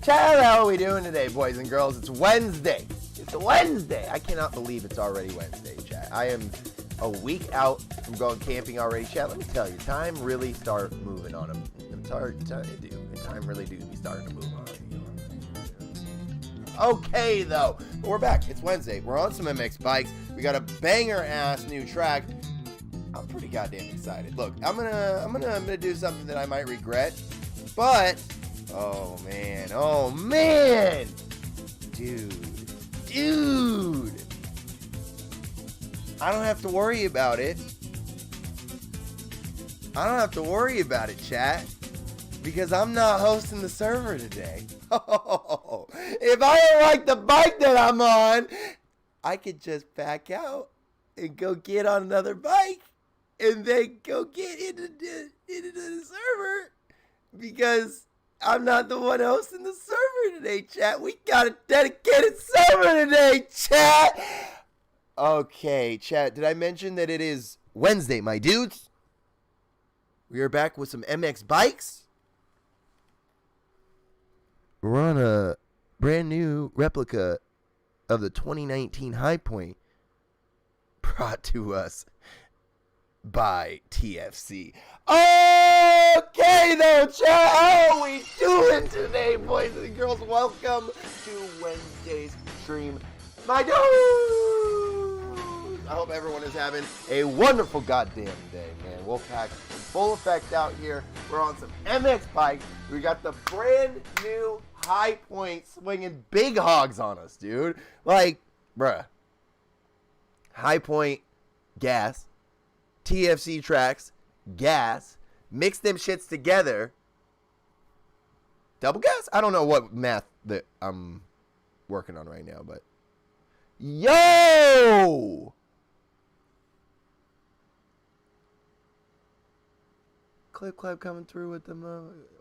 Chat, how are we doing today, boys and girls? It's Wednesday. It's Wednesday. I cannot believe it's already Wednesday, chat. I am a week out from going camping already, chat. Let me tell you, time really start moving on them. Time really do be starting to move on. Okay, though. But we're back. It's Wednesday. We're on some MX bikes. We got a banger-ass new track. I'm pretty goddamn excited. Look, I'm gonna do something that I might regret, but oh man, dude, I don't have to worry about it. I don't have to worry about it, chat, because I'm not hosting the server today. Oh, if I don't like the bike that I'm on, I could just back out and go get on another bike and then go get into the server, because I'm not the one hosting the server today, chat. We got a dedicated server today, chat. Okay, chat, did I mention that it is Wednesday, my dudes? We are back with some MX bikes. We're on a brand new replica of the 2019 High Point, brought to us by TFC. Okay, though, chat, how are we doing today, boys and girls? Welcome to Wednesday's stream, my dudes. I hope everyone is having a wonderful goddamn day, man. Wolfpack in full effect out here. We're on some MX bikes. We got the brand new High Point swinging big hogs on us, dude. Like, bruh. High Point gas, TFC tracks, gas, mix them shits together. Double gas? I don't know what math that I'm working on right now, but yo! Clip clap coming through with the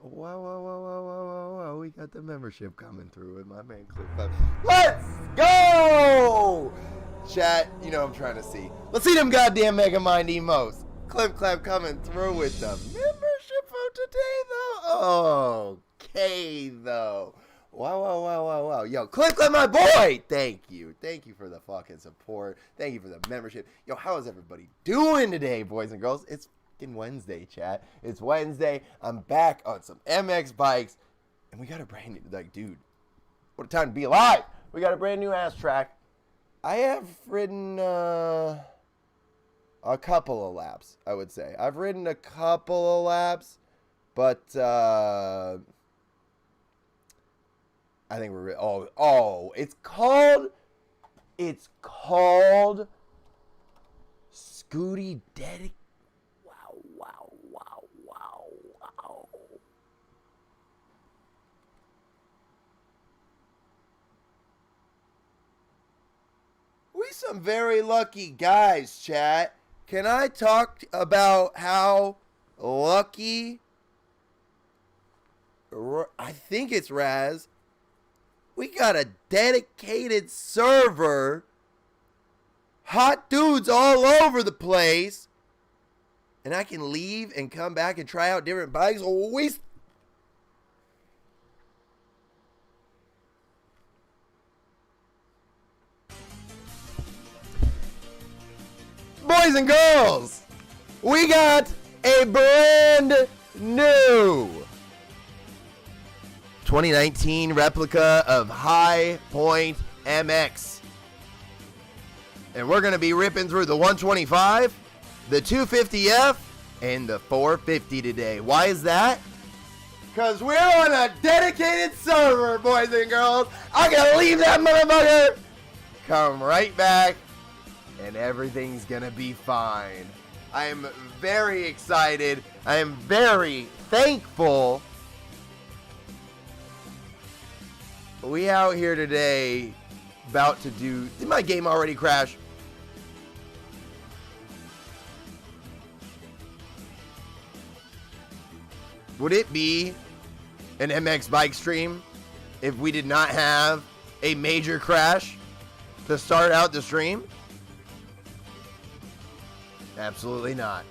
wow. We got the membership coming through with my man Clip Clap. Let's go! Chat, you know what I'm trying to see. Let's see them goddamn Mega Mind emotes. Clip Clap coming through with the membership for today, though. Okay, though. Wow. Yo, Clip Clap, my boy! Thank you. Thank you for the fucking support. Thank you for the membership. Yo, how is everybody doing today, boys and girls? It's Wednesday, chat. It's Wednesday. I'm back on some MX bikes, and we got a brand new, like, dude, what a time to be alive. We got a brand new ass track. I have ridden a couple of laps, I would say. I've ridden a couple of laps, but I think we're it's called Skooty Dedicated. Wow. We some very lucky guys, chat. Can I talk about how lucky, I think it's Raz, we got a dedicated server, hot dudes all over the place, and I can leave and come back and try out different bikes. Boys and girls, we got a brand new 2019 replica of High Point MX. And we're going to be ripping through the 125, the 250F, and the 450 today. Why is that? Because we're on a dedicated server, boys and girls. I gotta leave that motherfucker, come right back, and everything's gonna be fine. I am very excited. I am very thankful. We out here today about to do... Did my game already crash? Would it be an MX bike stream if we did not have a major crash to start out the stream? Absolutely not.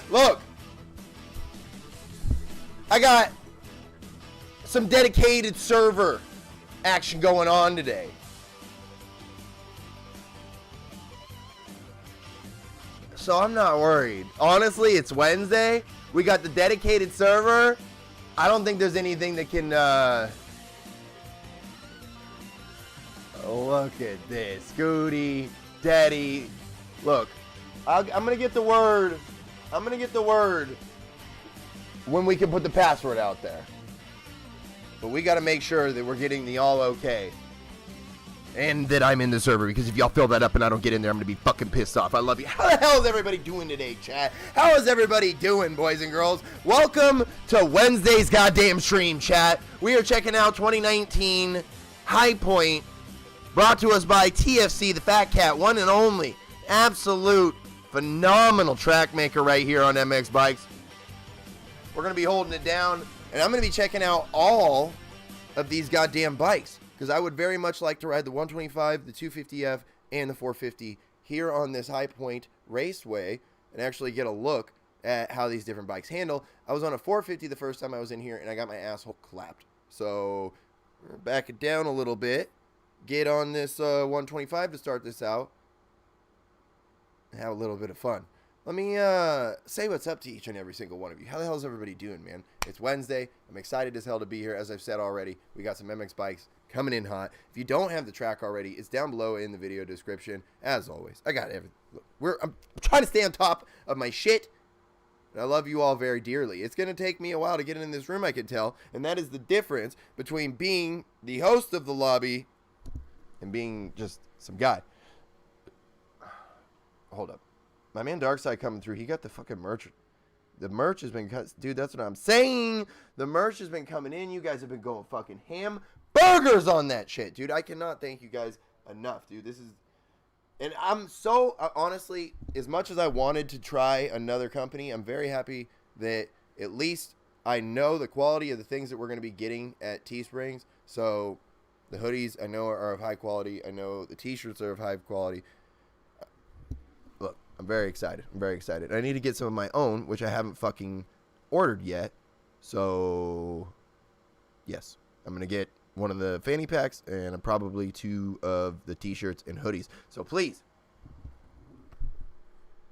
Look, I got some dedicated server action going on today. So I'm not worried. Honestly, it's Wednesday. We got the dedicated server. I don't think there's anything that can, look at this. Skooty, Daddy. Look, I'm going to get the word. I'm going to get the word when we can put the password out there. But we got to make sure that we're getting the all okay. And that I'm in the server, because if y'all fill that up and I don't get in there, I'm going to be fucking pissed off. I love you. How the hell is everybody doing today, chat? How is everybody doing, boys and girls? Welcome to Wednesday's goddamn stream, chat. We are checking out 2019 High Point, brought to us by TFC, the Fat Cat, one and only. Absolute phenomenal track maker right here on MX Bikes. We're going to be holding it down, and I'm going to be checking out all of these goddamn bikes, because I would very much like to ride the 125, the 250F, and the 450 here on this High Point Raceway and actually get a look at how these different bikes handle. I was on a 450 the first time I was in here, and I got my asshole clapped. So, back it down a little bit, get on this 125 to start this out, and have a little bit of fun. Let me say what's up to each and every single one of you. How the hell is everybody doing, man? It's Wednesday. I'm excited as hell to be here. As I've said already, we got some MX bikes coming in hot. If you don't have the track already, it's down below in the video description. As always, I got everything. I'm trying to stay on top of my shit. And I love you all very dearly. It's going to take me a while to get in this room, I can tell. And that is the difference between being the host of the lobby and being just some guy. Hold up. My man Darkside coming through. He got the fucking merch. The merch has been cut. Dude, that's what I'm saying. The merch has been coming in. You guys have been going fucking ham burgers on that shit, dude. I cannot thank you guys enough, dude. This is, and I'm so, honestly, as much as I wanted to try another company, I'm very happy that at least I know the quality of the things that we're going to be getting at Teesprings. So the hoodies I know are of high quality. I know the t-shirts are of high quality. Look, I'm very excited. I'm very excited. I need to get some of my own, which I haven't fucking ordered yet. So, yes, I'm going to get one of the fanny packs and probably 2 of the t-shirts and hoodies. So please,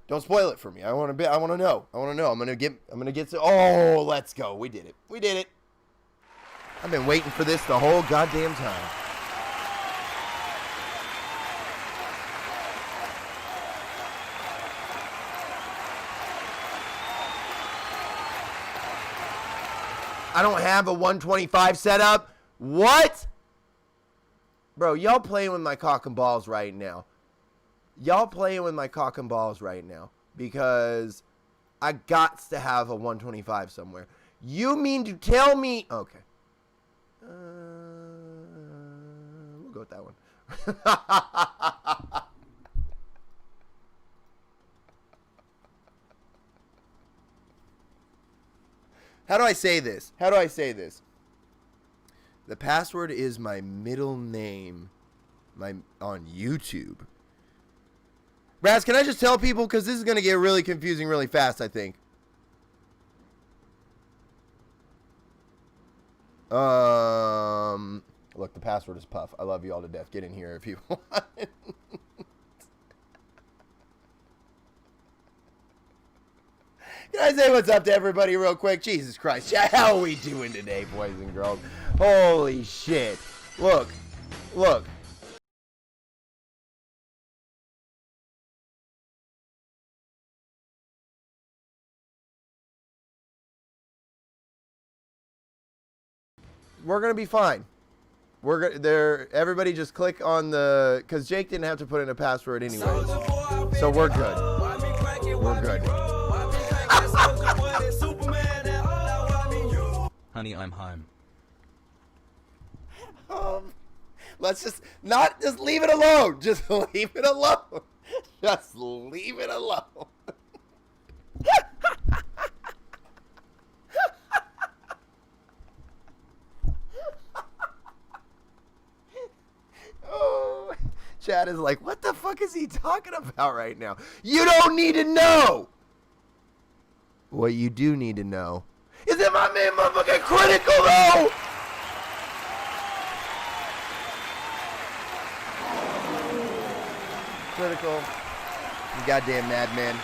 don't spoil it for me. I want to know. I'm going to get to, oh, let's go. We did it. We did it. I've been waiting for this the whole goddamn time. I don't have a 125 setup. What? Bro, y'all playing with my cock and balls right now. Y'all playing with my cock and balls right now. Because I got to have a 125 somewhere. You mean to tell me... Okay. We'll go with that one. How do I say this? How do I say this? The password is my middle name on YouTube. Raz, can I just tell people? Because this is going to get really confusing really fast, I think. Look, the password is Puff. I love you all to death. Get in here if you want. Can I say what's up to everybody real quick? Jesus Christ. How are we doing today, boys and girls? Holy shit. Look. Look. We're going to be fine. Everybody just click on the, because Jake didn't have to put in a password anyway. So we're good. We're good. Honey, I'm home. Let's just leave it alone. Just leave it alone. Just leave it alone. Oh, Chad is like, what the fuck is he talking about right now? You don't need to know. What you do need to know is that my man motherfucking Critical, though! Critical, you goddamn madman.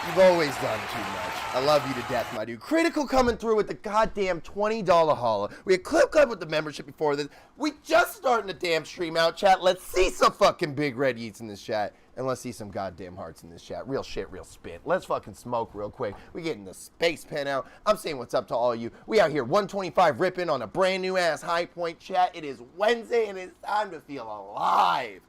You've always done too much. I love you to death, my dude. Critical coming through with the goddamn $20 holla. We had Clip Club with the membership before this. We just starting the damn stream out, chat. Let's see some fucking big red yeets in this chat. And let's see some goddamn hearts in this chat. Real shit, real spit. Let's fucking smoke real quick. We getting the space pen out. I'm saying what's up to all of you. We out here 125 ripping on a brand new ass High Point chat. It is Wednesday and it's time to feel alive.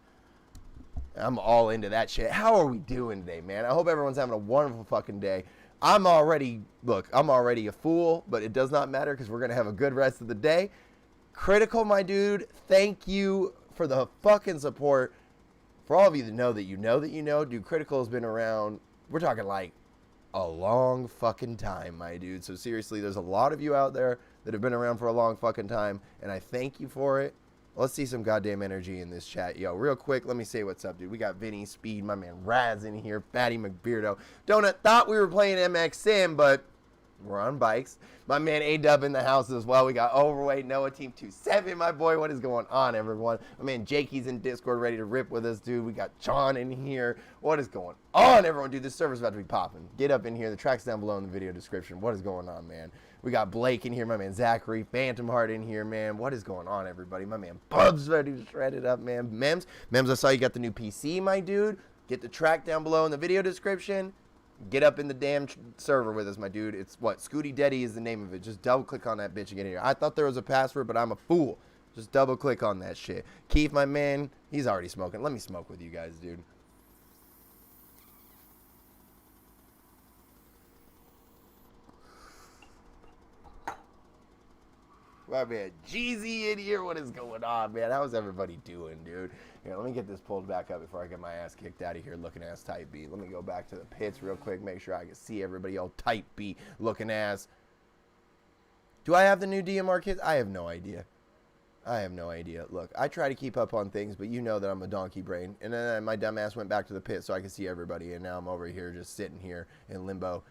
I'm all into that shit. How are we doing today, man? I hope everyone's having a wonderful fucking day. I'm already a fool, but it does not matter because we're going to have a good rest of the day. Critical, my dude, thank you for the fucking support. For all of you that know that you know that you know, dude, Critical has been around, we're talking like a long fucking time, my dude. So seriously, there's a lot of you out there that have been around for a long fucking time, and I thank you for it. Let's see some goddamn energy in this chat. Yo, real quick, let me say what's up, dude. We got Vinny, Speed, my man Raz in here, Fatty McBeardo. Donut thought we were playing MX Sim, but we're on bikes. My man A-Dub in the house as well. We got Overweight, Noah, Team 27, my boy. What is going on, everyone? My man Jakey's in Discord ready to rip with us, dude. We got John in here. What is going on, everyone? Dude, this server's about to be popping. Get up in here. The track's down below in the video description. What is going on, man? We got Blake in here, my man Zachary, Phantom Heart in here, man. What is going on, everybody? My man Bub's ready to shred it up, man. Mems, I saw you got the new PC, my dude. Get the track down below in the video description. Get up in the damn server with us, my dude. It's what? Skooty Deddy is the name of it. Just double click on that bitch and get in here. I thought there was a password, but I'm a fool. Just double click on that shit. Keith, my man, he's already smoking. Let me smoke with you guys, dude. My man Jeezy in here. What is going on, man? How's everybody doing, dude? Here, let me get this pulled back up before I get my ass kicked out of here looking ass type B. Let me go back to the pits real quick, make sure I can see everybody all type B looking ass. Do I have the new DMR kits? I have no idea. I have no idea. Look, I try to keep up on things, but you know that I'm a donkey brain. And then my dumb ass went back to the pit so I could see everybody, and now I'm over here just sitting here in limbo.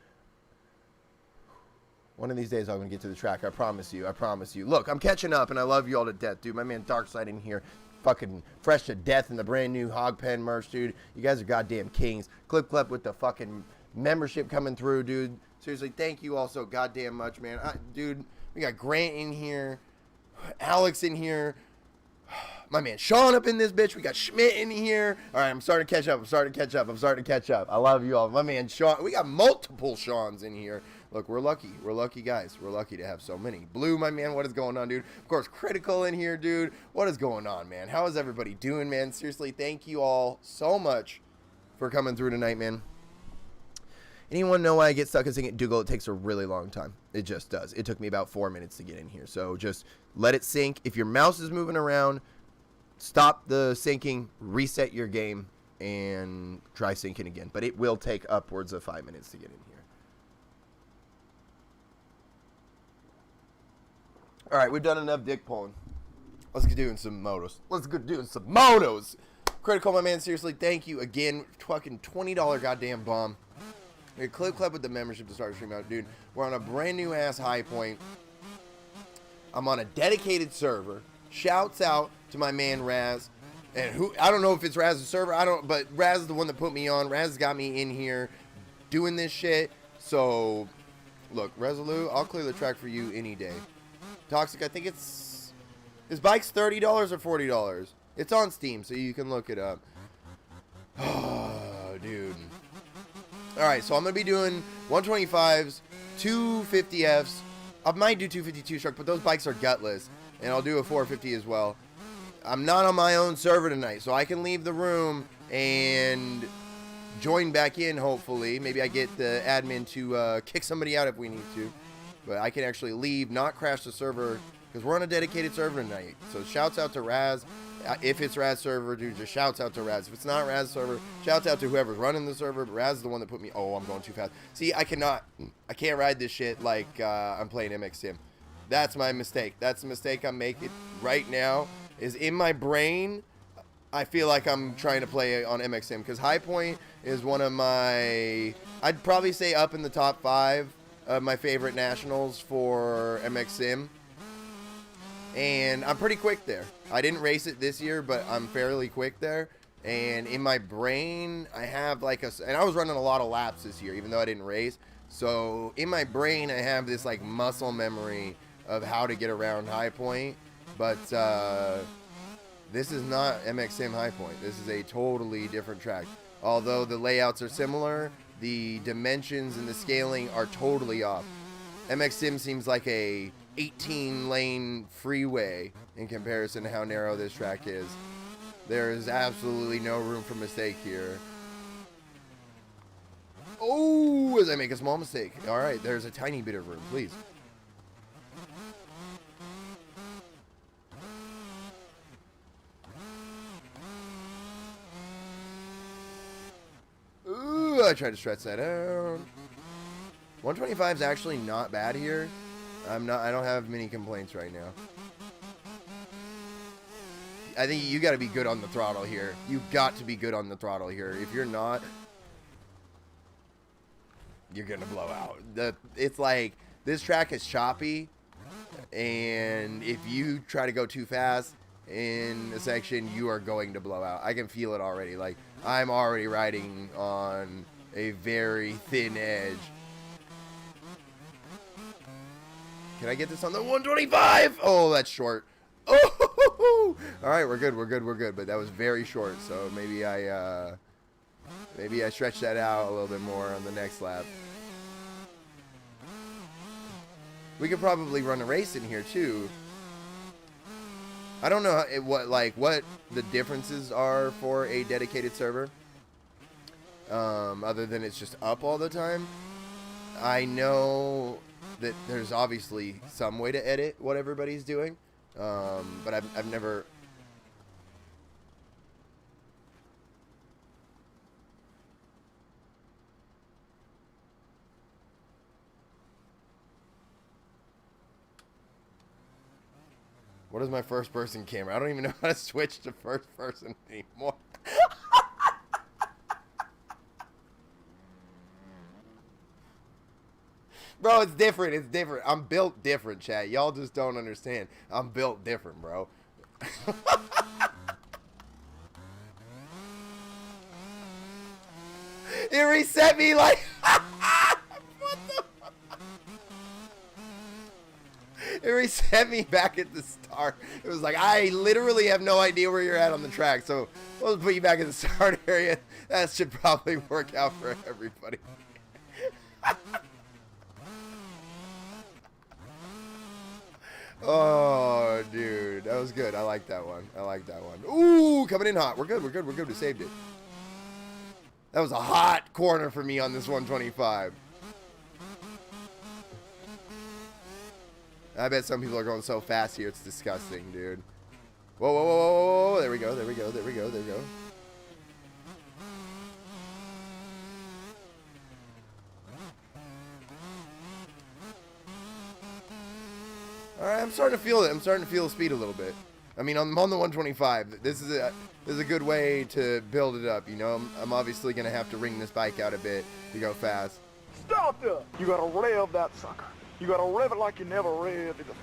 One of these days I'm going to get to the track. I promise you. I promise you. Look, I'm catching up, and I love you all to death, dude. My man Darkside in here, fucking fresh to death in the brand new Hog Pen merch, dude. You guys are goddamn kings. Clip Clep with the fucking membership coming through, dude. Seriously, thank you all so goddamn much, man. Dude, we got Grant in here, Alex in here, my man Sean up in this bitch. We got Schmidt in here. All right, I'm starting to catch up. I love you all. My man Sean. We got multiple Seans in here. Look, we're lucky. We're lucky guys. We're lucky to have so many. Blue, my man, what is going on, dude? Of course, Critical in here, dude. What is going on, man? How is everybody doing, man? Seriously, thank you all so much for coming through tonight, man. Anyone know why I get stuck in singing Dougal? It takes a really long time. It just does. It took me about 4 minutes to get in here. So just let it sink. If your mouse is moving around, stop the syncing, reset your game, and try syncing again. But it will take upwards of 5 minutes to get in here. All right, we've done enough dick pulling. Let's get doing some motos. Critical, my man, seriously, thank you again. Fucking $20 goddamn bomb. Here, Clip with the membership to start stream out, dude. We're on a brand new ass High Point. I'm on a dedicated server. Shouts out to my man Raz. And who, I don't know if it's Raz's server, but Raz is the one that put me on. Raz got me in here doing this shit. So, look, Resolute, I'll clear the track for you any day. Toxic, I think it's, his bike's $30 or $40. It's on Steam, so you can look it up. Oh, dude. Alright, so I'm going to be doing 125s, 250Fs. I might do 252 truck, but those bikes are gutless. And I'll do a 450 as well. I'm not on my own server tonight, so I can leave the room and join back in, hopefully. Maybe I get the admin to kick somebody out if we need to. But I can actually leave, not crash the server, because we're on a dedicated server tonight. So shouts out to Raz. If it's Raz server, dude, just shouts out to Raz. If it's not Raz server, shouts out to whoever's running the server. But Raz is the one that put me. Oh, I'm going too fast. See, I can't ride this shit like I'm playing MX Sim. That's my mistake. That's the mistake I'm making right now. Is in my brain, I feel like I'm trying to play on MX Sim because High Point is one of my, I'd probably say up in the top 5 of my favorite nationals for MX Sim. And I'm pretty quick there. I didn't race it this year, but I'm fairly quick there. And in my brain, I have like and I was running a lot of laps this year, even though I didn't race. So in my brain, I have this like muscle memory of how to get around High Point. But this is not MX Sim High Point. This is a totally different track. Although the layouts are similar, the dimensions and the scaling are totally off. MX Sim seems like a 18-lane freeway in comparison to how narrow this track is. There is absolutely no room for mistake here. Oh, as I make a small mistake. All right, there's a tiny bit of room, please. Ooh, I tried to stretch that out. 125 is actually not bad here. I don't have many complaints right now. I think you got to be good on the throttle here. You got to be good on the throttle here. If you're not, you're gonna blow out. It's like this track is choppy, and if you try to go too fast in a section, you are going to blow out. I can feel it already. Like, I'm already riding on a very thin edge. Can I get this on the 125? Oh, that's short. Oh, all right, we're good, we're good, we're good. But that was very short, so maybe I stretch that out a little bit more on the next lap. We could probably run a race in here too. I don't know what the differences are for a dedicated server. Other than it's just up all the time. I know that there's obviously some way to edit what everybody's doing, but I've never. What is my first person camera? I don't even know how to switch to first person anymore. Bro, it's different. It's different. I'm built different, chat. Y'all just don't understand. I'm built different, bro. It reset me like... What the... It reset me back at the start. It was like, I literally have no idea where you're at on the track, so we'll put you back in the start area. That should probably work out for everybody. Oh, dude. That was good. I like that one. I like that one. Ooh, coming in hot. We're good. We're good. We're good. We saved it. That was a hot corner for me on this 125. I bet some people are going so fast here. It's disgusting, dude. Whoa, whoa, whoa, whoa, whoa. There we go. There we go. There we go. There we go. Alright, I'm starting to feel it. I'm starting to feel the speed a little bit. I mean, I'm on the 125. This is a good way to build it up, you know? I'm obviously going to have to wring this bike out a bit to go fast. Stop there! You gotta rev that sucker. You gotta rev it like you never revved it before.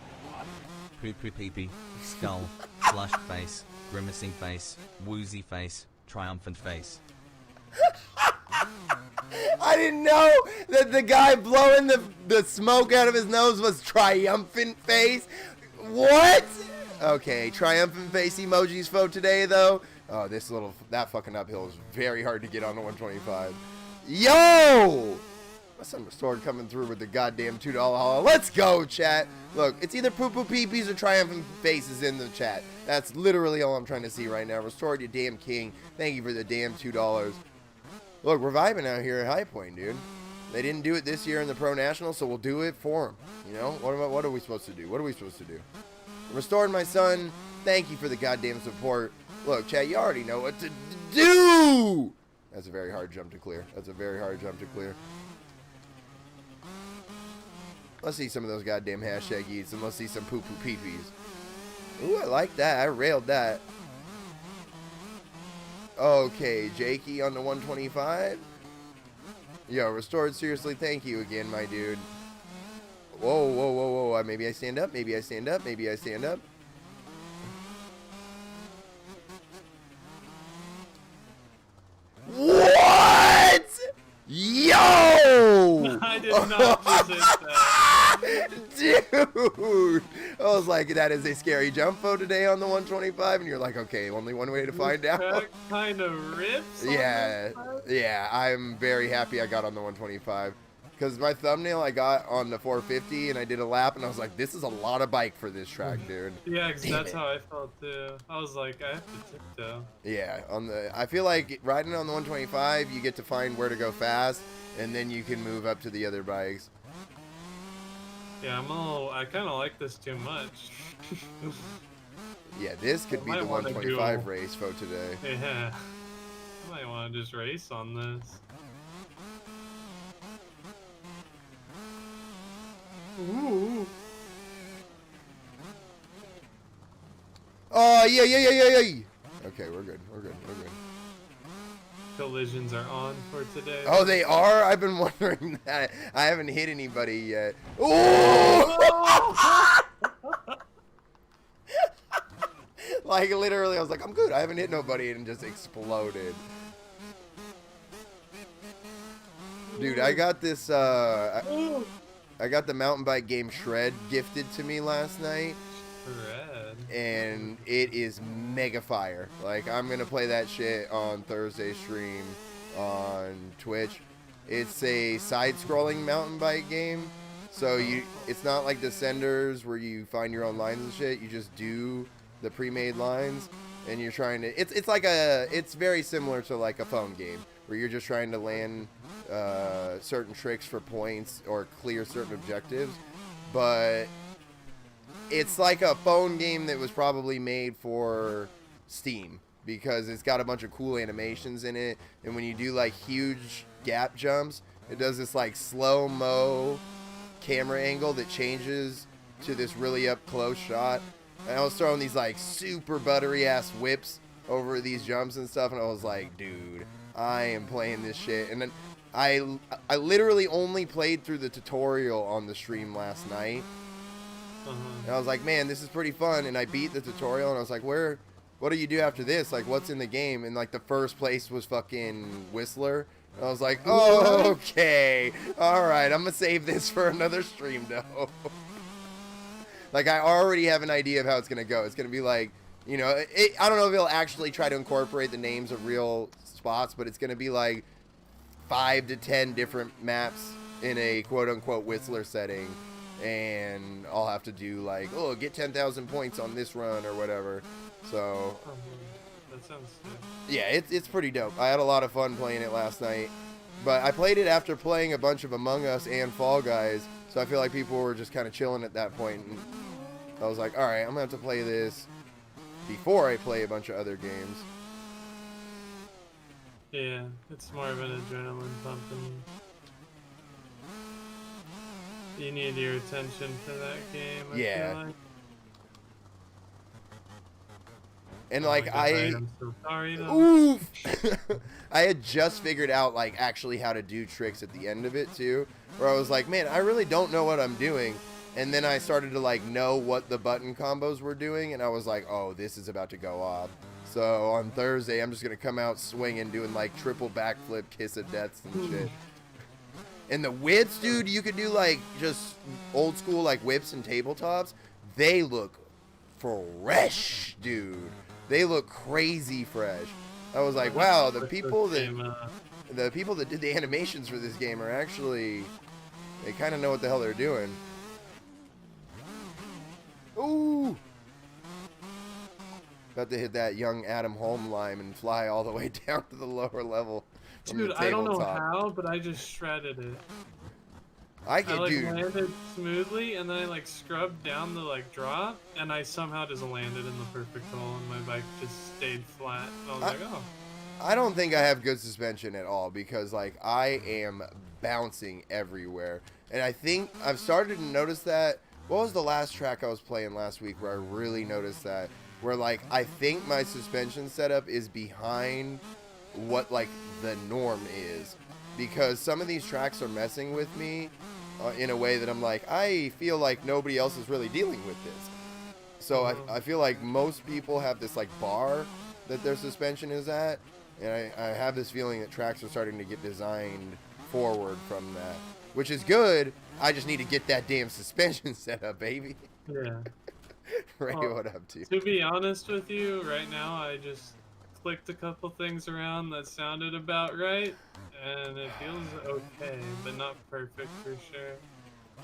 Poo-poo-pee-pee, skull, flushed face, grimacing face, woozy face, triumphant face. I didn't know that the guy blowing the smoke out of his nose was triumphant face. What? Okay, triumphant face emojis for today, though. Oh, that fucking uphill is very hard to get on the 125. Yo! Some restored coming through with the goddamn $2 haul. Let's go, chat. Look, it's either poo-poo pee-pees or triumphant faces in the chat. That's literally all I'm trying to see right now. Restored, you damn king. Thank you for the damn $2. Look, we're vibing out here at High Point, dude. They didn't do it this year in the Pro National, so we'll do it for them. You know? What are we supposed to do? What are we supposed to do? Restored, my son. Thank you for the goddamn support. Look, chat, you already know what to do. That's a very hard jump to clear. That's a very hard jump to clear. Let's see some of those goddamn hashtag eats, and let's see some poo-poo pee-pees. Ooh, I like that. I railed that. Okay, Jakey on the 125. Yo, restored, seriously, thank you again, my dude. Whoa, whoa, whoa, whoa. Maybe I stand up, maybe I stand up, maybe I stand up. What? Yo! I did not just hit that. Dude! I was like, that is a scary jump photo today on the 125, and you're like, okay, only one way to find out. That kind of rips. on Yeah, that side. yeah, I'm very happy I got on the 125. Because my thumbnail I got on the 450, and I did a lap, and I was like, this is a lot of bike for this track, dude. Yeah, 'cause Damn that's it. how I felt too. I was like, I have to tiptoe. Yeah, I feel like riding on the 125, you get to find where to go fast, and then you can move up to the other bikes. Yeah, I kind of like this too much. Yeah, this could be might the wanna 125 do- race for today. Yeah. I might want to just race on this. Ooh. Oh, yeah, yeah, yeah, yeah, yeah. Okay, we're good, we're good, we're good. Collisions are on for today. Oh, they are? I've been wondering that. I haven't hit anybody yet. Oh! Like, literally, I was like, I'm good. I haven't hit nobody, and it just exploded. Dude, I got this, I got the mountain bike game Shred gifted to me last night, Red. and it is mega fire. Like, I'm gonna play that shit on Thursday stream on Twitch. It's a side-scrolling mountain bike game, so it's not like Descenders where you find your own lines and shit. You just do the pre-made lines, and you're trying to. It's very similar to like a phone game where you're just trying to land certain tricks for points or clear certain objectives, but it's like a phone game that was probably made for Steam because it's got a bunch of cool animations in it, and when you do like huge gap jumps, it does this like slow-mo camera angle that changes to this really up close shot. And I was throwing these like super buttery ass whips over these jumps and stuff, and I was like, dude, I am playing this shit. And then I literally only played through the tutorial on the stream last night. And I was like, man, this is pretty fun. And I beat the tutorial, and I was like, what do you do after this? Like, what's in the game? And like the first place was fucking Whistler. And I was like, oh, okay, all right, I'm gonna save this for another stream though. Like, I already have an idea of how it's gonna go. It's gonna be like, you know, I don't know if it'll actually try to incorporate the names of real spots, but it's gonna be like 5 to 10 different maps in a quote-unquote Whistler setting, and I'll have to do like, oh, get 10,000 points on this run or whatever. So That sounds sick. yeah, it's pretty dope. I had a lot of fun playing it last night, but I played it after playing a bunch of Among Us and Fall Guys, so I feel like people were just kind of chilling at that point, and I was like, all right, I'm gonna have to play this before I play a bunch of other games. Yeah, it's more of an adrenaline pumping. You need your attention for that game. I Yeah. feel like. And Oh my like God, I am so sorry. Though. oof, I had just figured out like actually how to do tricks at the end of it too, where I was like, man, I really don't know what I'm doing. And then I started to like know what the button combos were doing, and I was like, oh, this is about to go off. So on Thursday, I'm just gonna come out swinging, doing like triple backflip, kiss of deaths and shit. And the whips, dude, you could do like just old school like whips and tabletops. They look fresh, dude. They look crazy fresh. I was like, wow, the people that did the animations for this game are actually, they kind of know what the hell they're doing. Ooh! About to hit that young Adam Holm line and fly all the way down to the lower level. From Dude, the I don't know tabletop. how, but I just shredded it. I I can, like dude. landed smoothly, and then I like scrubbed down the like drop, and I somehow just landed in the perfect hole, and my bike just stayed flat. And I was like, oh. I don't think I have good suspension at all because like I am bouncing everywhere, and I think I've started to notice that. What was the last track I was playing last week where I really noticed that? where like I think my suspension setup is behind what like the norm is, because some of these tracks are messing with me in a way that I'm like, I feel like nobody else is really dealing with this. So I feel like most people have this like bar that their suspension is at, and I have this feeling that tracks are starting to get designed forward from that, which is good. I just need to get that damn suspension set up, baby. Yeah. Ray, Well, what up to? To be honest with you, right now I just clicked a couple things around that sounded about right, and it feels okay, but not perfect for sure.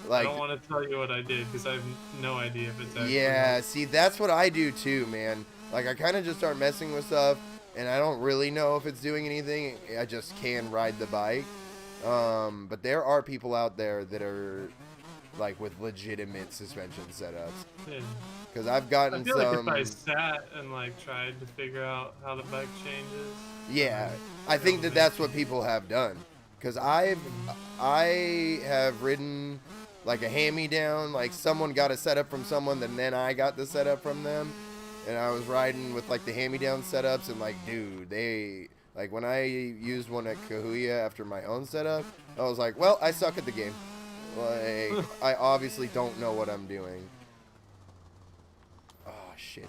I Like, don't want to tell you what I did because I have no idea if it's actually yeah, right. see, that's what I do too, man. Like, I kind of just start messing with stuff, and I don't really know if it's doing anything. I just can ride the bike. But there are people out there that are like with legitimate suspension setups. Yeah. Because I've I gotten feel like some. if I sat and like tried to figure out how the bike changes. Yeah, I think that that's what people have done. Because I have ridden like a hand-me-down, like someone got a setup from someone, and then I got the setup from them, and I was riding with like the hand-me-down setups, and like, dude, they like when I used one at Kahuya after my own setup, I was like, well, I suck at the game. Like, I obviously don't know what I'm doing. Oh shit.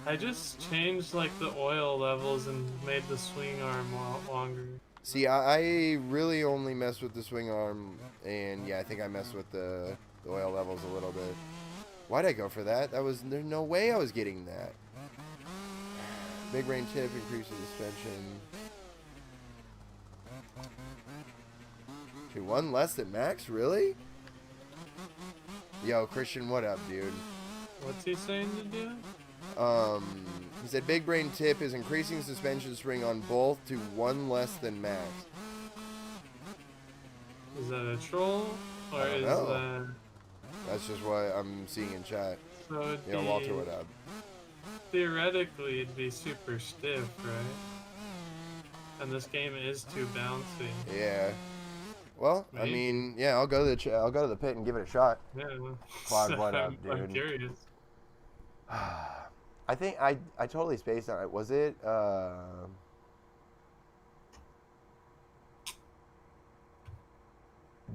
I just changed like the oil levels and made the swing arm longer. See, I really only mess with the swing arm, and yeah, I think I messed with the oil levels a little bit. Why'd I go for that? There's no way I was getting that. Big rain tip, increases suspension. To 1 less than max, really? Yo, Christian, what up, dude? What's he saying to do? He said big brain tip is increasing suspension spring on both to 1 less than max. Is that a troll? Or don't is know. that... That's just what I'm seeing in chat. So it'd Yeah, be... Walter, what up? Theoretically, it'd be super stiff, right? And this game is too bouncy. Yeah. Well, I Maybe. mean, yeah, I'll go to I'll go to the pit and give it a shot. Yeah. Quad, what up, I'm dude? curious. I think I totally spaced on it. Was it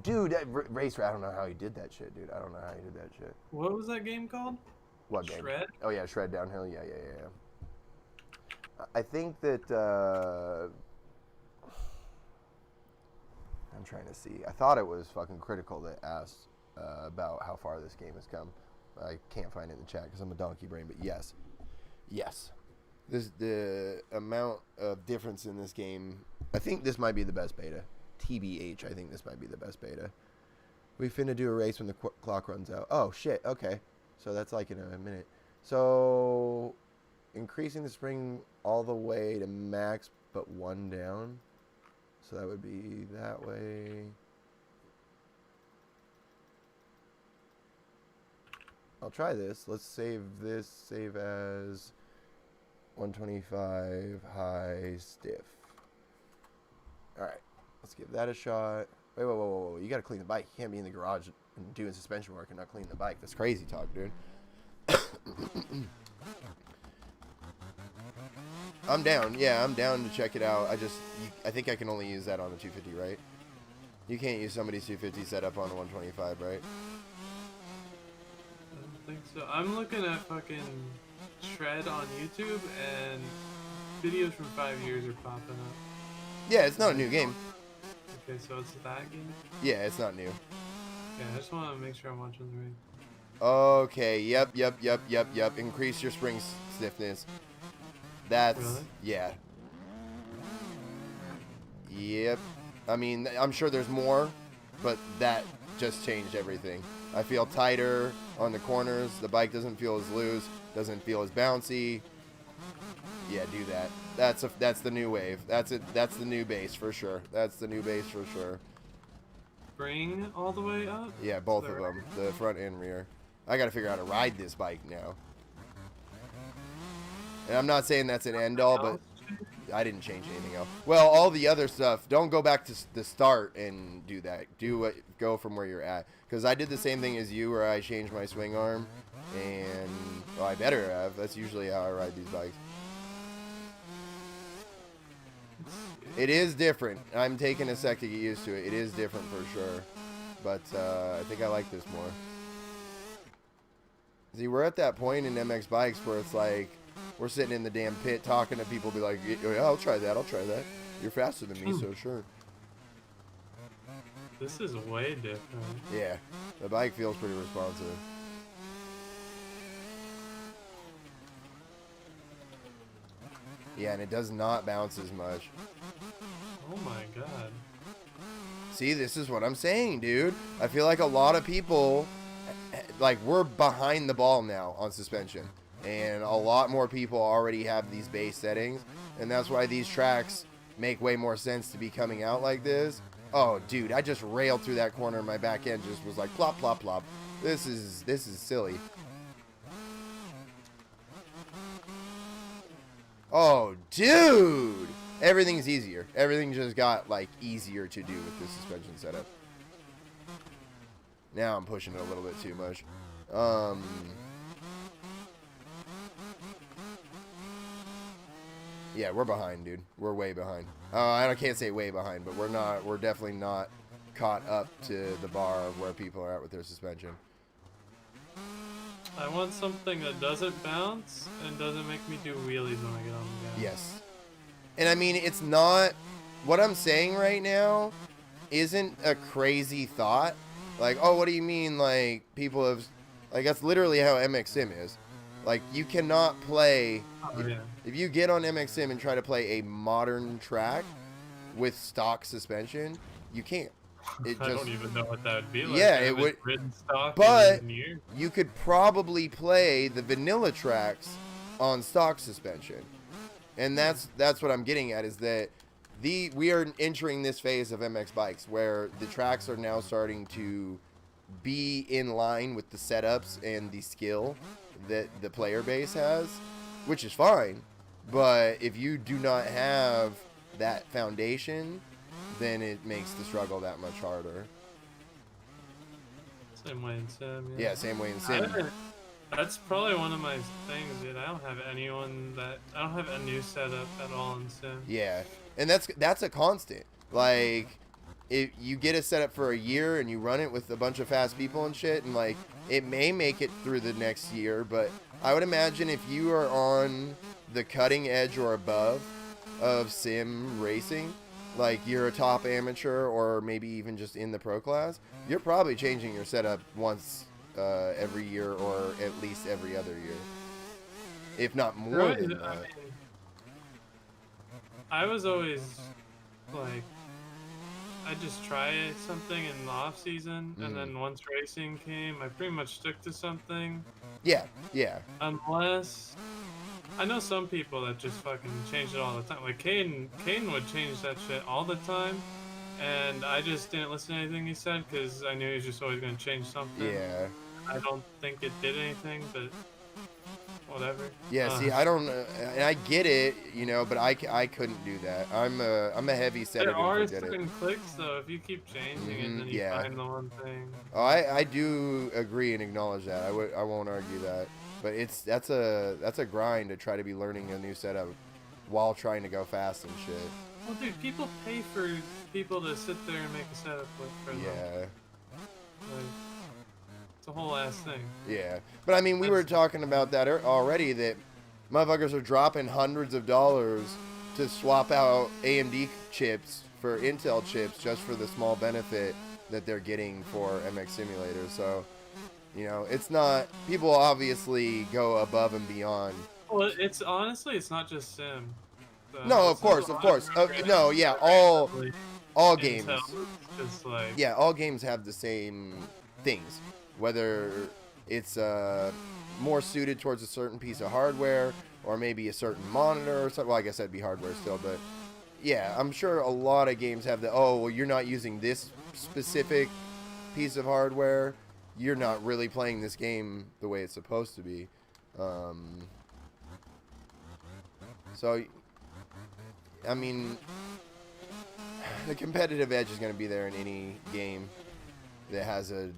dude, that racer, I don't know how he did that shit, dude. I don't know how he did that shit. What was that game called? What game? Shred? Oh yeah, Shred Downhill. Yeah. I think that I'm trying to see. I thought it was fucking Critical that asked about how far this game has come. I can't find it in the chat because I'm a donkey brain, but yes. The amount of difference in this game. I think this might be the best beta. TBH, I think this might be the best beta. We finna do a race when the clock runs out. Oh shit. Okay, so that's like in a minute. So increasing the spring all the way to max, but 1 down. So that would be that way. I'll try this. Let's save this. Save as 125 high stiff. Alright. Let's give that a shot. Wait, whoa. You gotta clean the bike. You can't be in the garage and doing suspension work and not clean the bike. That's crazy talk, dude. I'm down. Yeah, I'm down to check it out. I think I can only use that on the 250, right? You can't use somebody's 250 setup on a 125, right? I don't think so. I'm looking at fucking Shred on YouTube, and videos from 5 years are popping up. Yeah, it's not a new game. Okay, so it's that game? Yeah, it's not new. Yeah, I just want to make sure I'm watching the ring. Okay, yep. Increase your spring stiffness. That's, Really? yeah. Yep. I mean, I'm sure there's more, but that just changed everything. I feel tighter on the corners. The bike doesn't feel as loose, doesn't feel as bouncy. Yeah, do that. That's the new wave. That's it. That's the new base for sure. That's the new base for sure. Bring all the way up? Yeah, both of them, the front and rear. I gotta figure out how to ride this bike now. And I'm not saying that's an end all, but I didn't change anything else. Well, all the other stuff, don't go back to the start and do that. Go from where you're at. Because I did the same thing as you, where I changed my swing arm, and well, I better have. That's usually how I ride these bikes. It is different. I'm taking a sec to get used to it. It is different for sure. But I think I like this more. See, we're at that point in MX bikes where it's like, we're sitting in the damn pit talking to people, be like, yeah, I'll try that, I'll try that. You're faster than me, so sure. This is way different. Yeah, the bike feels pretty responsive. Yeah, and it does not bounce as much. Oh my god. See, this is what I'm saying, dude. I feel like a lot of people, like, we're behind the ball now on suspension. And a lot more people already have these base settings. And that's why these tracks make way more sense to be coming out like this. Oh, dude, I just railed through that corner and my back end just was like plop, plop, plop. This is silly. Oh, dude! Everything's easier. Everything just got, like, easier to do with this suspension setup. Now I'm pushing it a little bit too much. Yeah, we're behind, dude. We're way behind. I can't say way behind, but we're definitely not caught up to the bar of where people are at with their suspension. I want something that doesn't bounce and doesn't make me do wheelies when I get on the gas. Yes. And I mean, it's not, what I'm saying right now isn't a crazy thought. Like, oh, what do you mean, like, people have, like, that's literally how MX Sim is. Like, you cannot play, if you get on MX Sim and try to play a modern track with stock suspension, you can't. It I don't even know what that would be like. Yeah, it would. But you could probably play the vanilla tracks on stock suspension, and that's what I'm getting at, is that we are entering this phase of MX bikes where the tracks are now starting to be in line with the setups and the skill that the player base has, which is fine. But if you do not have that foundation, then it makes the struggle that much harder. Same way in Sim. Yeah, same way in Sim. That's probably one of my things, dude. I don't have I don't have a new setup at all in Sim. Yeah, and that's a constant. Like, if you get a setup for a year and you run it with a bunch of fast people and shit, and like, it may make it through the next year, but I would imagine if you are on the cutting edge or above of sim racing, like you're a top amateur or maybe even just in the pro class, you're probably changing your setup once every year, or at least every other year, if not more than that. I mean, I was always like, I just try something in the off season, and then once racing came, I pretty much stuck to something. Yeah, yeah. Unless, I know some people that just fucking change it all the time. Like Caden would change that shit all the time, and I just didn't listen to anything he said because I knew he was just always gonna change something. Yeah. I don't think it did anything, but whatever. Yeah, see, I don't, and I get it, you know, but I couldn't do that. I'm a heavy setter. There are certain clicks though. If you keep changing it, then you find the one thing. Oh, I do agree and acknowledge that. I won't argue that. But that's a grind to try to be learning a new setup while trying to go fast and shit. Well, dude, people pay for people to sit there and make a setup for them. Yeah. Like, it's a whole ass thing. Yeah, but I mean, we were talking about that already, that motherfuckers are dropping hundreds of dollars to swap out AMD chips for Intel chips just for the small benefit that they're getting for MX simulators. So, you know, it's not, people obviously go above and beyond. Well, it's honestly, it's not just Sim. So No, of course. No, yeah, all games. Just like, yeah, all games have the same things. Whether it's more suited towards a certain piece of hardware, or maybe a certain monitor or something. Well, I guess that'd be hardware still, but yeah, I'm sure a lot of games have the, oh, well, you're not using this specific piece of hardware, you're not really playing this game the way it's supposed to be. So I mean, the competitive edge is going to be there in any game that has a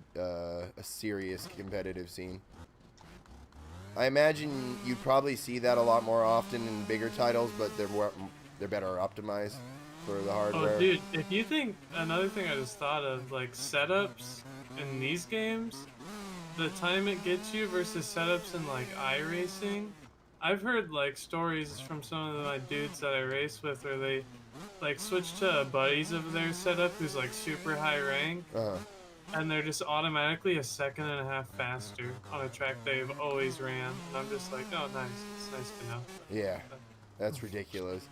serious competitive scene. I imagine you'd probably see that a lot more often in bigger titles, but they're better optimized for the hardware. Oh, dude, if you think another thing I just thought of, like setups in these games, the time it gets you versus setups in like iRacing. I've heard like stories from some of my dudes that I race with, where they like switch to a buddies of their setup who's like super high rank. And they're just automatically a second and a half faster on a track they've always ran. And I'm just like, oh, nice. It's nice to know. Yeah, that's ridiculous.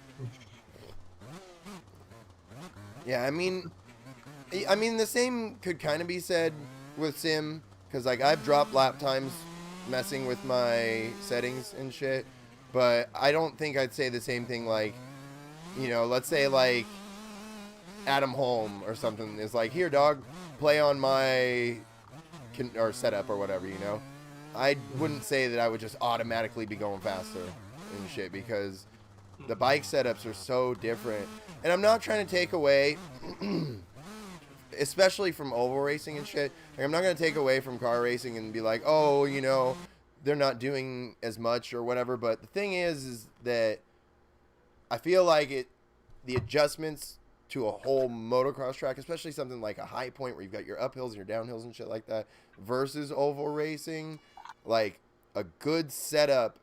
Yeah, I mean, the same could kind of be said with Sim, because like I've dropped lap times messing with my settings and shit, but I don't think I'd say the same thing. Like, you know, let's say like Adam Holm or something is like, here, dog, play on my or setup or whatever, you know. I wouldn't say that I would just automatically be going faster and shit, because the bike setups are so different. And I'm not trying to take away, especially from oval racing and shit. Like, I'm not going to take away from car racing and be like, oh, you know, they're not doing as much or whatever. But the thing is that I feel like the adjustments to a whole motocross track, especially something like a high point where you've got your uphills and your downhills and shit like that, versus oval racing, like a good setup.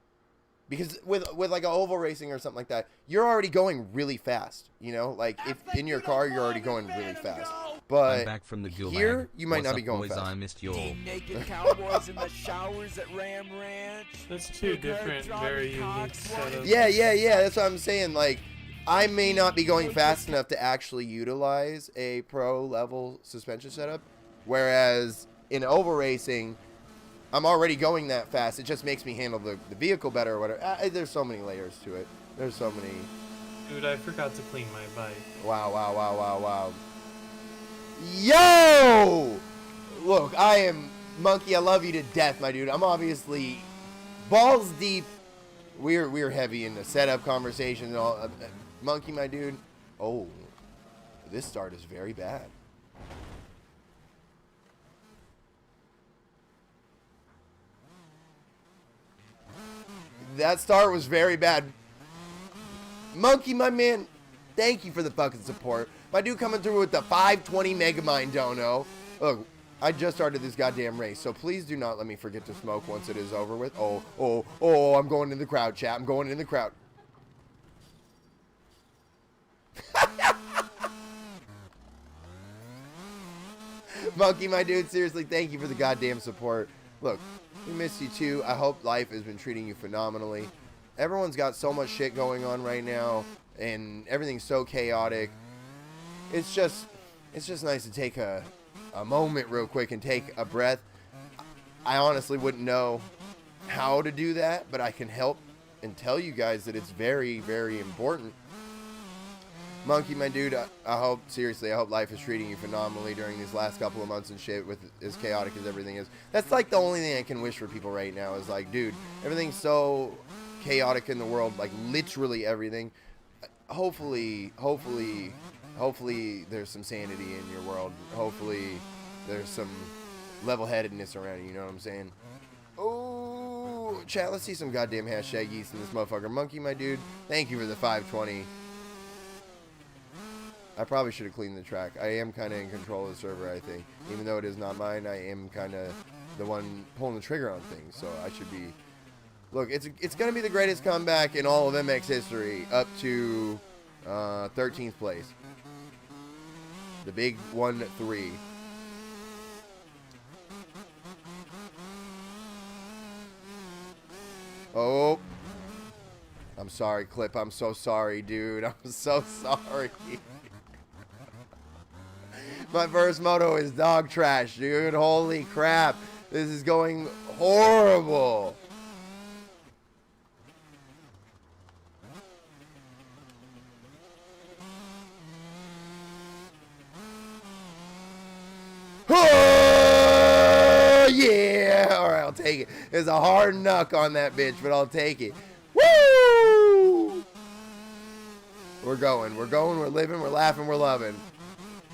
Because with like a oval racing or something like that, you're already going really fast, you know? Like, if in your car, you're already going really fast. But I'm back from the gulag. here, you might What's not up, be going boys? fast. I missed you all. Naked cowboys in the showers at Ram Ranch. That's two different, very unique setups. Yeah, that's what I'm saying. Like, I may not be going fast enough to actually utilize a pro-level suspension setup, whereas in oval racing, I'm already going that fast. It just makes me handle the vehicle better or whatever. There's so many layers to it. There's so many. Dude, I forgot to clean my bike. Wow. Yo! Look, I am Monkey. I love you to death, my dude. I'm obviously balls deep. We're heavy in the setup conversation and all. Monkey, my dude. Oh, this start is very bad. That start was very bad. Monkey, my man, thank you for the fucking support. My dude coming through with the 520 Megamind dono. Look, I just started this goddamn race, so please do not let me forget to smoke once it is over with. Oh, I'm going in the crowd, chat. I'm going in the crowd. Monkey, my dude, seriously, thank you for the goddamn support. Look, we miss you too. I hope life has been treating you phenomenally. Everyone's got so much shit going on right now, and everything's so chaotic. It's just nice to take a moment real quick and take a breath. I honestly wouldn't know how to do that, but I can help and tell you guys that it's very, very important. Monkey, my dude, I hope life is treating you phenomenally during these last couple of months and shit, with as chaotic as everything is. That's like the only thing I can wish for people right now is like, dude, everything's so chaotic in the world, like literally everything. Hopefully there's some sanity in your world. Hopefully there's some level-headedness around you, you know what I'm saying? Oh, chat, let's see some goddamn hashtagies in this motherfucker. Monkey, my dude, thank you for the 520. I probably should have cleaned the track. I am kind of in control of the server, I think. Even though it is not mine, I am kind of the one pulling the trigger on things. So I should be... Look, it's going to be the greatest comeback in all of MX history, up to 13th place. The big 1-3. Oh. I'm sorry, Clip. I'm so sorry, dude. I'm so sorry. My first moto is dog trash, dude. Holy crap. This is going horrible. Oh, yeah. All right, I'll take it. There's a hard knuck on that bitch, but I'll take it. Woo! We're going, we're living, we're laughing, we're loving.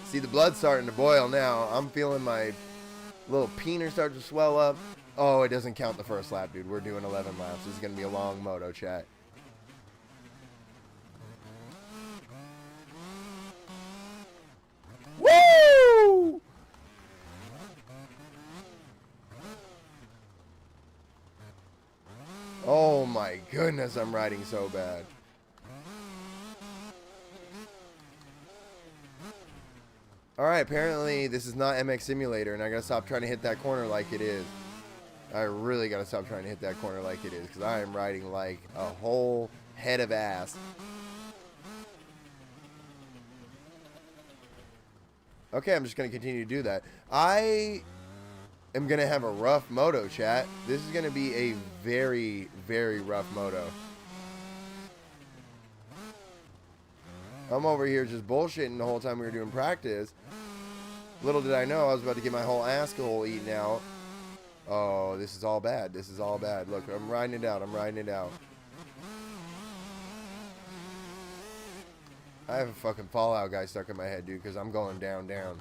See, the blood's starting to boil now. I'm feeling my little peener start to swell up. Oh, it doesn't count the first lap, dude. We're doing 11 laps. This is going to be a long moto, chat. Woo! Oh my goodness, I'm riding so bad. Alright, apparently this is not MX Simulator, and I gotta stop trying to hit that corner like it is. I really gotta stop trying to hit that corner like it is, because I am riding like a whole head of ass. Okay, I'm just gonna continue to do that. I am gonna have a rough moto, chat. This is gonna be a very, very rough moto. I'm over here just bullshitting the whole time we were doing practice. Little did I know I was about to get my whole asshole eaten out. Oh, this is all bad. This is all bad. Look, I'm riding it out. I'm riding it out. I have a fucking Fallout guy stuck in my head, dude, because I'm going down, down.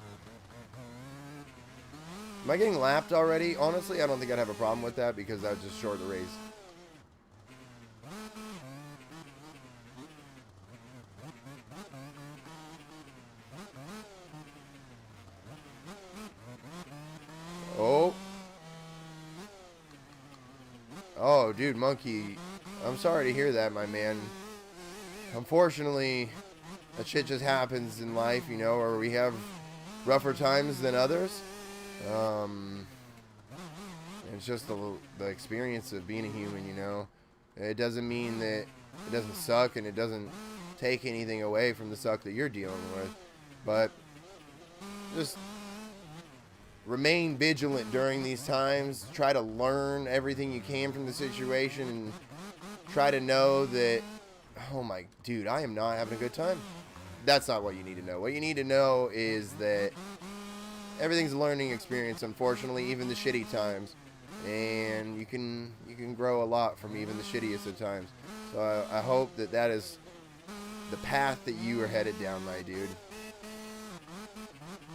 Am I getting lapped already? Honestly, I don't think I'd have a problem with that because that would just short the race. Oh. Oh, dude, Monkey. I'm sorry to hear that, my man. Unfortunately, that shit just happens in life, you know, or we have rougher times than others. It's just the experience of being a human, you know. It doesn't mean that it doesn't suck, and it doesn't take anything away from the suck that you're dealing with. But just remain vigilant during these times. Try to learn everything you can from the situation, and try to know that, oh my, dude, I am not having a good time. That's not what you need to know. What you need to know is that everything's a learning experience, unfortunately, even the shitty times. And you can grow a lot from even the shittiest of times. So I hope that that is the path that you are headed down, my dude.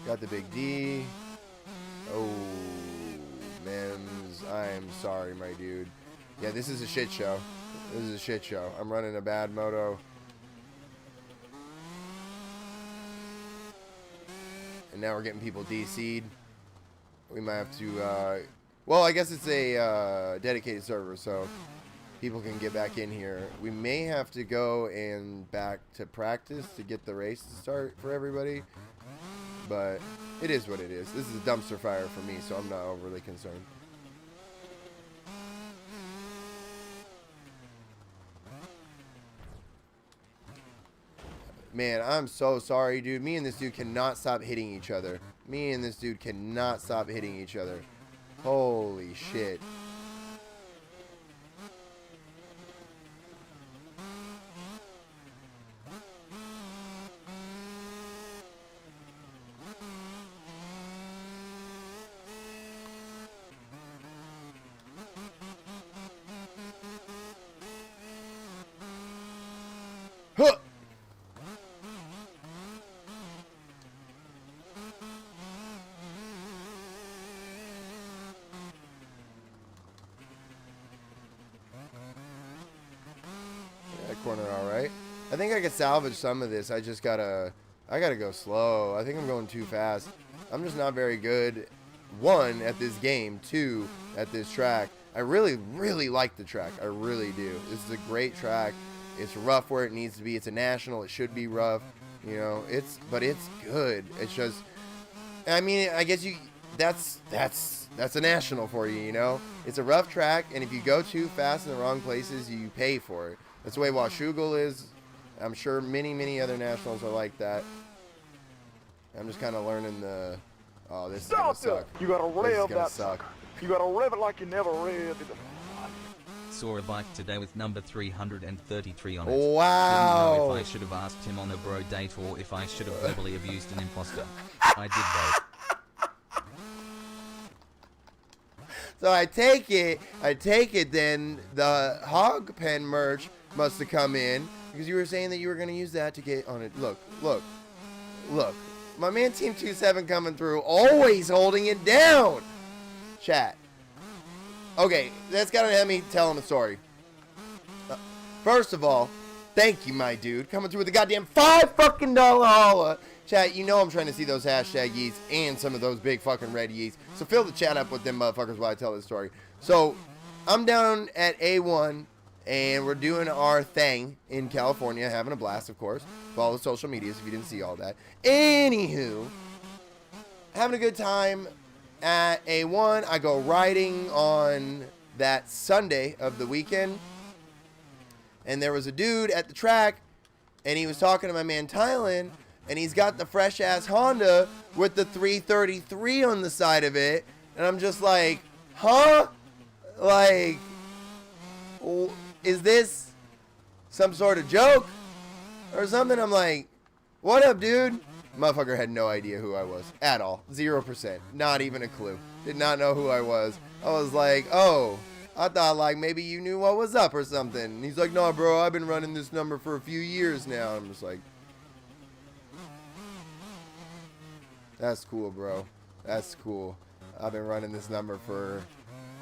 Got the big D. Oh, Mims, I am sorry, my dude. Yeah, this is a shit show. This is a shit show. I'm running a bad moto. And now we're getting people DC'd. We might have to, well, I guess it's a dedicated server, so people can get back in here. We may have to go and back to practice to get the race to start for everybody. But it is what it is. This is a dumpster fire for me, so I'm not overly concerned. Man, I'm so sorry, dude. Me and this dude cannot stop hitting each other. Me and this dude cannot stop hitting each other. Holy shit. Huh! That corner all right. I think I could salvage some of this. I gotta go slow. I think I'm going too fast. I'm just not very good. 1, at this game. 2, at this track. I really, really like the track. I really do. This is a great track. It's rough where it needs to be. It's a national. It should be rough. You know, but it's good. It's just, I mean, I guess that's a national for you, you know? It's a rough track, and if you go too fast in the wrong places, you pay for it. That's the way Washougal is. I'm sure many, many other nationals are like that. I'm just kind of learning the, oh, this is gonna suck. You gotta This is rev gonna that suck. sucker. You gotta rev it like you never revved it. Saw a bike today with number 333 on it. Wow. Didn't know if I should have asked him on a bro date or if I should have verbally abused an imposter. I did both. So I take it then the hog pen merch must have come in, Because you were saying that you were going to use that to get on it. Look. My man Team 27 coming through, always holding it down. Chat. Okay, that's got to have me telling a story. First of all, thank you, my dude. Coming through with the goddamn $5 fucking holla. Chat, you know I'm trying to see those hashtag yeets and some of those big fucking red yeets. So fill the chat up with them motherfuckers while I tell this story. So, I'm down at A1, and we're doing our thing in California, having a blast, of course. Follow the social medias if you didn't see all that. Anywho, having a good time at A1. I go riding on that Sunday of the weekend, and there was a dude at the track, and he was talking to my man Tylen, and he's got the fresh-ass Honda with the 333 on the side of it, and I'm just like, huh? Like, is this some sort of joke or something? I'm like, what up, dude? Motherfucker had no idea who I was at all. 0%. Not even a clue. Did not know who I was. I was like, oh, I thought like maybe you knew what was up or something. And he's like, no, bro, I've been running this number for a few years now. I'm just like, that's cool, bro. That's cool. I've been running this number for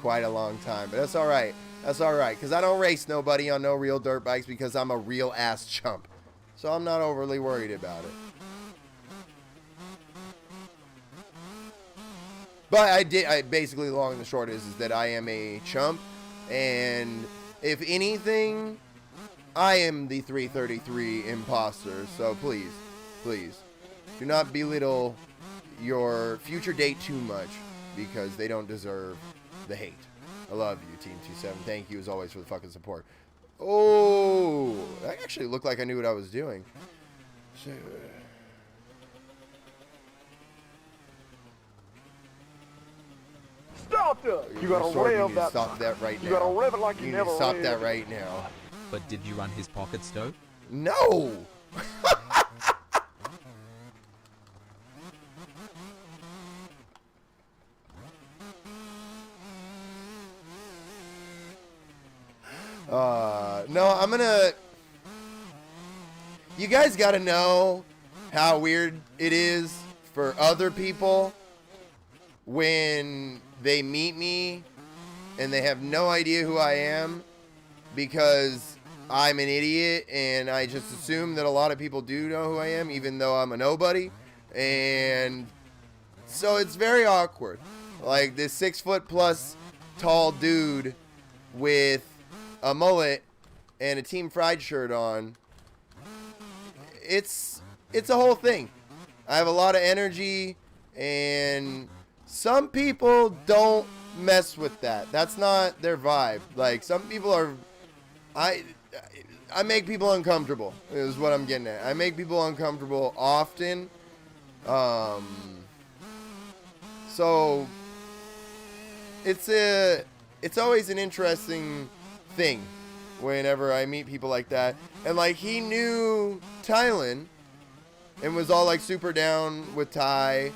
quite a long time, but that's all right. That's all right, because I don't race nobody on no real dirt bikes because I'm a real ass chump. So I'm not overly worried about it. But I basically, long and the short is that I am a chump, and if anything, I am the 333 imposter. So please, do not belittle your future date too much, because they don't deserve the hate. I love you, Team 27. Thank you, as always, for the fucking support. Oh, that actually looked like I knew what I was doing. Stop that! You gotta rev that. Stop that right now. You gotta rev it like you never stop revved that it. right now. But did you run his pocket stove? No. No, I'm gonna... You guys gotta know how weird it is for other people when they meet me and they have no idea who I am, because I'm an idiot and I just assume that a lot of people do know who I am, even though I'm a nobody. And so it's very awkward. Like this 6-foot+ tall dude with a mullet and a Team Fried shirt on. It's a whole thing. I have a lot of energy, and some people don't mess with that. That's not their vibe. Like, some people are... I make people uncomfortable, is what I'm getting at. I make people uncomfortable often. So it's always an interesting thing whenever I meet people like that. And like, he knew Tylen and was all like super down with Ty,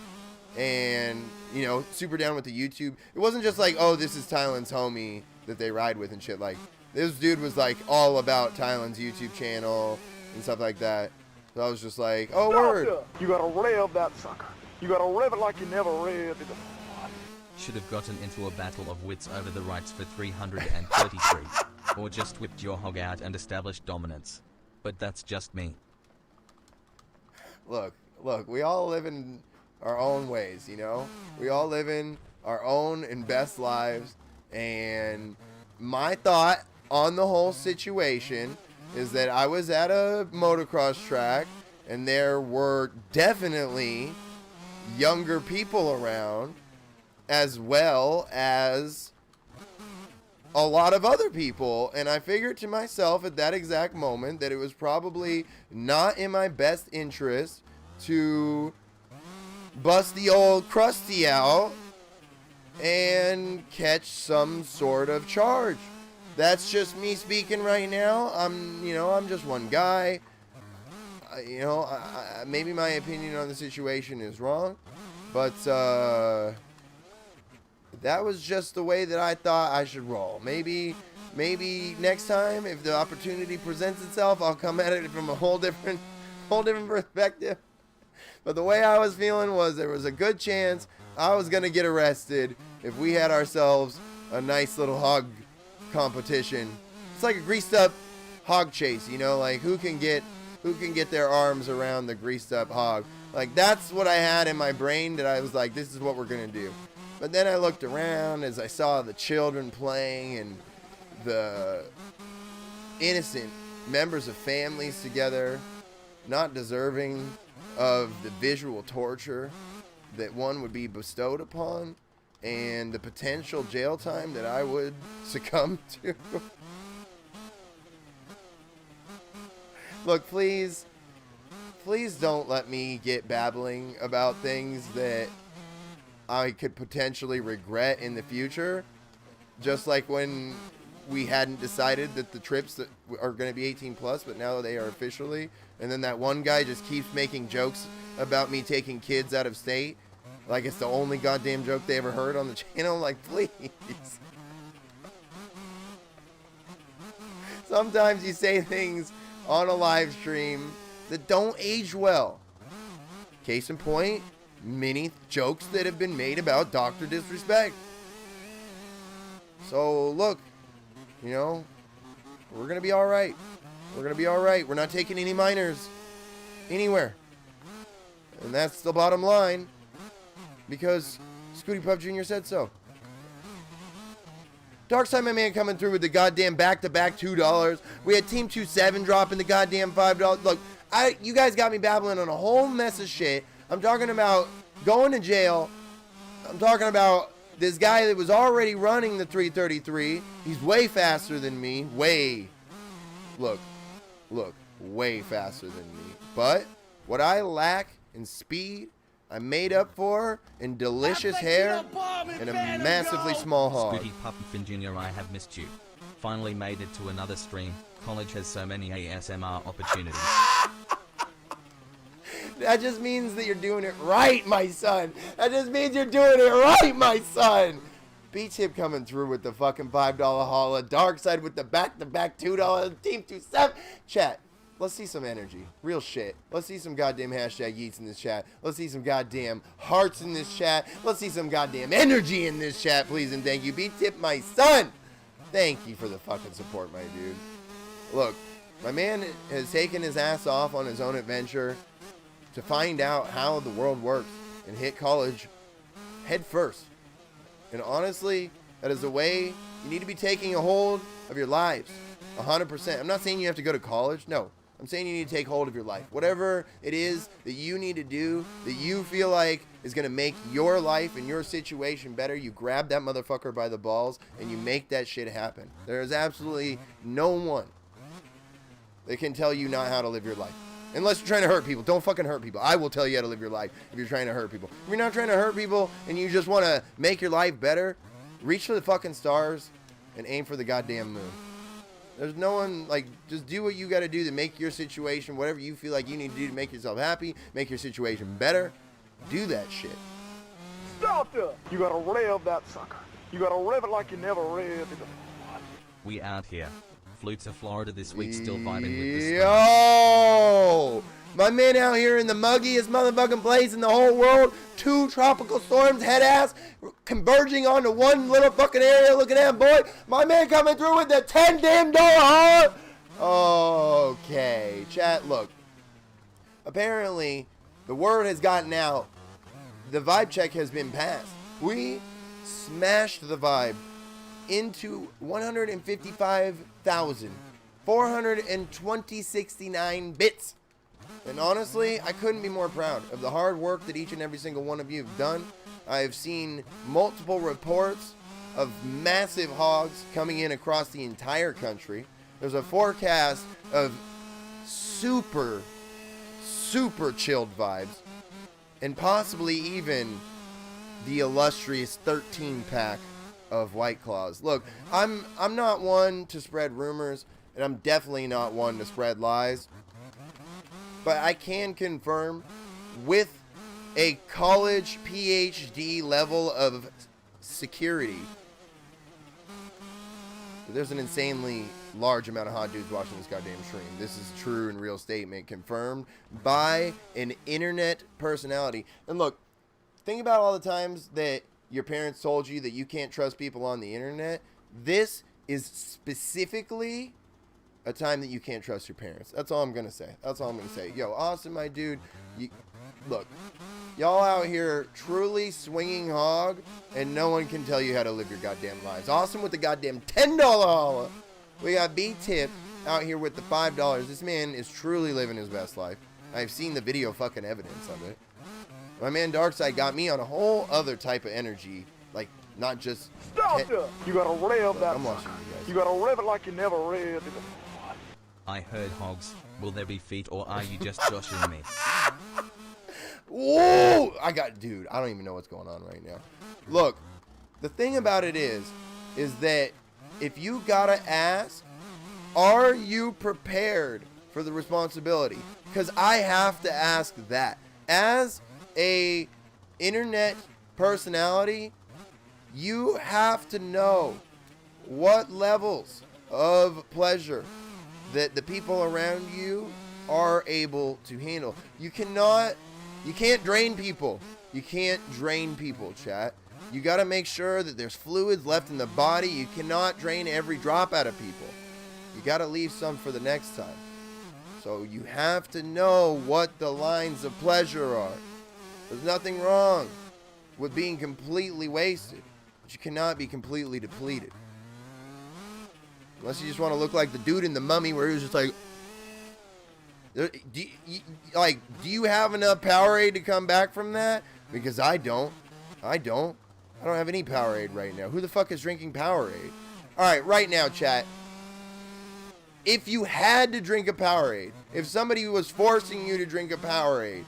and you know, super down with the YouTube. It wasn't just like, oh, this is Tylen's homie that they ride with and shit. Like, this dude was like all about Tylen's YouTube channel and stuff like that. So I was just like, oh, word. You gotta rev that sucker. You gotta rev it like you never revved it. Should have gotten into a battle of wits over the rights for 333. Or just whipped your hog out and established dominance. But that's just me. Look, we all live in our own ways, you know? We all live in our own and best lives, and my thought on the whole situation is that I was at a motocross track, and there were definitely younger people around, as well as a lot of other people, and I figured to myself at that exact moment that it was probably not in my best interest to bust the old Krusty out and catch some sort of charge. That's just me speaking right now. I'm just one guy. Maybe my opinion on the situation is wrong, but that was just the way that I thought I should roll. Maybe maybe next time, if the opportunity presents itself, I'll come at it from a whole different perspective. But the way I was feeling was there was a good chance I was gonna get arrested if we had ourselves a nice little hog competition. It's like a greased up hog chase, you know, like who can get their arms around the greased up hog. Like that's what I had in my brain, that I was like, this is what we're gonna do. But then I looked around as I saw the children playing and the innocent members of families together, not deserving of the visual torture that one would be bestowed upon, and the potential jail time that I would succumb to. Look, please don't let me get babbling about things that I could potentially regret in the future. Just like when we hadn't decided that the trips that are going to be 18 plus, but now they are officially. And then that one guy just keeps making jokes about me taking kids out of state. Like it's the only goddamn joke they ever heard on the channel. Like, please. Sometimes you say things on a live stream that don't age well. Case in point, many jokes that have been made about Dr. Disrespect. So look, you know, we're gonna be all right. We're gonna be all right. We're not taking any minors anywhere, and that's the bottom line, because Skooty Pup Jr. said so. Darkside, my man, coming through with the goddamn back-to-back $2. We had Team 27 dropping the goddamn $5. Look, you guys got me babbling on a whole mess of shit. I'm talking about going to jail. I'm talking about this guy that was already running the 333. He's way faster than me. Way faster than me. But what I lack in speed, I made up for in delicious hair and a massively small hog. Skooty Puppy Jr., I have missed you. Finally made it to another stream. College has so many ASMR opportunities. That just means that you're doing it right, my son. That just means you're doing it right, my son. B-Tip coming through with the fucking $5 holla. Darkside with the back-to-back $2. Team 27. Chat, let's see some energy. Real shit. Let's see some goddamn hashtag yeets in this chat. Let's see some goddamn hearts in this chat. Let's see some goddamn energy in this chat, please and thank you. B-Tip, my son. Thank you for the fucking support, my dude. Look, my man has taken his ass off on his own adventure to find out how the world works and hit college head first. And honestly, that is the way you need to be taking a hold of your lives. 100%. I'm not saying you have to go to college. No. I'm saying you need to take hold of your life. Whatever it is that you need to do, that you feel like is going to make your life and your situation better, you grab that motherfucker by the balls and you make that shit happen. There is absolutely no one that can tell you not how to live your life. Unless you're trying to hurt people. Don't fucking hurt people. I will tell you how to live your life if you're trying to hurt people. If you're not trying to hurt people and you just want to make your life better, reach for the fucking stars and aim for the goddamn moon. There's no one, like, just do what you got to do to make your situation, whatever you feel like you need to do to make yourself happy, make your situation better. Do that shit. Stop there! You gotta rev that sucker. You gotta rev it like you never revved it. We out here. Flew to Florida this week, still vibing with the Yo! My man out here in the muggiest motherfucking place in the whole world. 2 tropical storms, head ass, converging onto one little fucking area. Look at that, boy. My man coming through with the $10 damn hard. Okay, chat, look. Apparently, the word has gotten out. The vibe check has been passed. We smashed the vibe into 155,469 bits. And honestly, I couldn't be more proud of the hard work that each and every single one of you have done. I have seen multiple reports of massive hogs coming in across the entire country. There's a forecast of super chilled vibes, and possibly even the illustrious 13-pack of White Claws. Look, I'm not one to spread rumors, and I'm definitely not one to spread lies, but I can confirm with a college PhD level of security But there's an insanely large amount of hot dudes watching this goddamn stream. This is true and real statement confirmed by an internet personality. And look, think about all the times that your parents told you that you can't trust people on the internet. This is specifically a time that you can't trust your parents. That's all I'm going to say. That's all I'm going to say. Yo, Austin, my dude, look, y'all out here truly swinging hog, and no one can tell you how to live your goddamn lives. Austin with the goddamn $10 holla. We got B-Tip out here with the $5. This man is truly living his best life. I've seen the video fucking evidence of it. My man Darkside got me on a whole other type of energy, like not just. Stop it! You gotta rev that. I'm watching you guys. You gotta rev it like you never revved it before. I heard hogs. Will there be feet or are you just joshing me? Whoa! Dude, I don't even know what's going on right now. Look, the thing about it is that if you gotta ask, are you prepared for the responsibility? Because I have to ask that. As a internet personality, you have to know what levels of pleasure that the people around you are able to handle. You can't drain people. You can't drain people, chat. You got to make sure that there's fluids left in the body. You cannot drain every drop out of people. You got to leave some for the next time. So you have to know what the lines of pleasure are. There's nothing wrong with being completely wasted, but you cannot be completely depleted. Unless you just want to look like the dude in The Mummy where he was just like, do you have enough Powerade to come back from that? Because I don't. I don't have any Powerade right now. Who the fuck is drinking Powerade? Alright, right now, chat. If you had to drink a Powerade, if somebody was forcing you to drink a Powerade,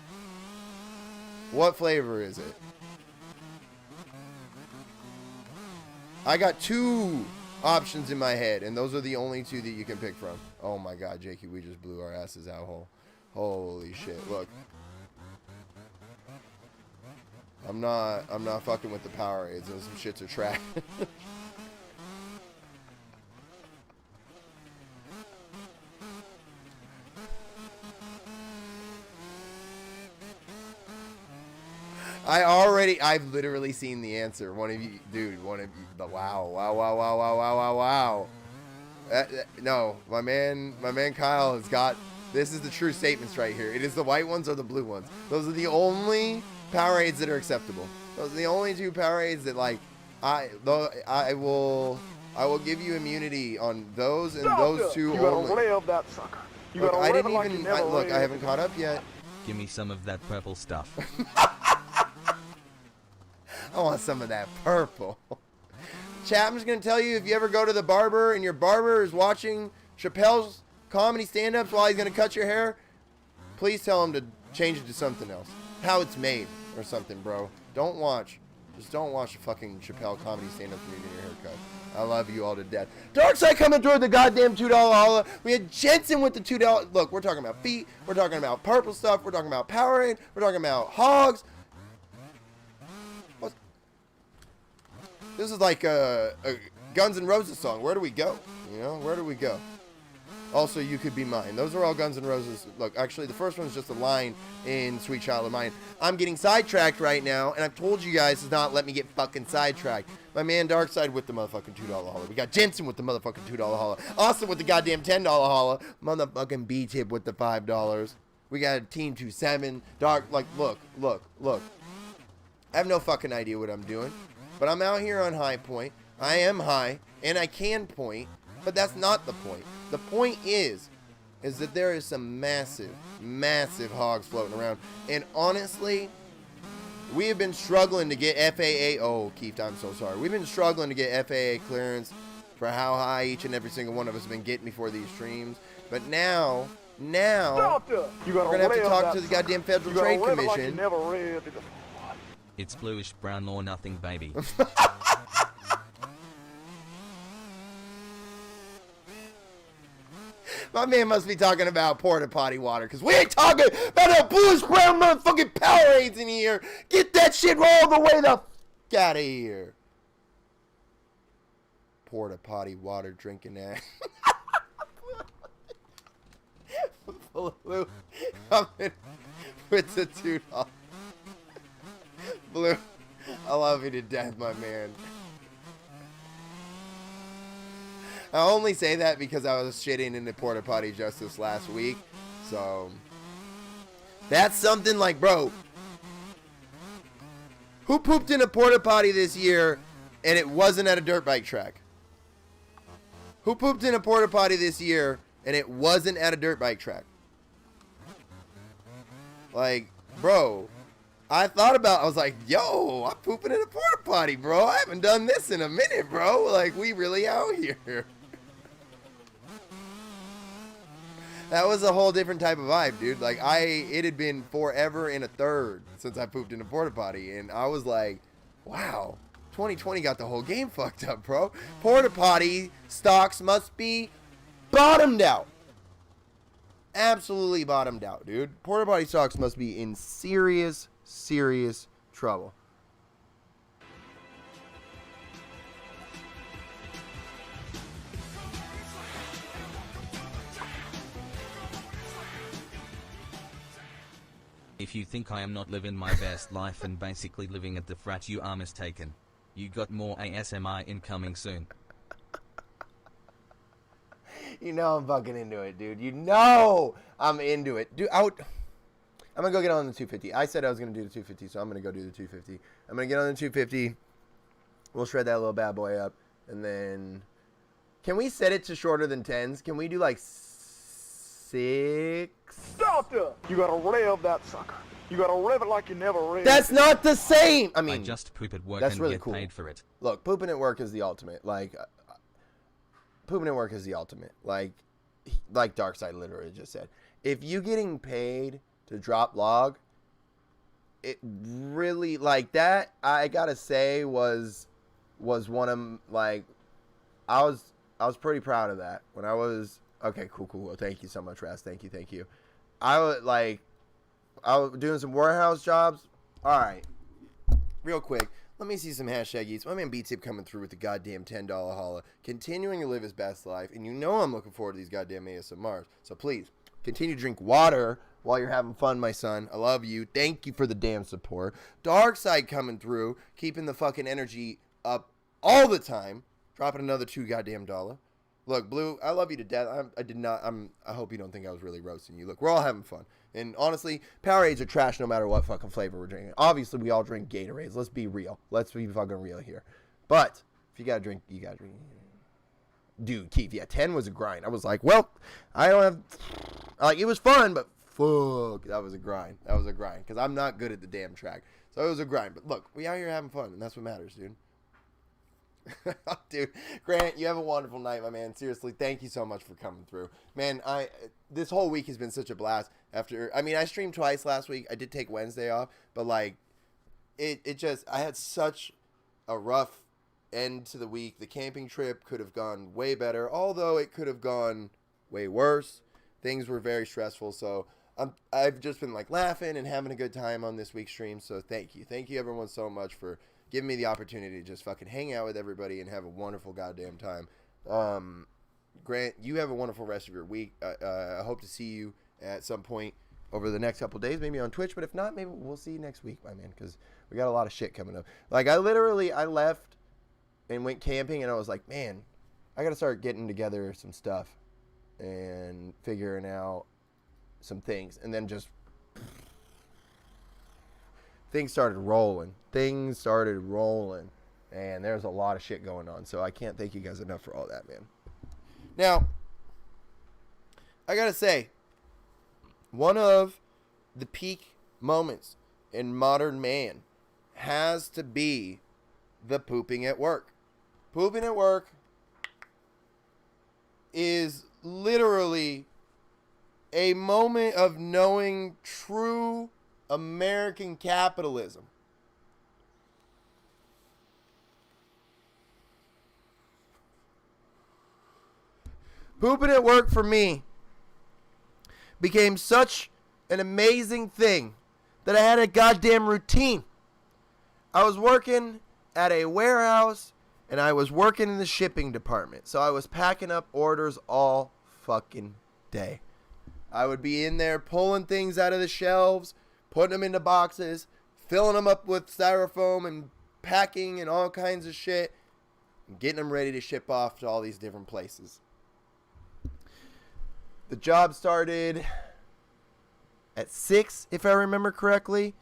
what flavor is it? I got two options in my head, and those are the only two that you can pick from. Oh my god, Jakey, we just blew our asses out whole. Holy shit, look. I'm not fucking with the Powerades. Those some shits are trash. I've literally seen the answer. One of you, dude, wow. No, my man Kyle has got, this is the true statements right here. It is the white ones or the blue ones. Those are the only Powerades that are acceptable. Those are the only two Powerades that, like, I will give you immunity on those and those two only. You gotta rev that sucker. You Look, gotta I rev didn't it like even, you never look, I revved haven't it. caught up yet. Give me some of that purple stuff. I want some of that purple. Chat, I'm just going to tell you, if you ever go to the barber and your barber is watching Chappelle's comedy stand-ups while he's going to cut your hair, please tell him to change it to something else. How it's made or something, bro. Just don't watch a fucking Chappelle comedy stand-up when you get your hair cut. I love you all to death. Darkside coming through with the goddamn $2 holla. We had Jensen with the $2. Look, we're talking about feet. We're talking about purple stuff. We're talking about Powerade. We're talking about hogs. This is like a Guns N' Roses song. Where do we go? You know, where do we go? Also, You Could Be Mine. Those are all Guns N' Roses. Look, actually, the first one's just a line in Sweet Child of Mine. I'm getting sidetracked right now, and I've told you guys to not let me get fucking sidetracked. My man Darkside with the motherfucking $2 holla. We got Jensen with the motherfucking $2 holla. Austin with the goddamn $10 holla. Motherfucking B-Tip with the $5. We got Team 27. Dark, like, look. I have no fucking idea what I'm doing. But I'm out here on high point. I am high, and I can point, but that's not the point. The point is that there is some massive hogs floating around. And honestly, we have been struggling to get FAA. Oh, Keith, I'm so sorry. We've been struggling to get FAA clearance for how high each and every single one of us have been getting before these streams. But now, Stop it. You gotta we're going to have to rev talk that to the sucker. goddamn Federal You gotta Trade rev it like you Commission. never revved it before. It's bluish brown or nothing, baby. My man must be talking about porta potty water, because we ain't talking about that bluish brown motherfucking Powerades in here. Get that shit all the way the f*** out of here. porta potty water drinking ass. Blue, coming with the $2. Blue, I love you to death, my man. I only say that because I was shitting in the porta potty just this last week. So, that's something like, bro, who pooped in a porta potty this year and it wasn't at a dirt bike track? Who pooped in a porta potty this year and it wasn't at a dirt bike track? Like, bro, I was like, yo, I'm pooping in a porta potty, bro. I haven't done this in a minute, bro. Like, we really out here. That was a whole different type of vibe, dude. Like, it had been forever and a third since I pooped in a porta potty, and I was like, wow, 2020 got the whole game fucked up, bro. Porta potty stocks must be bottomed out. Absolutely bottomed out, dude. Porta potty stocks must be in serious, serious trouble. If you think I am not living my best life and basically living at the frat, you are mistaken. You got more ASMR incoming soon. You know I'm fucking into it, dude. You know I'm into it. Dude, I'm going to go get on the 250. I said I was going to do the 250, so I'm going to go do the 250. I'm going to get on the 250. We'll shred that little bad boy up. And then, can we set it to shorter than 10s? Can we do like 6? Doctor, you gotta rev that sucker. You gotta rev it like you never revved. That's not the same. I mean, I just poop at work that's and really get cool. paid for it. Look, pooping at work is the ultimate. Like, pooping at work is the ultimate. Like Darkseid literally just said. If you getting paid to drop log, it really, like, that, I gotta say, was one of, like, I was pretty proud of that when I was. Okay, cool. Thank you so much, Raz. Thank you. I was doing some warehouse jobs. All right, real quick, let me see some hashtagies. My man B-Tip coming through with the goddamn $10 holla, continuing to live his best life, and you know I'm looking forward to these goddamn ASMRs. So please continue to drink water while you're having fun, my son. I love you. Thank you for the damn support. Darkseid coming through, keeping the fucking energy up all the time, dropping another $2 goddamn. Look, Blue, I love you to death. I hope you don't think I was really roasting you. Look, we're all having fun. And honestly, Powerades are trash no matter what fucking flavor we're drinking. Obviously, we all drink Gatorades. Let's be real. Let's be fucking real here. But if you gotta drink, you gotta drink. Dude, Keith, yeah, 10 was a grind. I was like, well, I don't have, like, it was fun, but fuck, that was a grind. Because I'm not good at the damn track. So it was a grind. But look, we out here having fun, and that's what matters, dude. Dude, Grant, you have a wonderful night, my man. Seriously, thank you so much for coming through, man. This whole week has been such a blast. I streamed twice last week. I did take Wednesday off, but like, I had such a rough end to the week. The camping trip could have gone way better, although it could have gone way worse. Things were very stressful, so I've just been like laughing and having a good time on this week's stream. So thank you everyone so much for giving me the opportunity to just fucking hang out with everybody and have a wonderful goddamn time. Grant, you have a wonderful rest of your week. I hope to see you at some point over the next couple days, maybe on Twitch. But if not, maybe we'll see you next week, my man, because we got a lot of shit coming up. Like, I left and went camping, and I was like, man, I got to start getting together some stuff and figuring out some things. And then just things started rolling, and there's a lot of shit going on. So I can't thank you guys enough for all that, man. Now, I gotta say, one of the peak moments in modern man has to be the pooping at work. Pooping at work is literally a moment of knowing true American capitalism. Pooping at work for me became such an amazing thing that I had a goddamn routine. I was working at a warehouse and I was working in the shipping department. So I was packing up orders all fucking day. I would be in there pulling things out of the shelves, putting them into boxes, filling them up with styrofoam and packing and all kinds of shit, and getting them ready to ship off to all these different places. The job started at 6, if I remember correctly,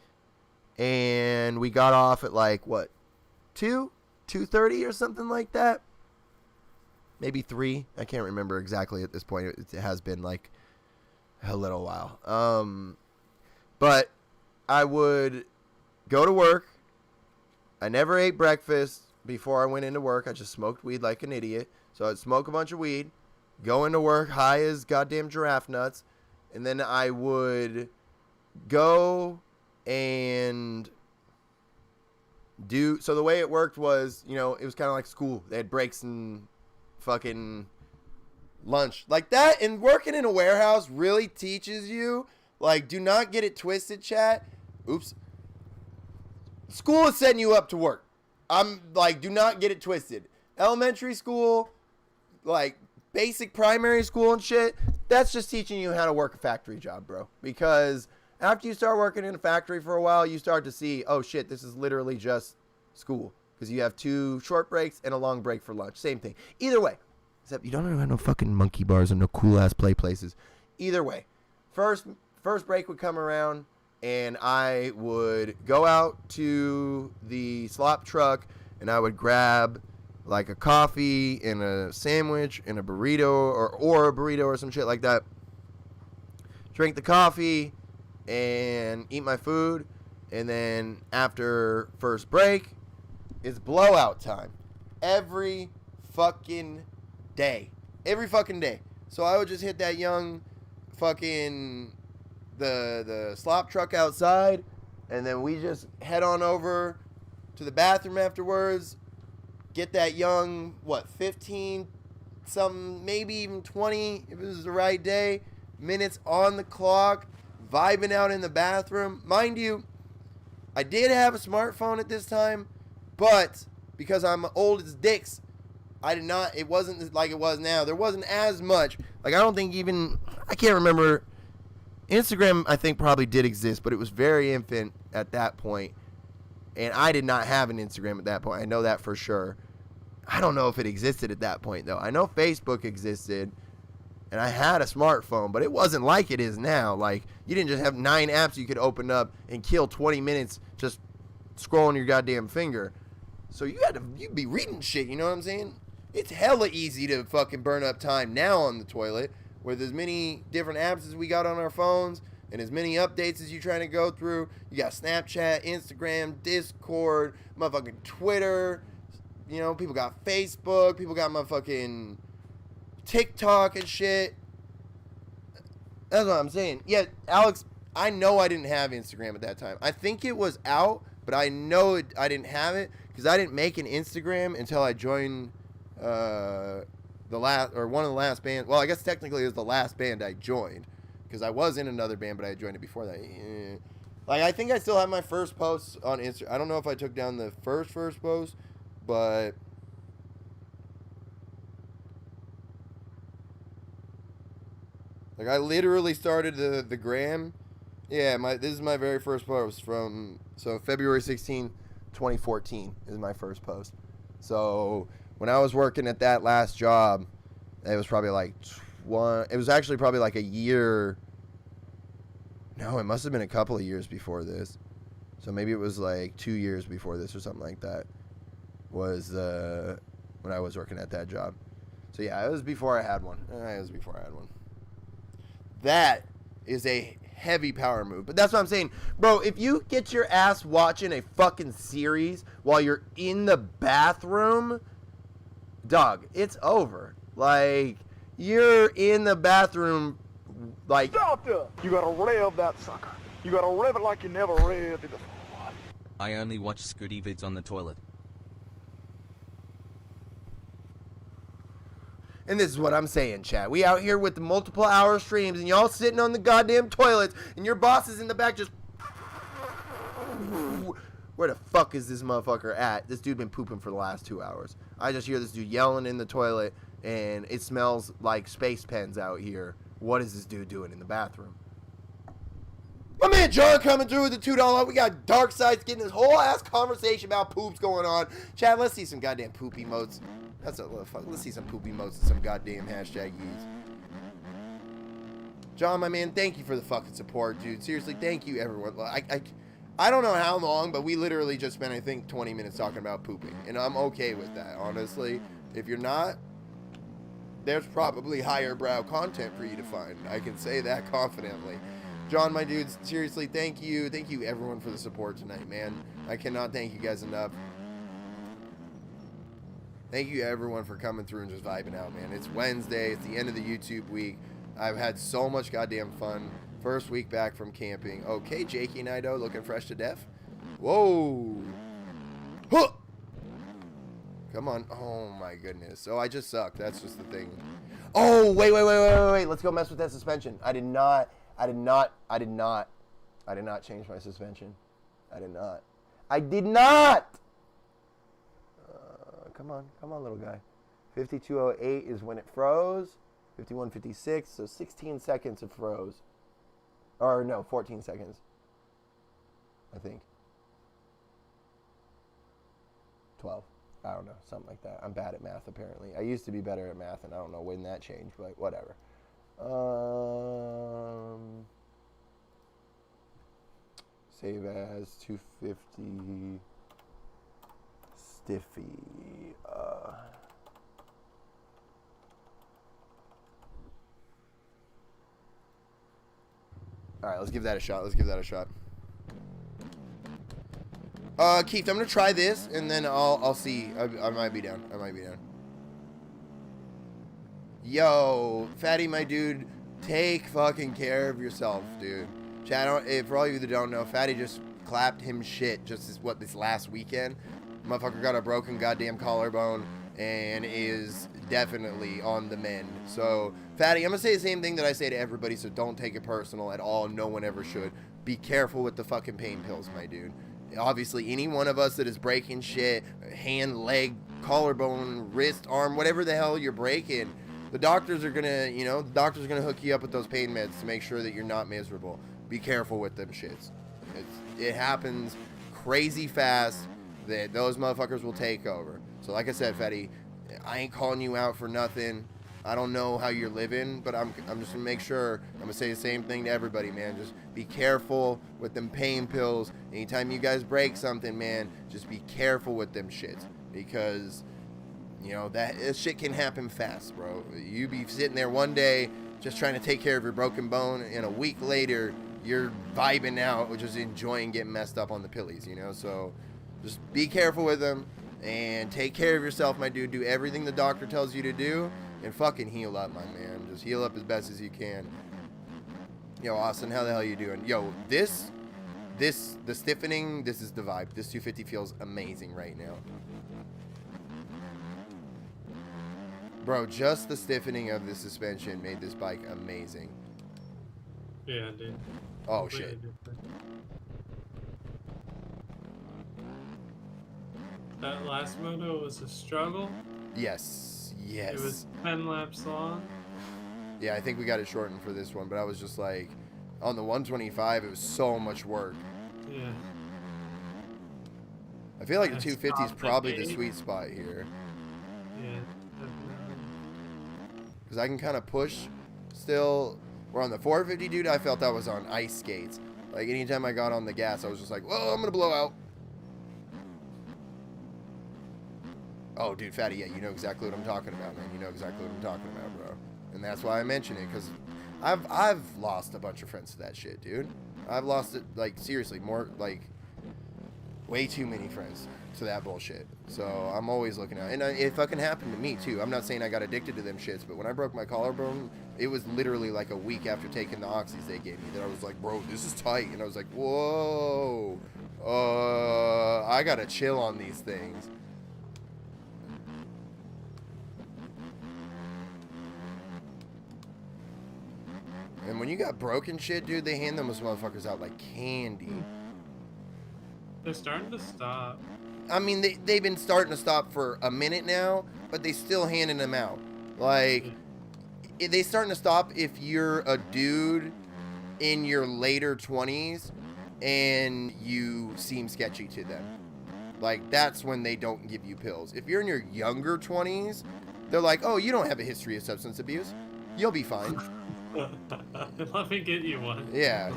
and we got off at like, what, 2:30 or something like that? Maybe 3. I can't remember exactly at this point. It has been like a little while. But I would go to work. I never ate breakfast before I went into work. I just smoked weed like an idiot. So I'd smoke a bunch of weed, go into work high as goddamn giraffe nuts, and then I would go and do. So the way it worked was, you know, it was kind of like school. They had breaks and fucking lunch like that. And working in a warehouse really teaches you, like, do not get it twisted, chat. Oops. School is setting you up to work. I'm like, do not get it twisted. Elementary school, like basic primary school and shit, that's just teaching you how to work a factory job, bro. Because after you start working in a factory for a while, you start to see, oh shit, this is literally just school. Because you have 2 short breaks and a long break for lunch. Same thing. Either way. Except you don't have no fucking monkey bars and no cool ass play places. Either way. First break would come around, and I would go out to the slop truck, and I would grab like a coffee and a sandwich and a burrito or a burrito or some shit like that. Drink the coffee and eat my food. And then after first break, it's blowout time. Every fucking day. Every fucking day. So I would just hit that young fucking the slop truck outside, and then we just head on over to the bathroom afterwards, get that young, 15 something, maybe even 20 if it was the right day, minutes on the clock, vibing out in the bathroom. Mind you, I did have a smartphone at this time, but because I'm old as dicks, it wasn't like it was now. There wasn't as much. Like, I don't think even, I can't remember. Instagram, I think, probably did exist, but it was very infant at that point. And I did not have an Instagram at that point. I know that for sure. I don't know if it existed at that point, though. I know Facebook existed, and I had a smartphone, but it wasn't like it is now. Like, you didn't just have 9 apps you could open up and kill 20 minutes just scrolling your goddamn finger. So you'd be reading shit, you know what I'm saying? It's hella easy to fucking burn up time now on the toilet with as many different apps as we got on our phones and as many updates as you're trying to go through. You got Snapchat, Instagram, Discord, motherfucking Twitter. You know, people got Facebook. People got motherfucking TikTok and shit. That's what I'm saying. Yeah, Alex, I know I didn't have Instagram at that time. I think it was out, but I know I didn't have it because I didn't make an Instagram until I joined one of the last bands. Well, I guess technically it was the last band I joined because I was in another band, but I joined it before that. Like, I think I still have my first posts on Instagram. I don't know if I took down the first post, but like, I literally started the gram. Yeah, this is my very first post from February 16th, 2014 is my first post. So when I was working at that last job, it was probably like it was actually probably like a year. No, it must have been a couple of years before this. So maybe it was like 2 years before this or something like that was when I was working at that job. So yeah, it was before I had one. That is a heavy power move. But that's what I'm saying. Bro, if you get your ass watching a fucking series while you're in the bathroom, dog, it's over. Like, you're in the bathroom, like... Doctor! You gotta rev that sucker. You gotta rev it like you never revved it before. I only watch Skooty vids on the toilet. And this is what I'm saying, chat. We out here with the multiple hour streams, and y'all sitting on the goddamn toilets, and your boss is in the back just Where the fuck is this motherfucker at? This dude been pooping for the last 2 hours. I just hear this dude yelling in the toilet, and it smells like space pens out here. What is this dude doing in the bathroom? My man John coming through with the $2. We got Dark Sides getting this whole ass conversation about poops going on. Chad, let's see some goddamn poop emotes. That's a fuck. Let's see some poop emotes and some goddamn hashtag use. John, my man, thank you for the fucking support, dude. Seriously, thank you, everyone. I don't know how long, but we literally just spent, I think, 20 minutes talking about pooping. And I'm okay with that, honestly. If you're not, there's probably higher brow content for you to find. I can say that confidently. John, my dudes, seriously, thank you. Thank you, everyone, for the support tonight, man. I cannot thank you guys enough. Thank you, everyone, for coming through and just vibing out, man. It's Wednesday. It's the end of the YouTube week. I've had so much goddamn fun. First week back from camping. Okay, Jakey and Ido looking fresh to death. Whoa. Huh. Come on. Oh, my goodness. So I just suck. That's just the thing. Oh, wait. Let's go mess with that suspension. I did not change my suspension. I did not. Come on, little guy. 52:08 is when it froze. 51:56, so 16 seconds it froze. Or no, 14 seconds. I think. 12. I don't know, something like that. I'm bad at math, apparently. I used to be better at math, and I don't know when that changed, but whatever. Save as 250. Stiffy. All right, let's give that a shot. Keith, I'm gonna try this, and then I'll see. I might be down. Yo, Fatty, my dude, take fucking care of yourself, dude. Chad, for all of you that don't know, Fatty just clapped him shit this last weekend. Motherfucker got a broken goddamn collarbone and is definitely on the mend. So, Fatty, I'm gonna say the same thing that I say to everybody, so don't take it personal at all. No one ever should. Be careful with the fucking pain pills, my dude. Obviously, any one of us that is breaking shit, hand, leg, collarbone, wrist, arm, whatever the hell you're breaking, the doctors are gonna, hook you up with those pain meds to make sure that you're not miserable. Be careful with them shits. It happens crazy fast that those motherfuckers will take over. So like I said, Fatty, I ain't calling you out for nothing. I don't know how you're living, but I'm just gonna make sure. I'm gonna say the same thing to everybody, man. Just be careful with them pain pills. Anytime you guys break something, man, just be careful with them shits, because that shit can happen fast, bro. You be sitting there one day just trying to take care of your broken bone, and a week later you're vibing out, just enjoying getting messed up on the pillies, So just be careful with them and take care of yourself, my dude. Do everything the doctor tells you to do and fucking heal up, my man. Just heal up as best as you can. Yo, Austin, how the hell you doing? Yo, the stiffening, this is the vibe. This 250 feels amazing right now. Bro, just the stiffening of the suspension made this bike amazing. Yeah, dude. Oh, Completely shit. different. That last moto was a struggle. Yes. It was 10 laps long. Yeah, I think we got it shortened for this one, but I was just like, on the 125, it was so much work. Yeah. I feel like the I 250 is stopped probably at the 8. sweet spot here. Yeah, definitely. Because I can kind of push still. Where on the 450, dude, I felt I was on ice skates. Like, anytime I got on the gas, I was just like, whoa, I'm going to blow out. Oh, dude, Fatty, yeah, you know exactly what I'm talking about, man. You know exactly what I'm talking about, bro. And that's why I mention it, because I've lost a bunch of friends to that shit, dude. I've lost it, like, seriously, more, like, way too many friends to that bullshit. So I'm always looking out. And it fucking happened to me, too. I'm not saying I got addicted to them shits, but when I broke my collarbone, it was literally like a week after taking the oxys they gave me that I was like, bro, this is tight. And I was like, whoa, I gotta chill on these things. And when you got broken shit, dude, they hand those motherfuckers out like candy. They're starting to stop. I mean, they've been starting to stop for a minute now, but they still handing them out. Like, they starting to stop if you're a dude in your later 20s and you seem sketchy to them. Like, that's when they don't give you pills. If you're in your younger 20s, they're like, oh, you don't have a history of substance abuse. You'll be fine. Let me get you one. Yeah.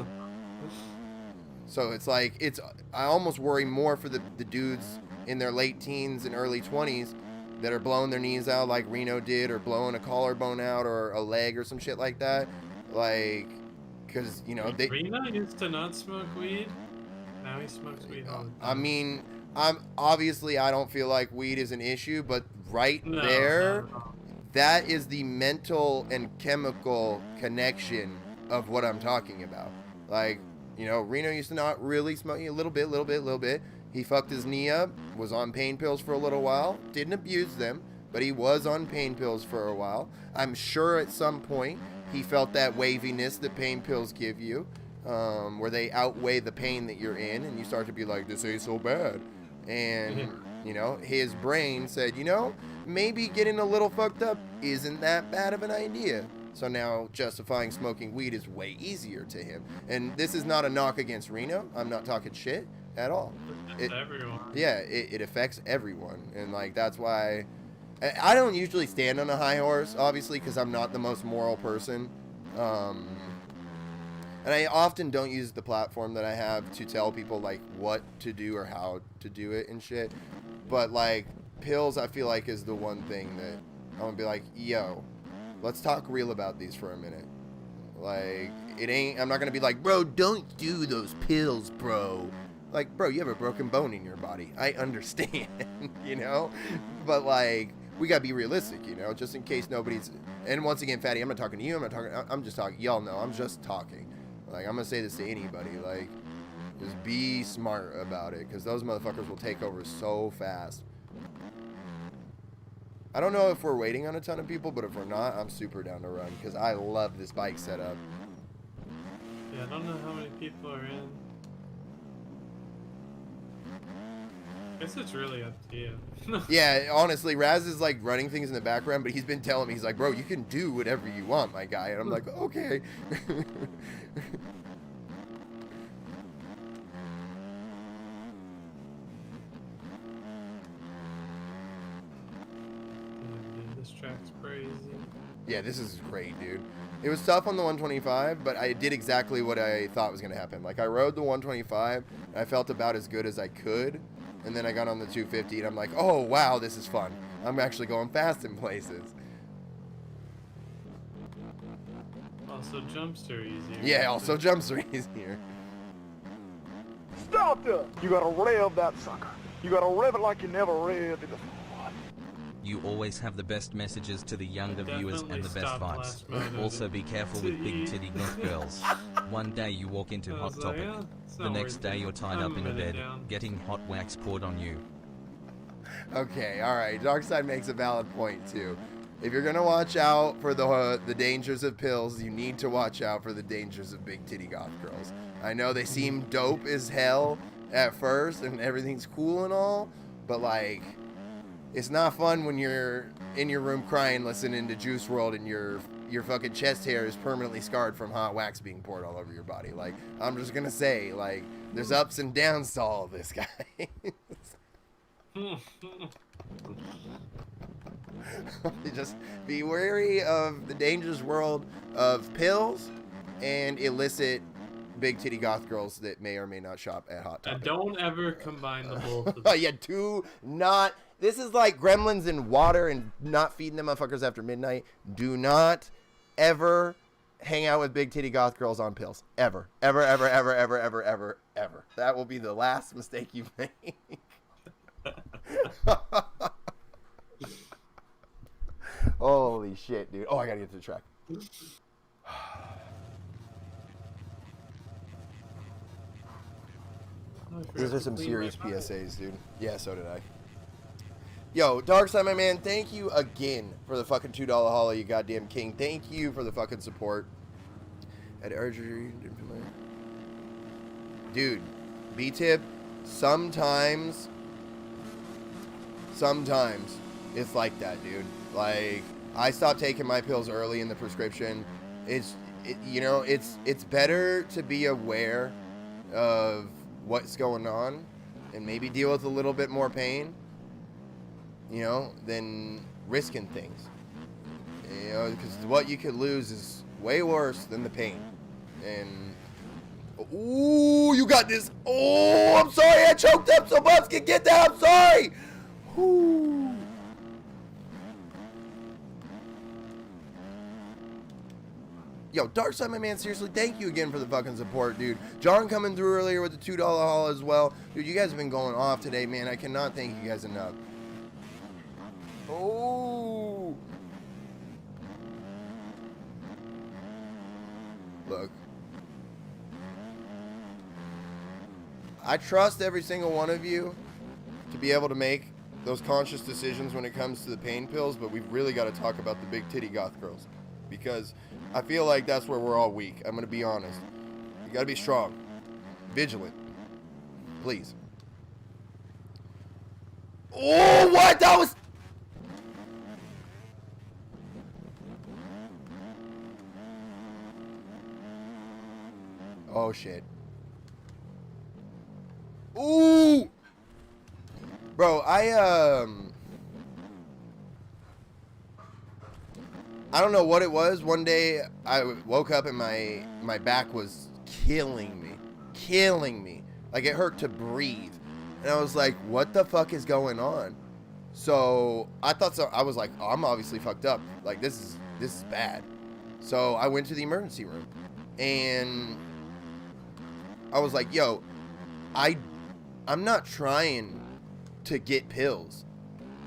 So it's like, I almost worry more for the dudes in their late teens and early 20s that are blowing their knees out like Reno did, or blowing a collarbone out or a leg or some shit like that. Like, because, you know, Reno used to not smoke weed. Now he smokes weed all the time. I mean, I don't feel like weed is an issue, but No, there, no. that is the mental and chemical connection of what I'm talking about. Like, you know, Reno used to not really smoke, a little bit. He fucked his knee up, was on pain pills for a little while, didn't abuse them, but he was on pain pills for a while. I'm sure at some point he felt that waviness that pain pills give you, where they outweigh the pain that you're in, and you start to be like, this ain't so bad. And, you know, his brain said, you know, maybe getting a little fucked up isn't that bad of an idea. So now justifying smoking weed is way easier to him. And this is not a knock against Reno. I'm not talking shit at all. Everyone. Yeah, it affects everyone. And, like, that's why I don't usually stand on a high horse, obviously, because I'm not the most moral person. And I often don't use the platform that I have to tell people, like, what to do or how to do it and shit. But, like, pills, I feel like, is the one thing that I'm going to be like, yo, let's talk real about these for a minute. Like, I'm not going to be like, bro, don't do those pills, bro. Like, bro, you have a broken bone in your body. I understand, you know? But, like, we got to be realistic, you know? Just in case nobody's... And once again, Fatty, I'm not talking to you. I'm just talking... Y'all know, I'm just talking. Like, I'm going to say this to anybody. Like, just be smart about it, because those motherfuckers will take over so fast. I don't know if we're waiting on a ton of people, but if we're not, I'm super down to run, because I love this bike setup. Yeah, I don't know how many people are in. I guess it's really up to you. Yeah, honestly, Raz is like running things in the background, but he's been telling me, he's like, bro, you can do whatever you want, my guy. And I'm like, okay. This track's crazy. Yeah, this is great, dude. It was tough on the 125, but I did exactly what I thought was going to happen. Like, I rode the 125, and I felt about as good as I could. And then I got on the 250, and I'm like, oh, wow, this is fun. I'm actually going fast in places. Also, jumps are easier. Yeah, also jumps are easier. Stop there! You gotta rev that sucker. You gotta rev it like you never revved it before. You always have the best messages to the younger viewers and the best Definitely vibes. stop blast mode. Also be careful with big titty goth girls. One day you walk into I Hot was like, Topic. yeah, it's The not next worth day it. you're tied I'm up in a a minute bed, down. getting hot wax poured on you. Okay, all right. Darkside makes a valid point, too. If you're going to watch out for the dangers of pills, you need to watch out for the dangers of big titty goth girls. I know they seem dope as hell at first, and everything's cool and all, but, like, it's not fun when you're in your room crying listening to Juice WRLD and your fucking chest hair is permanently scarred from hot wax being poured all over your body. Like, I'm just gonna say, like, there's ups and downs to all of this, guys. Just be wary of the dangerous world of pills and illicit big titty goth girls that may or may not shop at Hot Topic. And don't ever combine the both of them. Yeah, do not. This is like gremlins in water and not feeding them motherfuckers after midnight. Do not ever hang out with big titty goth girls on pills. Ever. Ever, ever, ever, ever, ever, ever, ever. That will be the last mistake you make. Holy shit, dude. Oh, I gotta get to the track. These are some serious PSAs, dude. Yeah, so did I. Yo, Darkside, my man, thank you again for the fucking $2 hollow, you goddamn king. Thank you for the fucking support. At Urgery, dude, B-Tip, sometimes it's like that, dude. Like, I stopped taking my pills early in the prescription. It's better to be aware of what's going on and maybe deal with a little bit more pain, you know, than risking things. You know, because what you could lose is way worse than the pain. And ooh, you got this. Oh, I'm sorry, I choked up so Bubs can get that. I'm sorry. Whoo. Yo, Darkside, my man, seriously, thank you again for the fucking support, dude. John coming through earlier with the $2 haul as well. Dude, you guys have been going off today, man. I cannot thank you guys enough. Oh. Look. I trust every single one of you to be able to make those conscious decisions when it comes to the pain pills, but we've really got to talk about the big titty goth girls, because I feel like that's where we're all weak. I'm going to be honest. You got to be strong. Vigilant. Please. Oh, what? That was... Oh, shit. Ooh! Bro, I don't know what it was. One day I woke up and my back was killing me. Like, it hurt to breathe. And I was like, what the fuck is going on? So I thought so. I was like, oh, I'm obviously fucked up. Like, this is bad. So I went to the emergency room and I was like, yo, I'm not trying to get pills.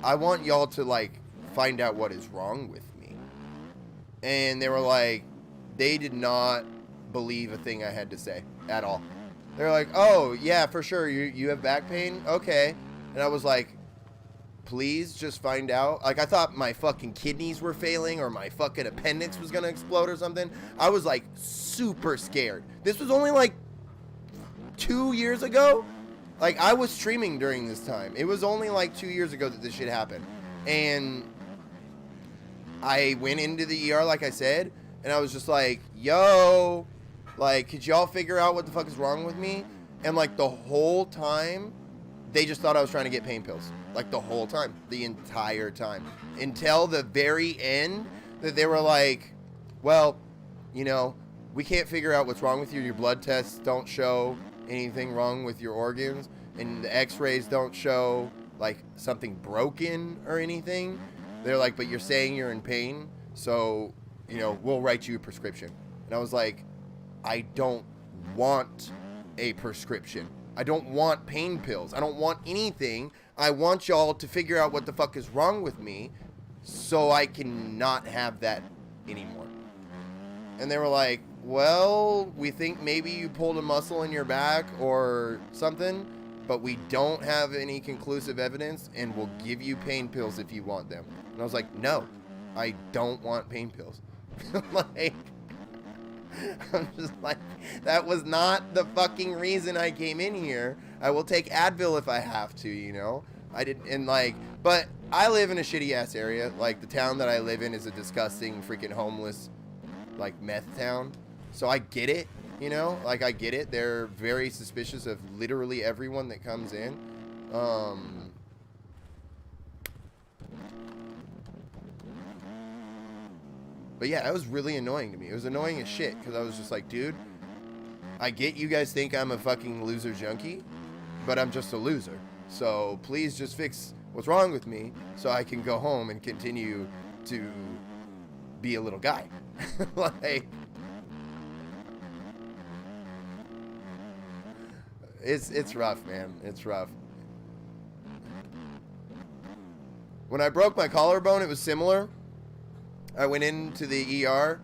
I want y'all to, like, find out what is wrong with me. And they were like, they did not believe a thing I had to say at all. They're like, oh, yeah, for sure. You have back pain? Okay. And I was like, please just find out. Like, I thought my fucking kidneys were failing or my fucking appendix was going to explode or something. I was, like, super scared. This was only, like, 2 years ago. Like, I was streaming during this time. It was only, like, 2 years ago that this shit happened. And I went into the ER, like I said, and I was just like, yo, like, could y'all figure out what the fuck is wrong with me? And, like, the whole time, they just thought I was trying to get pain pills. Like, the whole time. The entire time. Until the very end, that they were like, well, you know, we can't figure out what's wrong with you. Your blood tests don't show anything wrong with your organs, and the x-rays don't show, like, something broken or anything. They're like, but you're saying you're in pain, so, you know, we'll write you a prescription. And I was like, I don't want a prescription. I don't want pain pills. I don't want anything. I want y'all to figure out what the fuck is wrong with me so I can not have that anymore. And they were like, well, we think maybe you pulled a muscle in your back or something, but we don't have any conclusive evidence, and we'll give you pain pills if you want them. And I was like, no, I don't want pain pills. Like, I'm just like, that was not the fucking reason I came in here. I will take Advil if I have to, you know? I didn't, and like, but I live in a shitty ass area. Like, the town that I live in is a disgusting freaking homeless, like, meth town. So I get it, you know? Like, I get it. They're very suspicious of literally everyone that comes in. But yeah, that was really annoying to me. It was annoying as shit, because I was just like, dude, I get you guys think I'm a fucking loser junkie, but I'm just a loser. So please just fix what's wrong with me so I can go home and continue to be a little guy. Like, it's rough, man. It's rough. When I broke my collarbone, it was similar. I went into the ER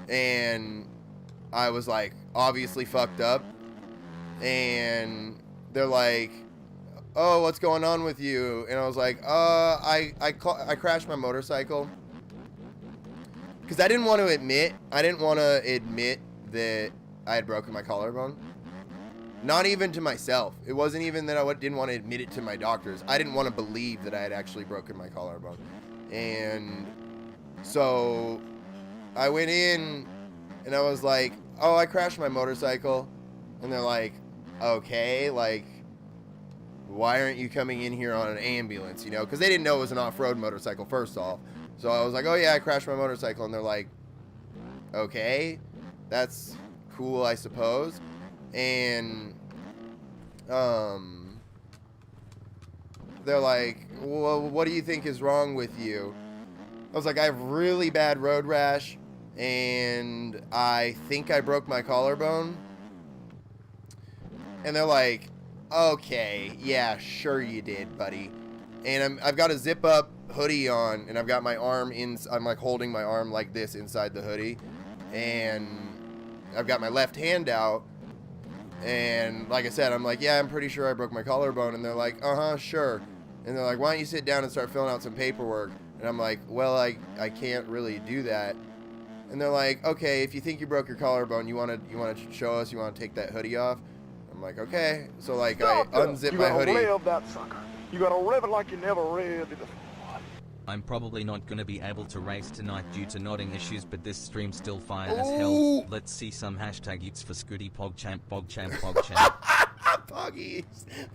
and I was like obviously fucked up, and they're like, oh, what's going on with you? And I was like, I crashed my motorcycle, because I didn't want to admit that I had broken my collarbone. Not even to myself. It wasn't even that I didn't want to admit it to my doctors. I didn't want to believe that I had actually broken my collarbone. And so I went in and I was like, oh, I crashed my motorcycle. And they're like, okay, like, why aren't you coming in here on an ambulance, you know? Because they didn't know it was an off-road motorcycle, first off. So I was like, oh, yeah, I crashed my motorcycle. And they're like, okay, that's cool, I suppose. And they're like, well, what do you think is wrong with you? I was like, I have really bad road rash, and I think I broke my collarbone. And they're like, okay, yeah, sure you did, buddy. And I've got a zip-up hoodie on, and I've got my arm I'm like holding my arm like this inside the hoodie, and I've got my left hand out. And like I said, I'm like, yeah, I'm pretty sure I broke my collarbone. And they're like, sure. And they're like, why don't you sit down and start filling out some paperwork? And I'm like, well, I can't really do that. And they're like, okay, if you think you broke your collarbone, you want to show us, you want to take that hoodie off? I'm like, okay. So like I unzip my hoodie. You gotta rev that sucker. You gotta rev it like you never revved it. I'm probably not gonna be able to race tonight due to nodding issues, but this stream's still fire as Ooh. hell. Let's see some hashtag eats for Skooty, PogChamp, PogChamp, PogChamp. Poggies.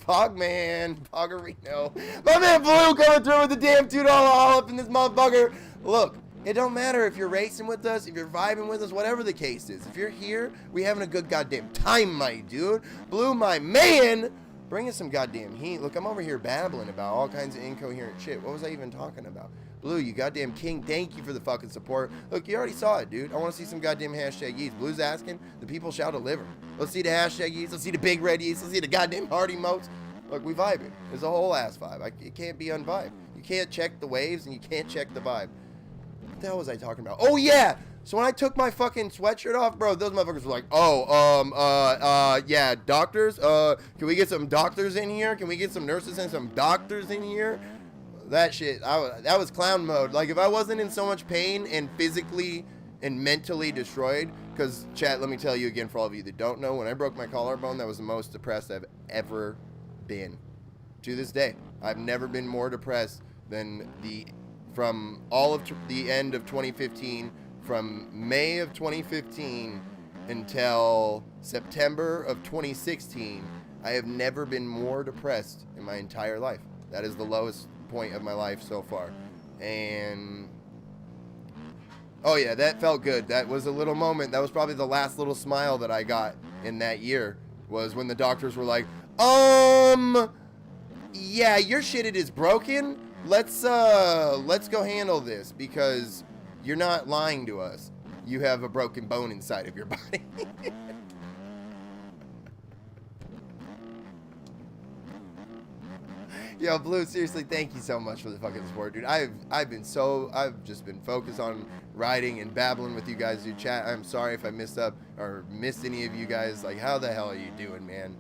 Pogman. Poggerino. My man Blue coming through with the damn $2 all up in this motherfucker. Look, it don't matter if you're racing with us, if you're vibing with us, whatever the case is. If you're here, we having a good goddamn time, my dude. Blue, my man. Bring us some goddamn heat. Look, I'm over here babbling about all kinds of incoherent shit. What was I even talking about? Blue, you goddamn king, thank you for the fucking support. Look, you already saw it, dude. I want to see some goddamn hashtag yeets. Blue's asking, the people shall deliver. Let's see the hashtag yeets. Let's see the big red yeets. Let's see the goddamn hard emotes. Look, we vibing. There's a whole ass vibe. It can't be unvibed. You can't check the waves and you can't check the vibe. What the hell was I talking about? Oh, yeah. So when I took my fucking sweatshirt off, bro, those motherfuckers were like, yeah, doctors, can we get some doctors in here? Can we get some nurses and some doctors in here? That shit, that was clown mode. Like, if I wasn't in so much pain and physically and mentally destroyed, because, chat, let me tell you again for all of you that don't know, when I broke my collarbone, that was the most depressed I've ever been. To this day, I've never been more depressed than from all of the end of 2015, from May of 2015 until September of 2016, I have never been more depressed in my entire life. That is the lowest point of my life so far. And oh yeah, that felt good. That was a little moment. That was probably the last little smile that I got in that year, was when the doctors were like, yeah, your shit, it is broken. Let's go handle this, because you're not lying to us. You have a broken bone inside of your body. Yo, Blue, seriously, thank you so much for the fucking support, dude. I've just been focused on riding and babbling with you guys, dude. Chat, I'm sorry if I missed any of you guys. Like, how the hell are you doing, man?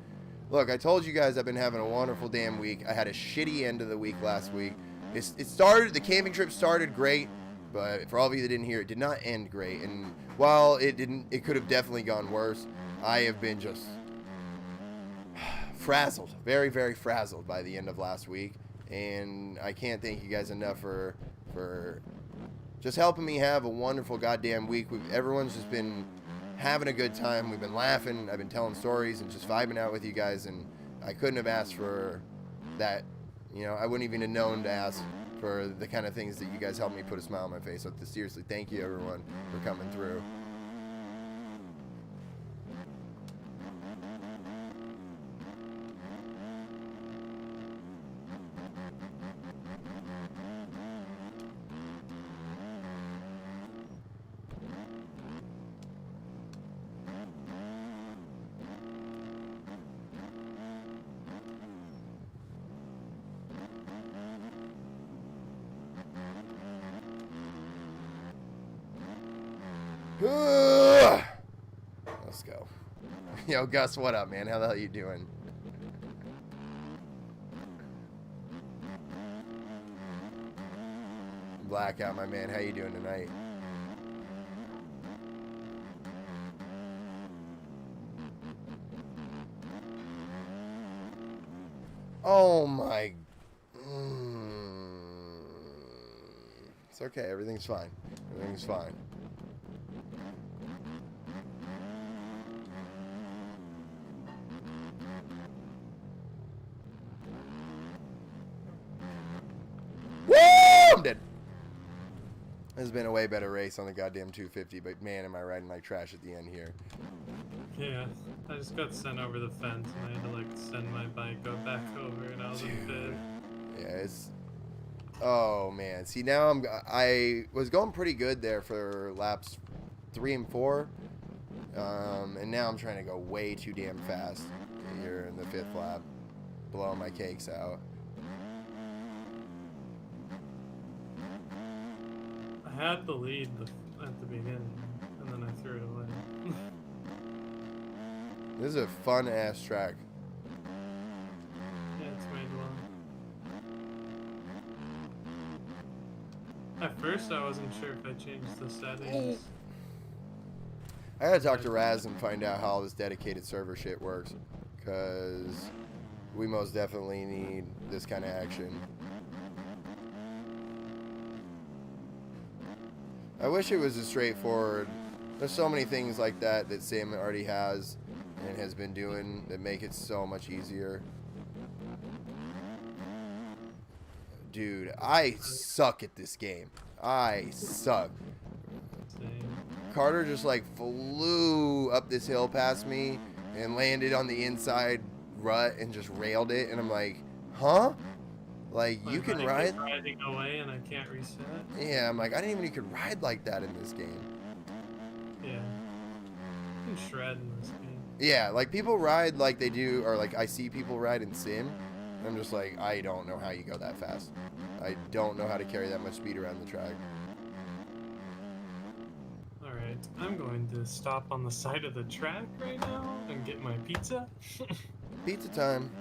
Look, I told you guys I've been having a wonderful damn week. I had a shitty end of the week last week. The camping trip started great, but for all of you that didn't hear, it did not end great. And while it could have definitely gone worse. I have been just frazzled, very, very frazzled by the end of last week. And I can't thank you guys enough for just helping me have a wonderful goddamn week. Everyone's just been having a good time. We've been laughing. I've been telling stories and just vibing out with you guys. And I couldn't have asked for that. You know, I wouldn't even have known to ask for the kind of things that you guys helped me put a smile on my face. So seriously, thank you everyone for coming through. Let's go. Yo, Gus, what up, man? How the hell you doing? Blackout, my man. How you doing tonight? Oh my. It's okay. Everything's fine. Everything's fine. Woo! I'm dead. This has been a way better race on the goddamn 250, but man, am I riding like trash at the end here. Yeah, I just got sent over the fence and I had to like send my bike go back over and I was in bed. Yeah, it's. Oh man, see now I was going pretty good there for laps 3 and 4, and now I'm trying to go way too damn fast here in the 5th lap, blowing my cakes out. I had the lead at the beginning and then I threw it away. This is a fun ass track. Yeah, it's made well. At first, I wasn't sure if I changed the settings. I gotta talk to Raz and find out how all this dedicated server shit works, cause we most definitely need this kind of action. I wish it was as straightforward. There's so many things like that that Sam already has and has been doing that make it so much easier. Dude, I suck at this game. I suck. Same. Carter just like flew up this hill past me and landed on the inside rut and just railed it, and I'm like, huh? Like, you can ride? Riding away and I can't reset. Yeah, I'm like, I didn't even know you could ride like that in this game. Yeah. You can shred in this game. Yeah, like people ride like they do, or like I see people ride in Sim, and I'm just like, I don't know how you go that fast. I don't know how to carry that much speed around the track. Alright, I'm going to stop on the side of the track right now and get my pizza. Pizza time.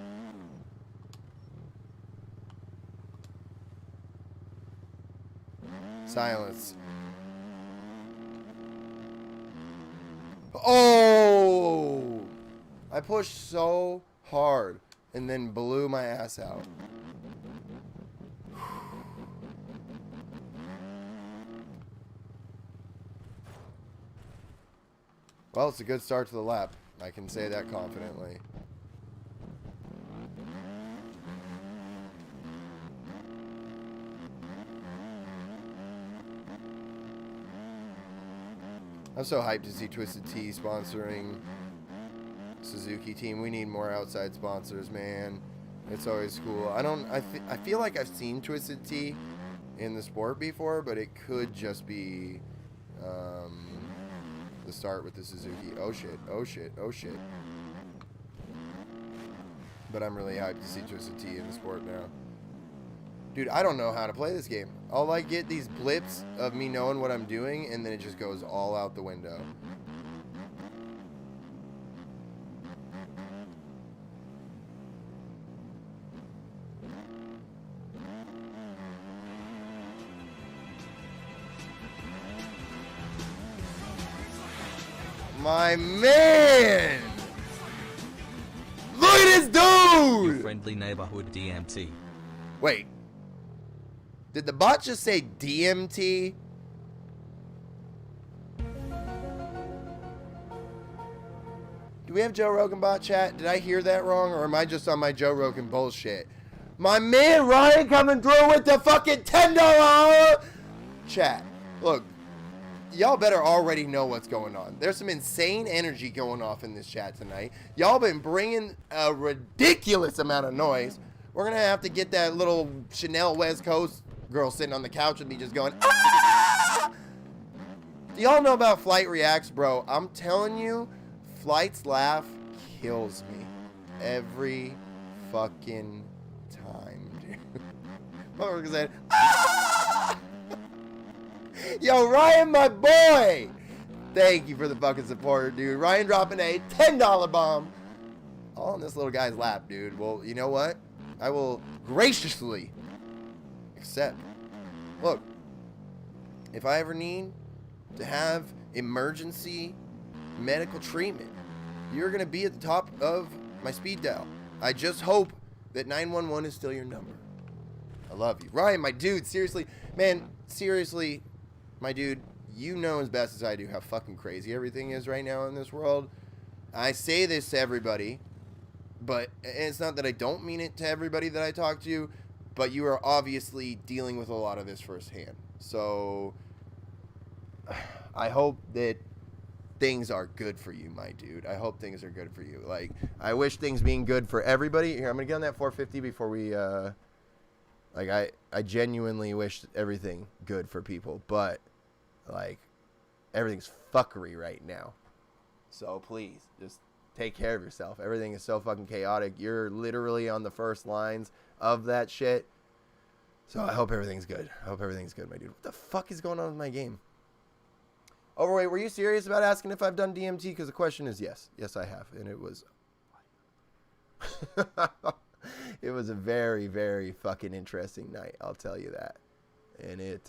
Silence. Oh! I pushed so hard and then blew my ass out. Well, it's a good start to the lap. I can say that confidently. I'm so hyped to see Twisted Tea sponsoring Suzuki team. We need more outside sponsors, man. It's always cool. I feel like I've seen Twisted Tea in the sport before, but it could just be the start with the Suzuki. Oh shit, oh shit, oh shit. But I'm really hyped to see Twisted Tea in the sport now. Dude, I don't know how to play this game. All I get these blips of me knowing what I'm doing, and then it just goes all out the window. My man! Look at this Your dude! friendly neighborhood DMT. Wait. Did the bot just say DMT? Do we have Joe Rogan bot chat? Did I hear that wrong, or am I just on my Joe Rogan bullshit? My man Ryan coming through with the fucking $10 chat. Look, y'all better already know what's going on. There's some insane energy going off in this chat tonight. Y'all been bringing a ridiculous amount of noise. We're gonna have to get that little Chanel West Coast girl sitting on the couch with me just going, ah! Do y'all know about Flight Reacts, bro? I'm telling you, Flight's laugh kills me every fucking time, dude. Motherfucker said, ah! Yo, Ryan, my boy! Thank you for the fucking support, dude. Ryan dropping a $10 bomb all in this little guy's lap, dude. Well, you know what? I will graciously accept. Look, if I ever need to have emergency medical treatment, you're going to be at the top of my speed dial. I just hope that 911 is still your number. I love you. Ryan, my dude, seriously. Man, seriously, my dude, you know as best as I do how fucking crazy everything is right now in this world. I say this to everybody, but it's not that I don't mean it to everybody that I talk to, but you are obviously dealing with a lot of this firsthand. So I hope that things are good for you, my dude. I hope things are good for you. Like, I wish things being good for everybody. Here, I'm gonna get on that 450 before we like, I genuinely wish everything good for people, but like, everything's fuckery right now. So please, just take care of yourself. Everything is so fucking chaotic. You're literally on the first lines of that shit. So I hope everything's good. I hope everything's good, my dude. What the fuck is going on with my game? Overweight, were you serious about asking if I've done DMT? Because the question is yes. Yes, I have. And it was... it was a very, very fucking interesting night. I'll tell you that. And it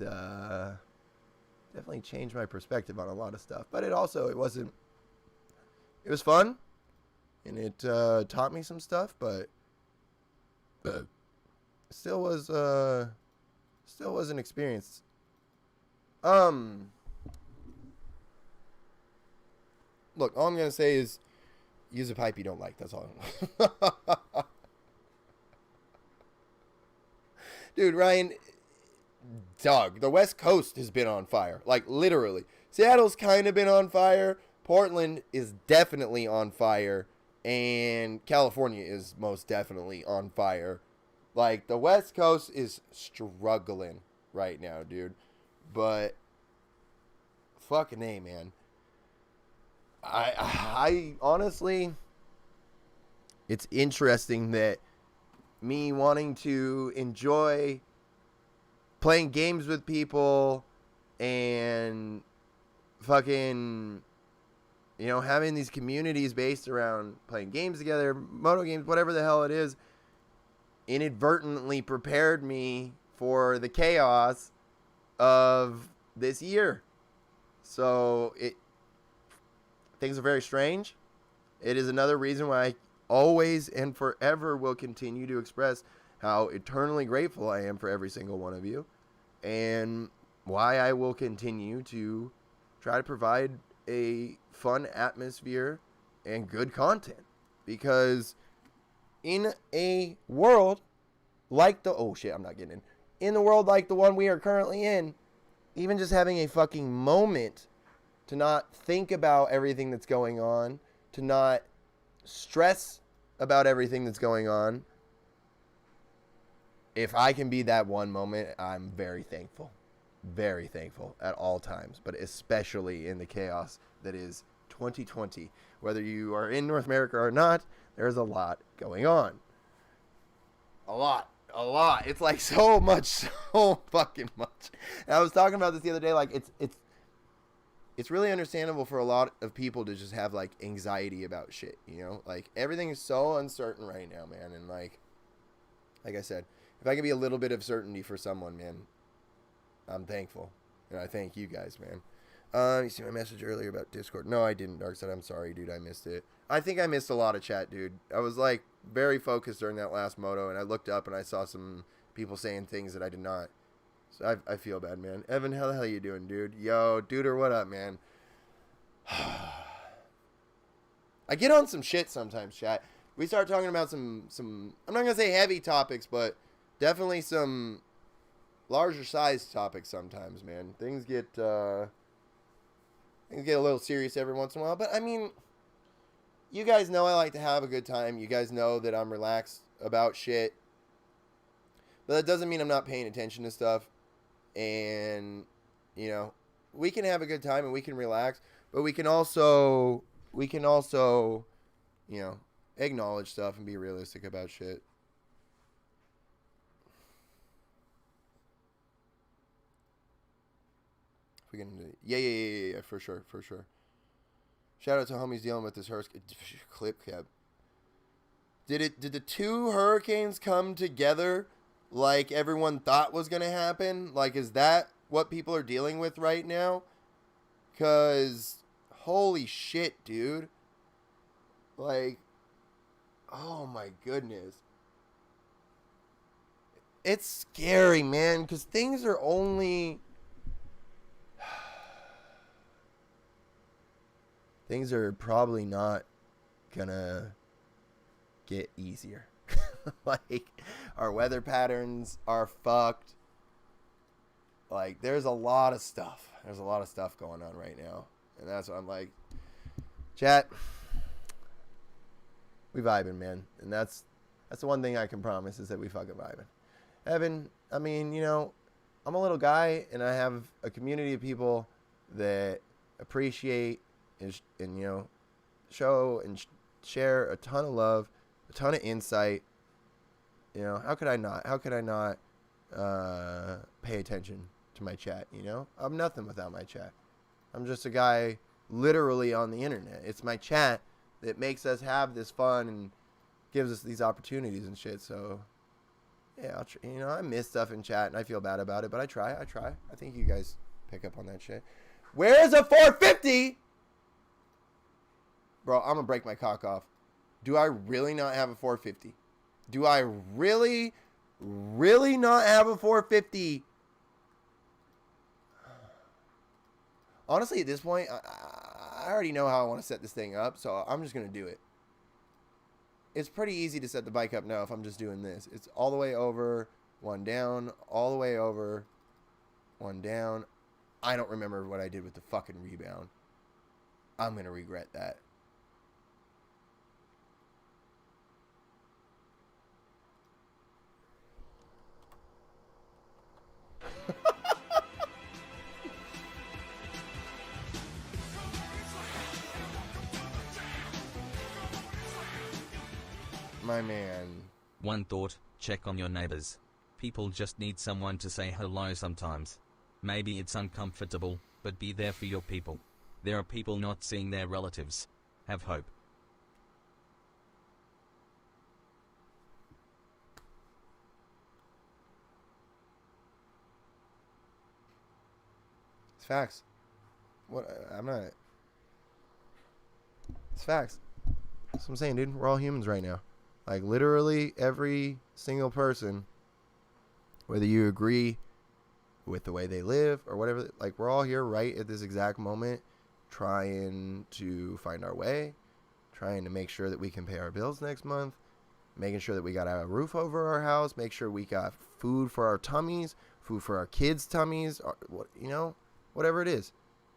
definitely changed my perspective on a lot of stuff. But it wasn't... It was fun. And it taught me some stuff, but... still was an experience. Look, all I'm gonna say is use a pipe you don't like. That's all. Dude, Ryan, dog, the West Coast has been on fire. Like, literally. Seattle's kind of been on fire. Portland is definitely on fire. And California is most definitely on fire. Like, the West Coast is struggling right now, dude. But, fucking A, man. I honestly, it's interesting that me wanting to enjoy playing games with people and fucking, you know, having these communities based around playing games together, moto games, whatever the hell it is, inadvertently prepared me for the chaos of this year. So things are very strange. It is another reason why I always and forever will continue to express how eternally grateful I am for every single one of you, and why I will continue to try to provide a fun atmosphere and good content. Because in a world like the... Oh shit, I'm not getting in. In the world like the one we are currently in, even just having a fucking moment to not think about everything that's going on, to not stress about everything that's going on, if I can be that one moment, I'm very thankful. Very thankful at all times, but especially in the chaos that is 2020. Whether you are in North America or not, there's a lot going on. A lot. It's like so much, so fucking much. And I was talking about this the other day, like, it's really understandable for a lot of people to just have, like, anxiety about shit, you know? Like, everything is so uncertain right now, man. And, like I said, if I can be a little bit of certainty for someone, man, I'm thankful. And I thank you guys, man. You see my message earlier about Discord? No, I didn't, Darkseid. I'm sorry, dude. I missed it. I think I missed a lot of chat, dude. I was, like, very focused during that last moto, and I looked up and I saw some people saying things that I did not. So I feel bad, man. Evan, how the hell you doing, dude? Yo, duder, what up, man? I get on some shit sometimes, chat. We start talking about some I'm not going to say heavy topics, but definitely some larger sized topics sometimes, man. Things get a little serious every once in a while. But, I mean, you guys know I like to have a good time. You guys know that I'm relaxed about shit. But that doesn't mean I'm not paying attention to stuff. And, you know, we can have a good time and we can relax, but we can also, you know, acknowledge stuff and be realistic about shit. We can, yeah, for sure. Shout out to homies dealing with this clip cap. Did the two hurricanes come together like everyone thought was going to happen? Like, is that what people are dealing with right now? Because, holy shit, dude. Like, oh my goodness. it's scary, man, because things are only... Things are probably not gonna get easier. Like, our weather patterns are fucked. Like, there's a lot of stuff. There's a lot of stuff going on right now. And that's what I'm like, chat, we vibing, man. And that's the one thing I can promise is that we fucking vibing. Evan, I mean, you know, I'm a little guy, and I have a community of people that appreciate and you know, show and share a ton of love, a ton of insight. You know, how could I not? How could I not pay attention to my chat, you know? I'm nothing without my chat. I'm just a guy literally on the internet. It's my chat that makes us have this fun and gives us these opportunities and shit. So, yeah, you know, I miss stuff in chat and I feel bad about it, but I try. I think you guys pick up on that shit. Where's a 450? Bro, I'm going to break my cock off. Do I really not have a 450? Do I really not have a 450? Honestly, at this point, I already know how I want to set this thing up, so I'm just going to do it. It's pretty easy to set the bike up now if I'm just doing this. It's all the way over, one down, all the way over, one down. I don't remember what I did with the fucking rebound. I'm going to regret that. My man. One thought, check on your neighbors. People just need someone to say hello sometimes. Maybe it's uncomfortable, but be there for your people. There are people not seeing their relatives. Have hope. It's facts. What? I'm not... It's facts. That's what I'm saying, dude. We're all humans right now. Like, literally every single person, whether you agree with the way they live or whatever, like, we're all here right at this exact moment trying to find our way, trying to make sure that we can pay our bills next month, making sure that we got a roof over our house, make sure we got food for our tummies, food for our kids' tummies, or, you know, whatever it is.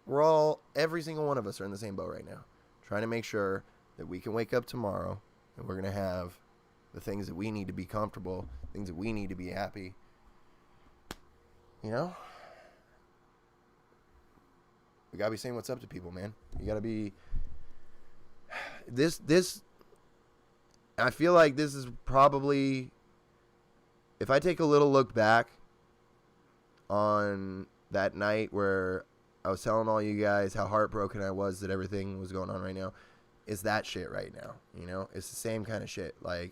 We're all, every single one of us are in the same boat right now, trying to make sure that we can wake up tomorrow and we're going to have the things that we need to be comfortable, things that we need to be happy. You know? We got to be saying what's up to people, man. You got to be... This... I feel like this is probably... If I take a little look back on that night where I was telling all you guys how heartbroken I was that everything was going on right now, it's that shit right now, you know? It's the same kind of shit. Like,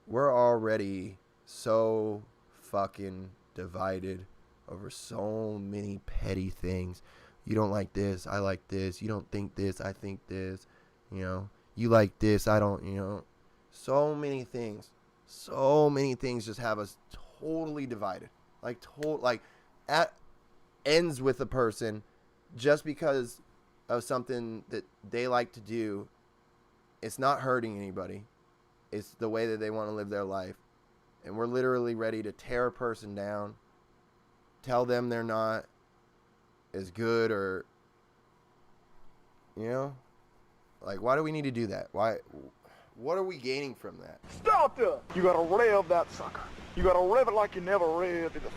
we're already so fucking divided over so many petty things. You don't like this, I like this. You don't think this, I think this. You know? You like this, I don't, you know? So many things. So many things just have us totally divided. Like, ends with a person just because of something that they like to do. It's not hurting anybody. It's the way that they want to live their life. And we're literally ready to tear a person down, tell them they're not as good, or, you know, like, why do we need to do that? What are we gaining from that? Stop there! You gotta rev that sucker. You gotta rev it like you never revved it before.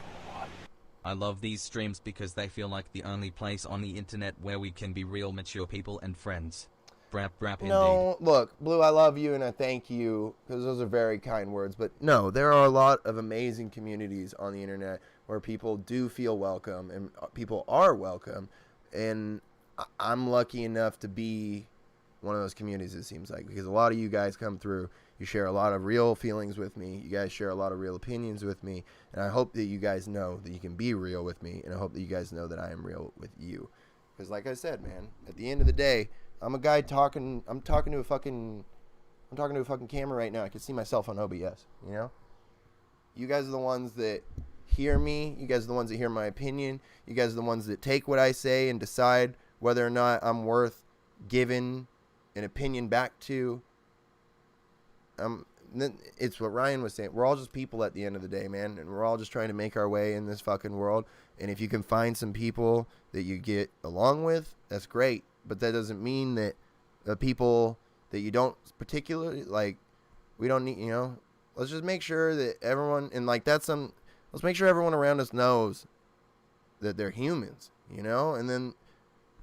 I love these streams because they feel like the only place on the internet where we can be real mature people and friends. Brap indeed. No, look, Blue, I love you and I thank you, because those are very kind words. But no, there are a lot of amazing communities on the internet where people do feel welcome and people are welcome. And I'm lucky enough to be one of those communities, it seems like, because a lot of you guys come through. You share a lot of real feelings with me. You guys share a lot of real opinions with me. And I hope that you guys know that you can be real with me. And I hope that you guys know that I am real with you. Because like I said, man, at the end of the day, I'm a guy talking. I'm talking to a fucking camera right now. I can see myself on OBS, you know? You guys are the ones that hear me. You guys are the ones that hear my opinion. You guys are the ones that take what I say and decide whether or not I'm worth giving an opinion back to. It's what Ryan was saying. We're all just people at the end of the day, man. And we're all just trying to make our way in this fucking world. And if you can find some people that you get along with, that's great. But that doesn't mean that the people that you don't particularly, like, we don't need, let's just make sure that everyone, and like let's make sure everyone around us knows that they're humans, And then,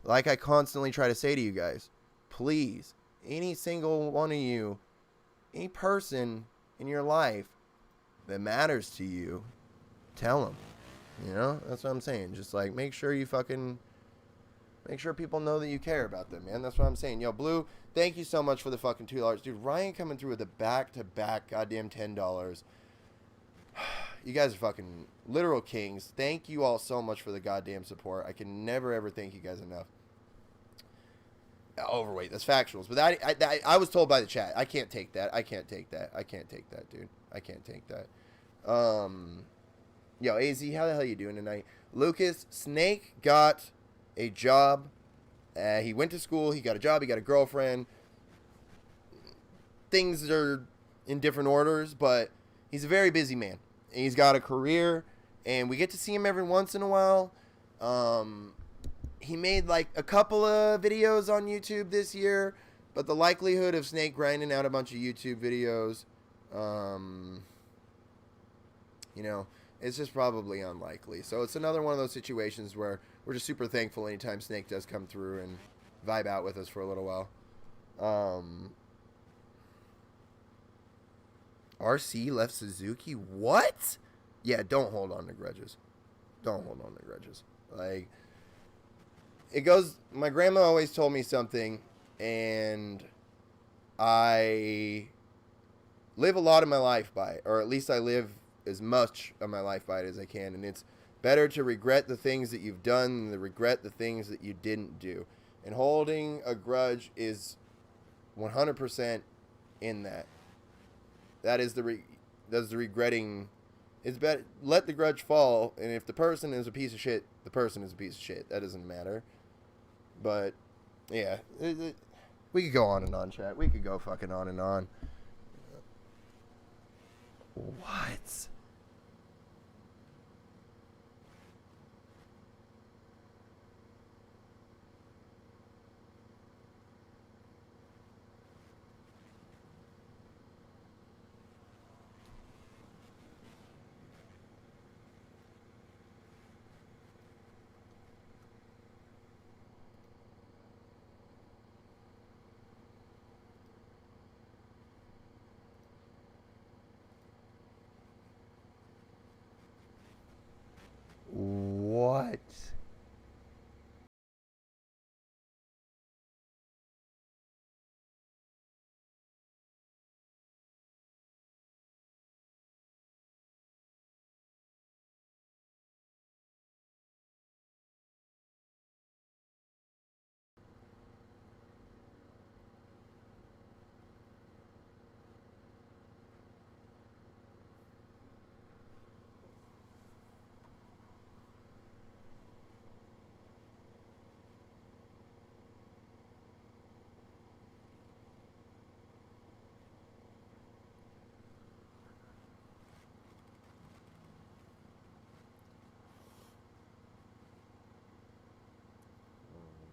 like I constantly try to say to you guys, please, any single one of you, any person in your life that matters to you, tell them. That's what I'm saying. Just like make sure people know that you care about them, man. That's what I'm saying. Yo, Blue, thank you so much for the fucking $2. Dude, Ryan coming through with a back-to-back goddamn $10. You guys are fucking literal kings. Thank you all so much for the goddamn support. I can never, ever thank you guys enough. Overweight, that's factuals. But I was told by the chat. I can't take that. I can't take that, dude. I can't take that. Yo, AZ, how the hell you doing tonight? Lucas, Snake got a job. He went to school. He got a job. He got a girlfriend. Things are in different orders, but he's a very busy man. And he's got a career, and we get to see him every once in a while. He made like a couple of videos on YouTube this year, but the likelihood of Snake grinding out a bunch of YouTube videos, it's just probably unlikely. So it's another one of those situations where we're just super thankful anytime Snake does come through and vibe out with us for a little while. RC left Suzuki? What? Yeah, don't hold on to grudges. Don't hold on to grudges. Like, it goes, my grandma always told me something, and I live a lot of my life by it, or at least I live as much of my life by it as I can, and it's better to regret the things that you've done than to regret the things that you didn't do. And holding a grudge is 100% in that. That's the regretting. It's better, let the grudge fall, and if the person is a piece of shit, the person is a piece of shit. That doesn't matter. But, yeah, we could go on and on, chat. We could go fucking on and on. What? What?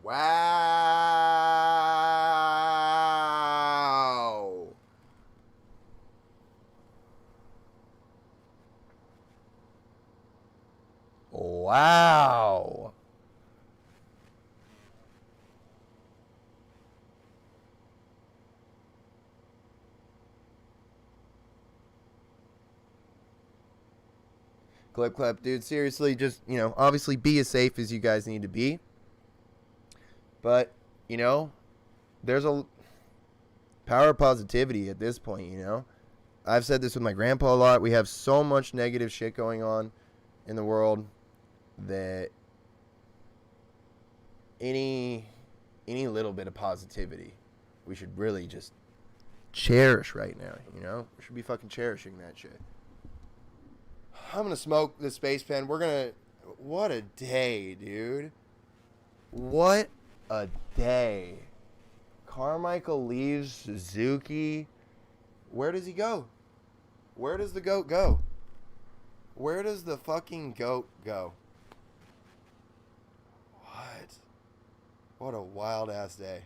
Wow. Wow. Clap, dude. Seriously, just, obviously be as safe as you guys need to be. But, there's a power of positivity at this point, I've said this with my grandpa a lot. We have so much negative shit going on in the world that any little bit of positivity we should really just cherish right now, We should be fucking cherishing that shit. I'm gonna smoke the space pen. We're gonna. What a day, dude. What a day. Carmichael leaves Suzuki. Where does he go? Where does the goat go? Where does the fucking goat go? What? What a wild ass day.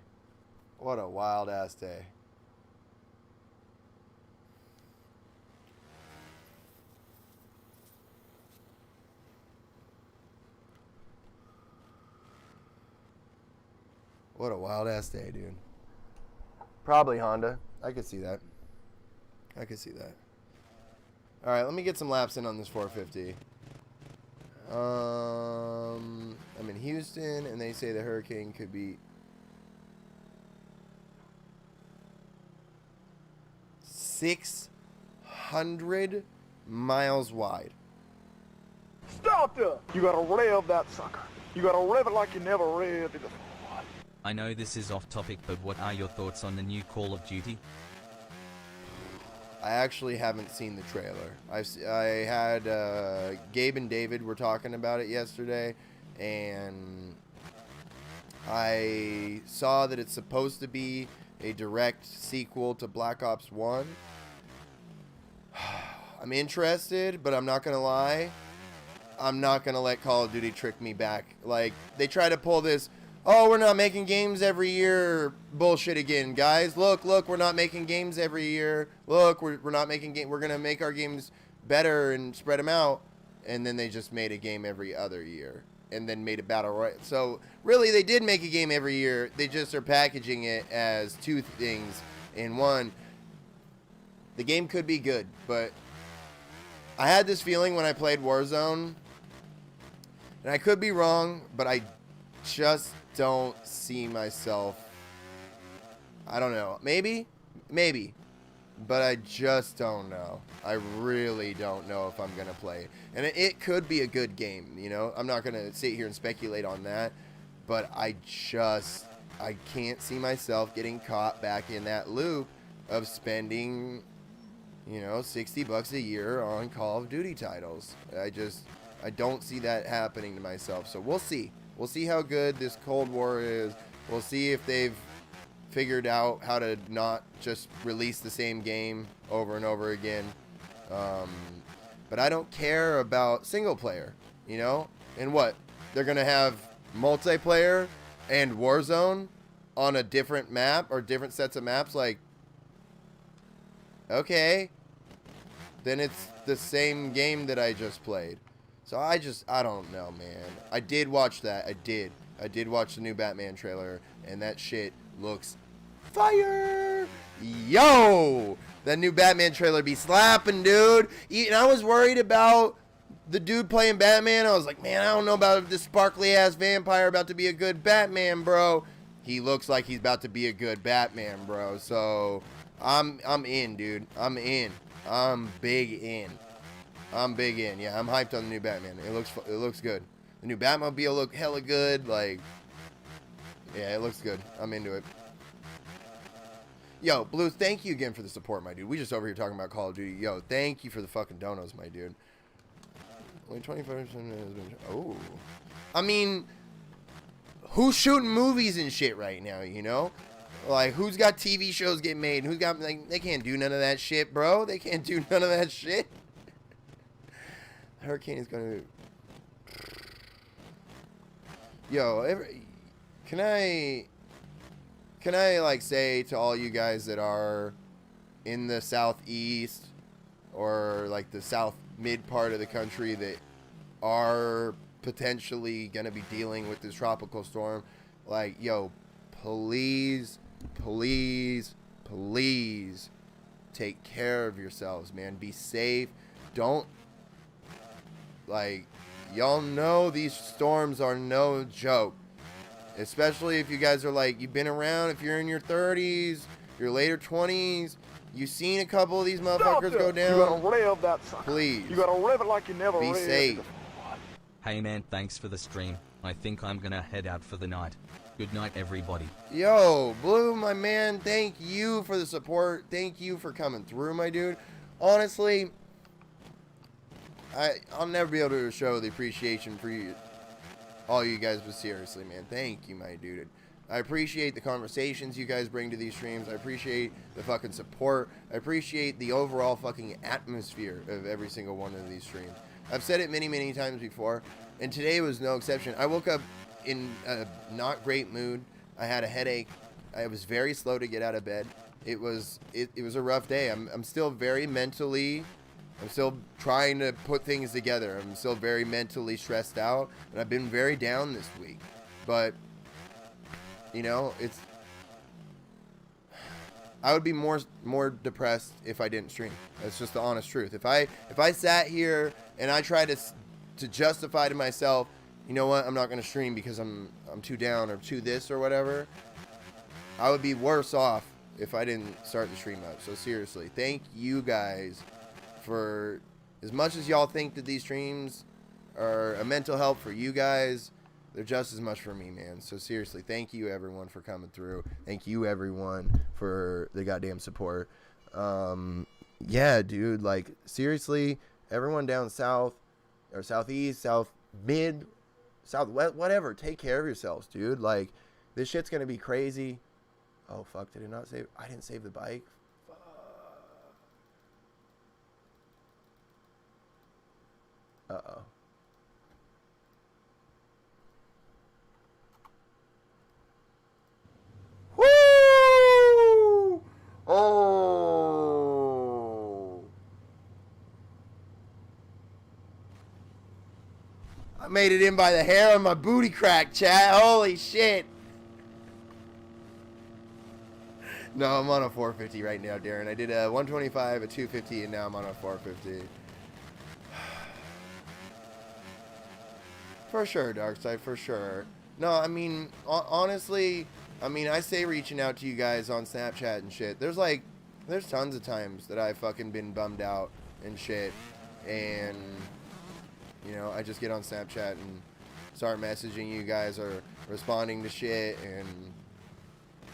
What a wild ass day. What a wild ass day, dude. Probably Honda. I could see that. I could see that. All right, let me get some laps in on this 450. I'm in Houston, and they say the hurricane could be 600 miles wide. Stop there! You gotta rev that sucker. You gotta rev it like you never revved it before. I know this is off topic, but what are your thoughts on the new Call of Duty? I actually haven't seen the trailer. I had Gabe and David were talking about it yesterday, and I saw that it's supposed to be a direct sequel to Black Ops 1. I'm interested, but I'm not gonna lie. I'm not gonna let Call of Duty trick me back. Like, they try to pull this, oh, we're not making games every year bullshit again, guys. Look, we're not making games every year. Look, we're not making game. We're going to make our games better and spread them out. And then they just made a game every other year and then made a battle royale. So, really, they did make a game every year. They just are packaging it as two things in one. The game could be good, but I had this feeling when I played Warzone, and I could be wrong, but I just don't see myself. I don't know. Maybe, but I just don't know. I really don't know if I'm gonna play. And it could be a good game, you know. I'm not gonna sit here and speculate on that, but I can't see myself getting caught back in that loop of spending, you know, $60 a year on Call of Duty titles. I don't see that happening to myself. So we'll see. We'll see how good this Cold War is. We'll see if they've figured out how to not just release the same game over and over again. But I don't care about single player, you know? And what? They're going to have multiplayer and Warzone on a different map or different sets of maps? Like, okay. Then it's the same game that I just played. So I don't know, man. I did watch that. I did watch the new Batman trailer, and that shit looks fire. Yo! That new Batman trailer be slapping, dude. And I was worried about the dude playing Batman. I was like, man, I don't know about this sparkly-ass vampire about to be a good Batman, bro. He looks like he's about to be a good Batman, bro. So, I'm in, dude. I'm in. I'm big in. Yeah, I'm hyped on the new Batman. It looks good. The new Batmobile look hella good. Like, yeah, it looks good. I'm into it. Yo, Blue, thank you again for the support, my dude. We just over here talking about Call of Duty. Yo, thank you for the fucking donos, my dude. Only 25% has been... Oh. I mean, who's shooting movies and shit right now, you know? Like, who's got TV shows getting made? Who's got, like, they can't do none of that shit, bro. They can't do none of that shit. Hurricane is going to... Yo, can I like say to all you guys that are in the southeast or like the south mid part of the country that are potentially going to be dealing with this tropical storm, like, yo, please take care of yourselves, man. Be safe. Don't, like, y'all know these storms are no joke. Especially if you guys are like, you've been around, if you're in your 30s, your later 20s, you've seen a couple of these motherfuckers go down. You gotta rev that sucker. Please. You gotta rev it like you never Be revved safe. it. Hey man, thanks for the stream. I think I'm gonna head out for the night. Good night everybody. Yo, Blue, my man, thank you for the support. Thank you for coming through, my dude. Honestly, I'll never be able to show the appreciation for you, all you guys, but seriously, man, thank you, my dude. I appreciate the conversations you guys bring to these streams. I appreciate the fucking support. I appreciate the overall fucking atmosphere of every single one of these streams. I've said it many, many times before, and today was no exception. I woke up in a not great mood. I had a headache. I was very slow to get out of bed. It was a rough day. I'm still very mentally, I'm still trying to put things together. I'm still very mentally stressed out, and I've been very down this week. But you know, I would be more depressed if I didn't stream. That's just the honest truth. If I sat here and I tried to justify to myself, you know what, I'm not going to stream because I'm too down or too this or whatever, I would be worse off if I didn't start the stream up. So seriously, thank you guys for, as much as y'all think that these streams are a mental help for you guys, they're just as much for me, man. So seriously, thank you everyone for coming through. Thank you everyone for the goddamn support. Yeah, dude, like seriously, everyone down south or southeast, south mid, southwest, whatever, take care of yourselves, dude. Like this shit's gonna be crazy. Oh fuck, did it not save? I didn't save the bike. Fuck. Uh-oh. Woo! Oh! I made it in by the hair on my booty crack, chat. Holy shit. No, I'm on a 450 right now, Darren. I did a 125, a 250, and now I'm on a 450. For sure, Darkside, for sure. No, I mean, honestly, I mean, I say reaching out to you guys on Snapchat and shit. There's tons of times that I've fucking been bummed out and shit. And, you know, I just get on Snapchat and start messaging you guys or responding to shit. And,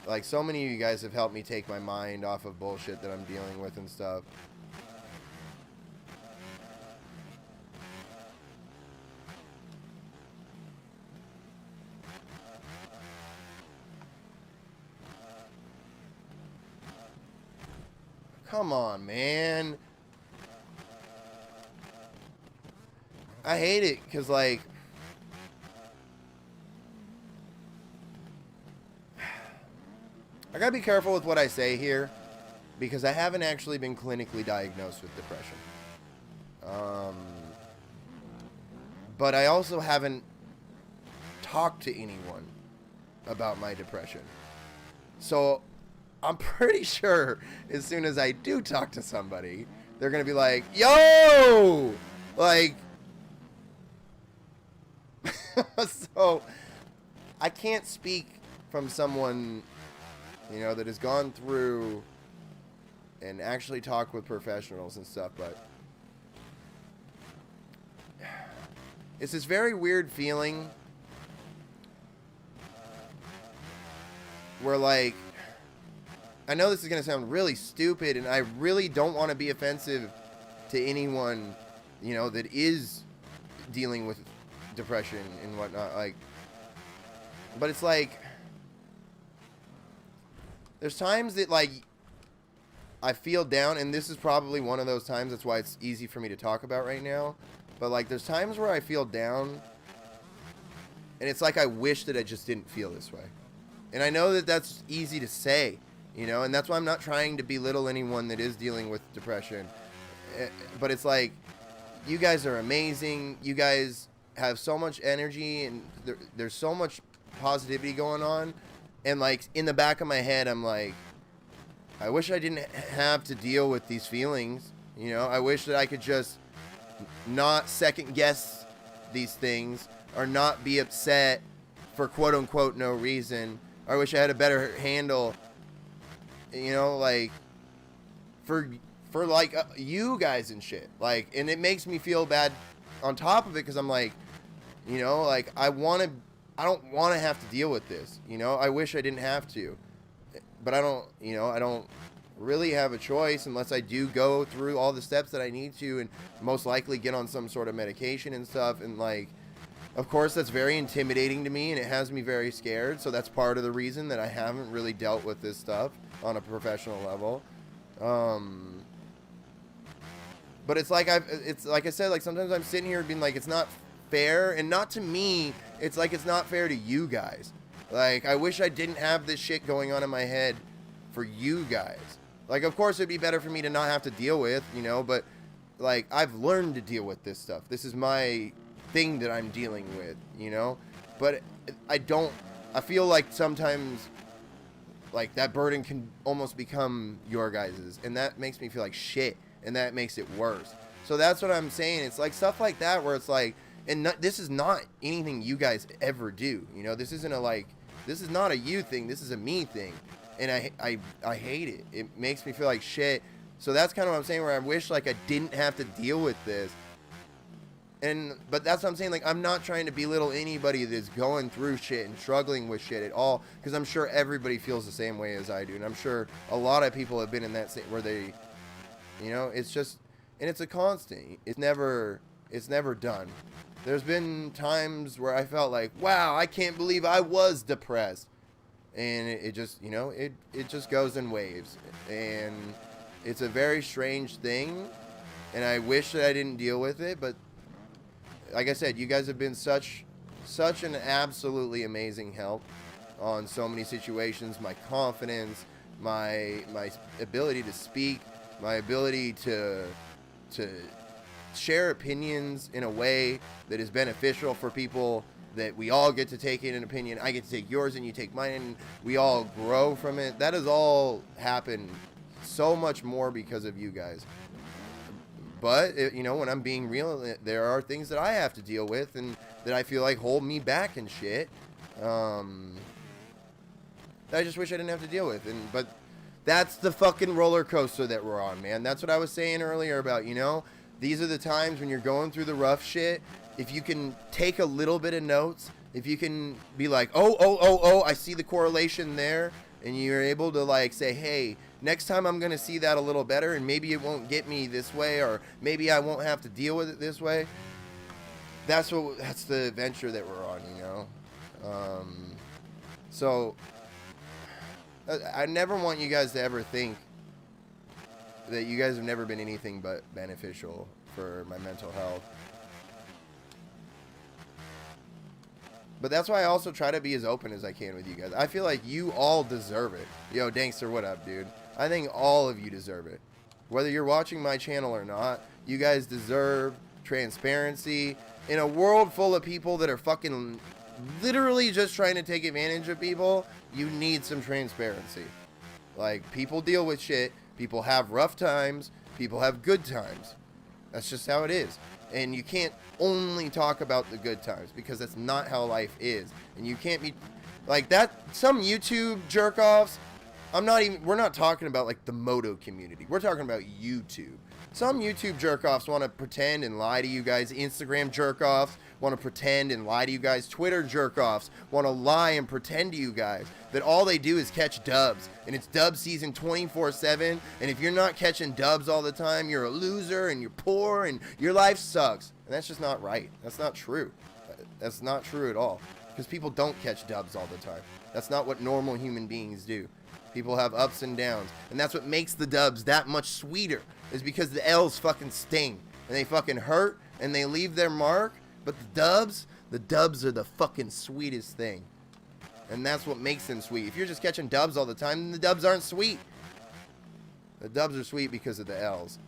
like, so many of you guys have helped me take my mind off of bullshit that I'm dealing with and stuff. Come on, man. I hate it because, like, I gotta be careful with what I say here because I haven't actually been clinically diagnosed with depression. But I also haven't talked to anyone about my depression. So I'm pretty sure as soon as I do talk to somebody, they're going to be like, yo, like, so I can't speak from someone, you know, that has gone through and actually talk with professionals and stuff, but it's this very weird feeling where, like, I know this is going to sound really stupid, and I really don't want to be offensive to anyone, you know, that is dealing with depression and whatnot, like, but it's like, there's times that, like, I feel down, and this is probably one of those times, that's why it's easy for me to talk about right now, but, like, there's times where I feel down, and it's like I wish that I just didn't feel this way, and I know that that's easy to say, you know, and that's why I'm not trying to belittle anyone that is dealing with depression, but it's like, you guys are amazing, you guys have so much energy, and there's so much positivity going on, and, like, in the back of my head, I'm like, I wish I didn't have to deal with these feelings, you know, I wish that I could just not second guess these things, or not be upset for quote-unquote no reason, or I wish I had a better handle, you know, like, for like, you guys and shit, like, and it makes me feel bad on top of it, because I'm like, you know, like, I don't want to have to deal with this, you know, I wish I didn't have to, but I don't, you know, I don't really have a choice unless I do go through all the steps that I need to, and most likely get on some sort of medication and stuff. And like, of course, that's very intimidating to me, and it has me very scared. So that's part of the reason that I haven't really dealt with this stuff on a professional level. But it's like it's like I said, like sometimes I'm sitting here being like, it's not fair, and not to me. It's like it's not fair to you guys. Like, I wish I didn't have this shit going on in my head for you guys. Like, of course, it'd be better for me to not have to deal with, you know, but like, I've learned to deal with this stuff. This is my thing that I'm dealing with, you know, but I feel like sometimes like that burden can almost become your guys's, and that makes me feel like shit, and that makes it worse. So that's what I'm saying. It's like stuff like that where it's like, and this is not anything you guys ever do, you know, this isn't this is not a you thing, this is a me thing, and I hate it. It makes me feel like shit. So that's kind of what I'm saying, where I wish like I didn't have to deal with this. But that's what I'm saying, like, I'm not trying to belittle anybody that's going through shit and struggling with shit at all, because I'm sure everybody feels the same way as I do, and I'm sure a lot of people have been in that state where they, you know, it's just, and it's a constant. It's never done. There's been times where I felt like, wow, I can't believe I was depressed, and it just, you know, it just goes in waves, and it's a very strange thing, and I wish that I didn't deal with it, but like I said, you guys have been such an absolutely amazing help on so many situations. My confidence, my ability to speak, my ability to share opinions in a way that is beneficial for people, that we all get to take in an opinion. I get to take yours and you take mine, and we all grow from it. That has all happened so much more because of you guys. But, you know, when I'm being real, there are things that I have to deal with and that I feel like hold me back and shit. That I just wish I didn't have to deal with. But that's the fucking roller coaster that we're on, man. That's what I was saying earlier about, you know, these are the times when you're going through the rough shit. If you can take a little bit of notes, if you can be like, oh, I see the correlation there, and you're able to like say, hey, next time I'm going to see that a little better, and maybe it won't get me this way, or maybe I won't have to deal with it this way. That's the adventure that we're on, you know? So I never want you guys to ever think that you guys have never been anything but beneficial for my mental health. But that's why I also try to be as open as I can with you guys. I feel like you all deserve it. Yo, Dankster, what up, dude? I think all of you deserve it. Whether you're watching my channel or not, you guys deserve transparency. In a world full of people that are fucking literally just trying to take advantage of people, you need some transparency. Like, people deal with shit. People have rough times. People have good times. That's just how it is. And you can't only talk about the good times, because that's not how life is. And you can't be like that. Some YouTube jerk-offs, we're not talking about like the moto community. We're talking about YouTube. Some YouTube jerk-offs want to pretend and lie to you guys. Instagram jerk-offs want to pretend and lie to you guys. Twitter jerk-offs want to lie and pretend to you guys that all they do is catch dubs. And it's dub season 24/7. And if you're not catching dubs all the time, you're a loser and you're poor and your life sucks. And that's just not right. That's not true. That's not true at all. Because people don't catch dubs all the time. That's not what normal human beings do. People have ups and downs. And that's what makes the dubs that much sweeter, is because the L's fucking sting. And they fucking hurt and they leave their mark. But the dubs are the fucking sweetest thing. And that's what makes them sweet. If you're just catching dubs all the time, then the dubs aren't sweet. The dubs are sweet because of the L's.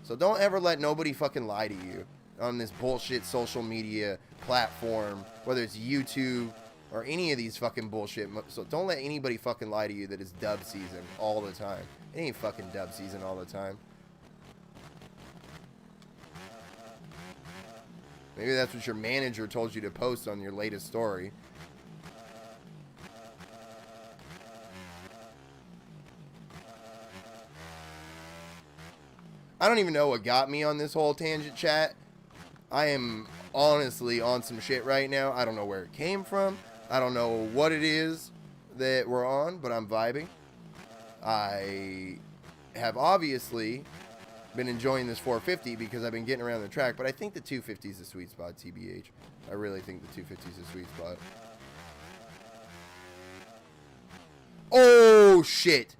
So don't ever let nobody fucking lie to you on this bullshit social media platform, whether it's YouTube or any of these fucking bullshit. So don't let anybody fucking lie to you that it's dub season all the time. It ain't fucking dub season all the time. Maybe that's what your manager told you to post on your latest story. I don't even know what got me on this whole tangent, chat. I am honestly on some shit right now. I don't know where it came from. I don't know what it is that we're on, but I'm vibing. I have obviously been enjoying this 450 because I've been getting around the track, but I think the 250 is the sweet spot, TBH. I really think the 250 is the sweet spot. Oh, shit.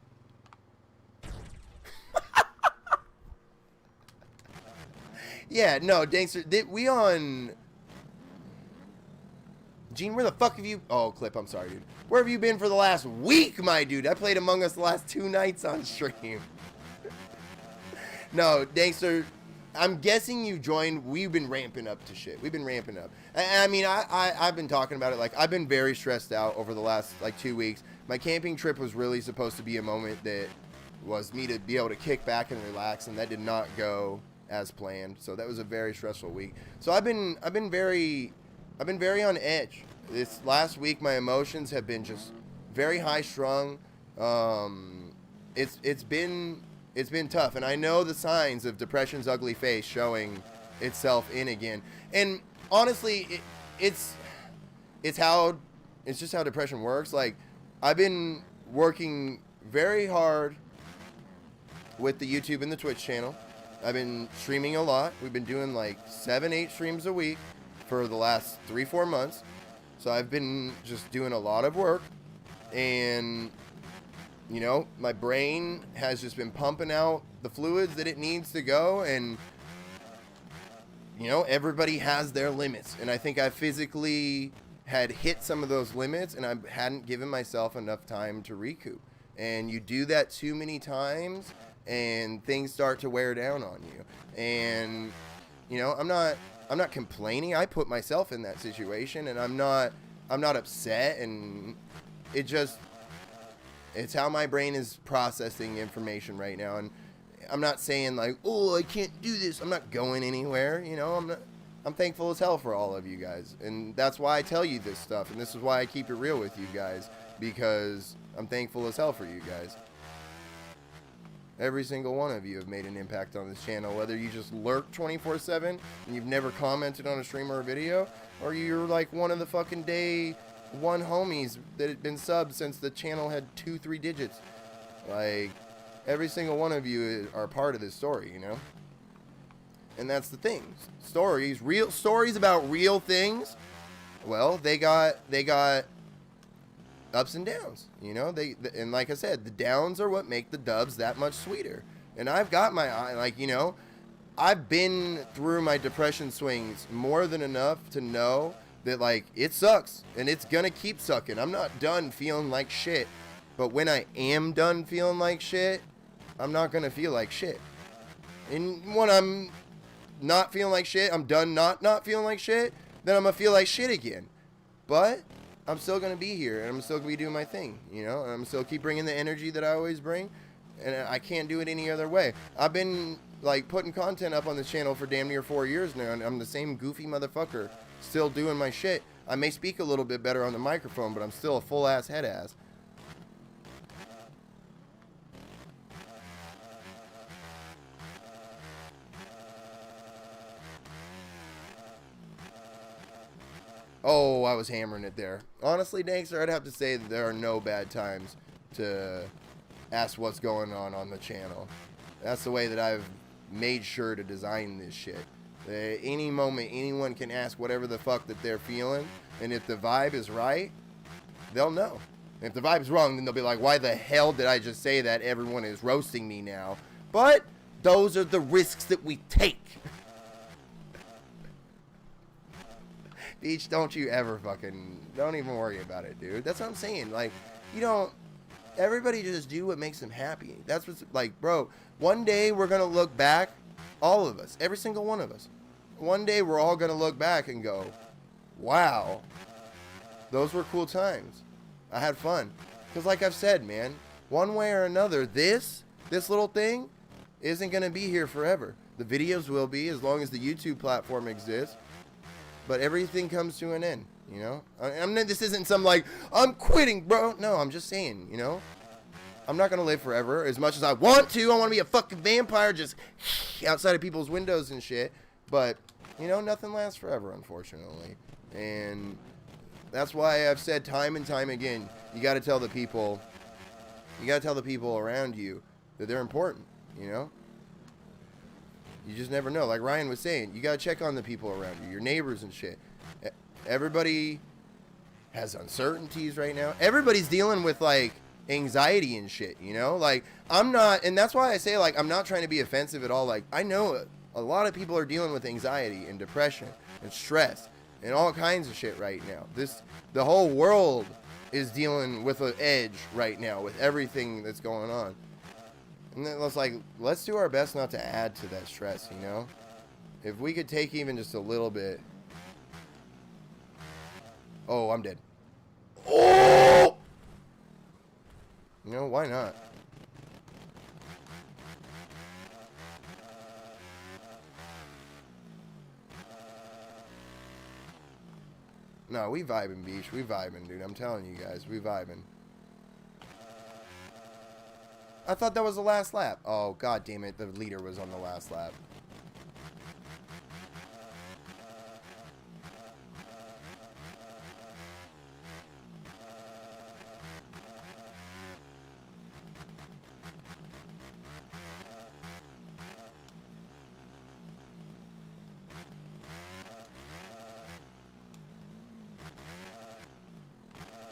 Yeah, no, Dankster, we on... Gene, where the fuck have you... Oh, Clip, I'm sorry, dude. Where have you been for the last week, my dude? I played Among Us the last 2 nights on stream. No, Dankster, I'm guessing you joined. We've been ramping up to shit. We've been ramping up. I mean, I've been talking about it. Like, I've been very stressed out over the last, like, 2 weeks. My camping trip was really supposed to be a moment that was me to be able to kick back and relax, and that did not go as planned. So that was a very stressful week. So I've been very on edge. This last week, my emotions have been just very high strung. It's been tough, and I know the signs of depression's ugly face showing itself in again. And honestly, it's just how depression works. Like, I've been working very hard with the YouTube and the Twitch channel. I've been streaming a lot. We've been doing like 7-8 streams a week for the last 3-4 months. So I've been just doing a lot of work, and you know, my brain has just been pumping out the fluids that it needs to go, and you know, everybody has their limits, and I think I physically had hit some of those limits, and I hadn't given myself enough time to recoup. And you do that too many times, and things start to wear down on you. And you know, I'm not complaining. I put myself in that situation, and I'm not upset, and it's how my brain is processing information right now. And I'm not saying like, oh, I can't do this. I'm not going anywhere. You know, I'm thankful as hell for all of you guys. And that's why I tell you this stuff. And this is why I keep it real with you guys, because I'm thankful as hell for you guys. Every single one of you have made an impact on this channel, whether you just lurk 24/7 and you've never commented on a stream or a video, or you're like one of the fucking day one homies that had been subbed since the channel had 2-3 digits. Like, every single one of you are part of this story, you know? And that's the thing. Stories, real stories about real things, well, they got ups and downs, you know? And like I said, the downs are what make the dubs that much sweeter. And I've got my, like, you know, I've been through my depression swings more than enough to know that, like, it sucks, and it's gonna keep sucking. I'm not done feeling like shit, but when I am done feeling like shit, I'm not gonna feel like shit. And when I'm not feeling like shit, I'm done not feeling like shit, then I'm gonna feel like shit again. But I'm still gonna be here, and I'm still gonna be doing my thing, you know, and I'm still keep bringing the energy that I always bring, and I can't do it any other way. I've been, like, putting content up on this channel for damn near 4 years now, and I'm the same goofy motherfucker, still doing my shit. I may speak a little bit better on the microphone, but I'm still a full-ass head-ass. Oh, I was hammering it there. Honestly, Dankster, I'd have to say that there are no bad times to ask what's going on the channel. That's the way that I've made sure to design this shit. Any moment, anyone can ask whatever the fuck that they're feeling, and if the vibe is right, they'll know. If the vibe's wrong, then they'll be like, why the hell did I just say that? Everyone is roasting me now. But those are the risks that we take. Beach, don't you ever don't even worry about it, dude. That's what I'm saying. Like, everybody just do what makes them happy. That's what's, like, bro, one day we're going to look back, all of us, every single one of us. One day we're all going to look back and go, wow, those were cool times. I had fun. Because like I've said, man, one way or another, this little thing isn't going to be here forever. The videos will be, as long as the YouTube platform exists. But everything comes to an end, you know? This isn't some, like, I'm quitting, bro. No, I'm just saying, you know? I'm not going to live forever as much as I want to. I want to be a fucking vampire just outside of people's windows and shit. But, you know, nothing lasts forever, unfortunately. And that's why I've said time and time again, you got to tell the people around you that they're important, you know? You just never know. Like Ryan was saying, you got to check on the people around you, your neighbors and shit. Everybody has uncertainties right now. Everybody's dealing with, like, anxiety and shit, you know? Like, I'm not, and that's why I say, like, I'm not trying to be offensive at all. Like, I know a lot of people are dealing with anxiety and depression and stress and all kinds of shit right now. The whole world is dealing with an edge right now with everything that's going on. And then it's like, let's do our best not to add to that stress, you know? If we could take even just a little bit. Oh, I'm dead. Oh! You know, why not? No, we vibing, Beach. We vibing, dude. I'm telling you guys, we vibing. I thought that was the last lap. Oh, god damn it. The leader was on the last lap.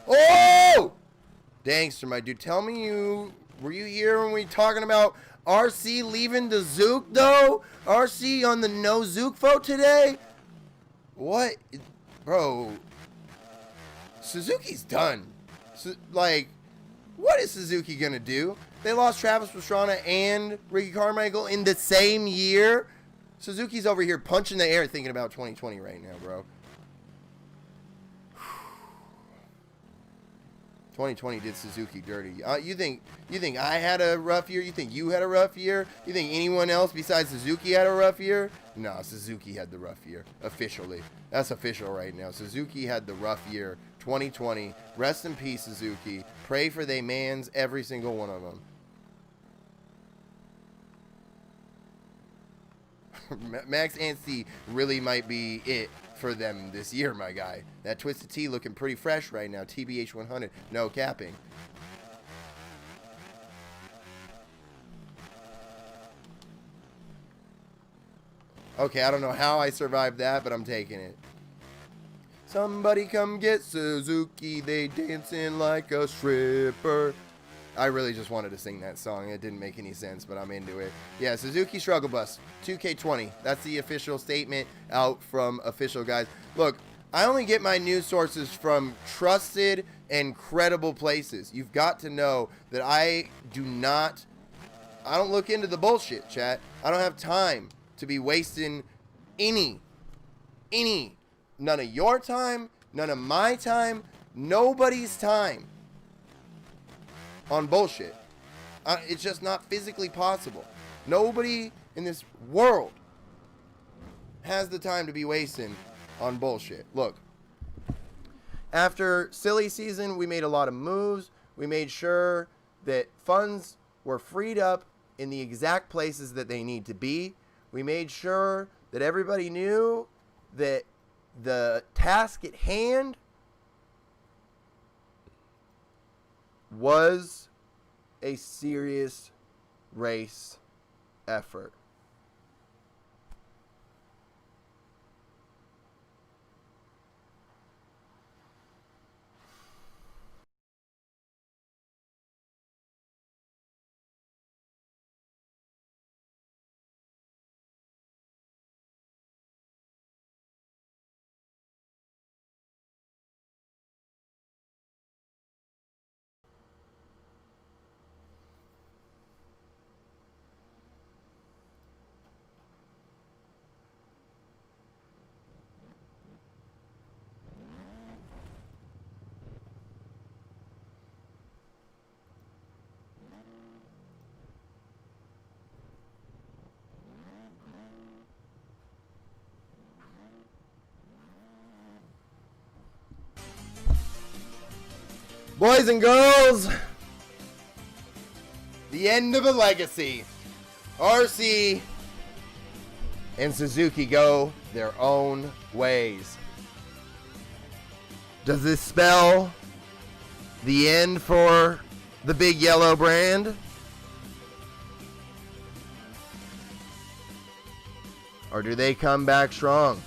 Oh! Dangster, my dude. Tell me were you here when we talking about RC leaving the Zook, though? RC on the no Zook vote today? What? Bro. Suzuki's done. Like, what is Suzuki gonna do? They lost Travis Pastrana and Ricky Carmichael in the same year? Suzuki's over here punching the air thinking about 2020 right now, bro. 2020 did Suzuki dirty. You think I had a rough year? You think you had a rough year? You think anyone else besides Suzuki had a rough year? No, Suzuki had the rough year. Officially. That's official right now. Suzuki had the rough year. 2020. Rest in peace, Suzuki. Pray for they mans, every single one of them. Max Anstey really might be it for them this year, my guy. That Twisted Tea looking pretty fresh right now. TBH 100. No capping. Okay, I don't know how I survived that, but I'm taking it. Somebody come get Suzuki. They dancing like a stripper. I really just wanted to sing that song. It didn't make any sense, but I'm into it. Yeah, Suzuki Struggle Bus, 2K20. That's the official statement out from official guys. Look, I only get my news sources from trusted and credible places. You've got to know that I don't look into the bullshit, chat. I don't have time to be wasting none of your time, none of my time, nobody's time on bullshit. It's just not physically possible. Nobody in this world has the time to be wasting on bullshit. Look, after silly season, we made a lot of moves. We made sure that funds were freed up in the exact places that they need to be. We made sure that everybody knew that the task at hand was a serious race effort. Boys and girls, the end of a legacy. RC and Suzuki go their own ways. Does this spell the end for the big yellow brand? Or do they come back strong?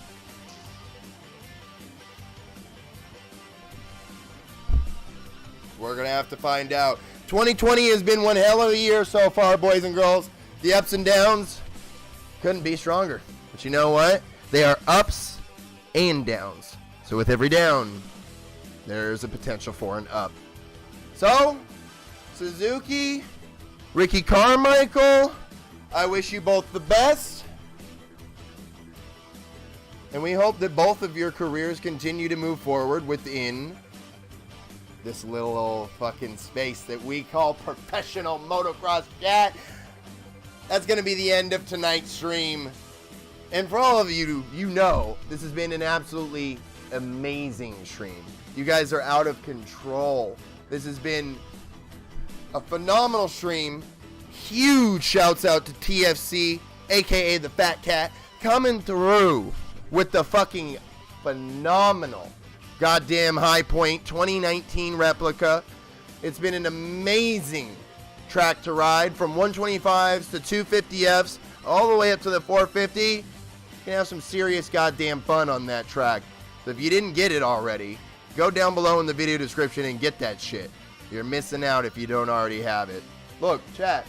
We're going to have to find out. 2020 has been one hell of a year so far, boys and girls. The ups and downs couldn't be stronger. But you know what? They are ups and downs. So with every down, there's a potential for an up. So, Suzuki, Ricky Carmichael, I wish you both the best. And we hope that both of your careers continue to move forward within this little old fucking space that we call professional motocross chat. That's going to be the end of tonight's stream. And for all of you, you know, this has been an absolutely amazing stream. You guys are out of control. This has been a phenomenal stream. Huge shouts out to TFC, aka the Fat Cat, coming through with the fucking phenomenal goddamn High Point 2019 replica. It's been an amazing track to ride, from 125s to 250Fs all the way up to the 450. You can have some serious goddamn fun on that track. So if you didn't get it already, go down below in the video description and get that shit. You're missing out if you don't already have it. Look, chat,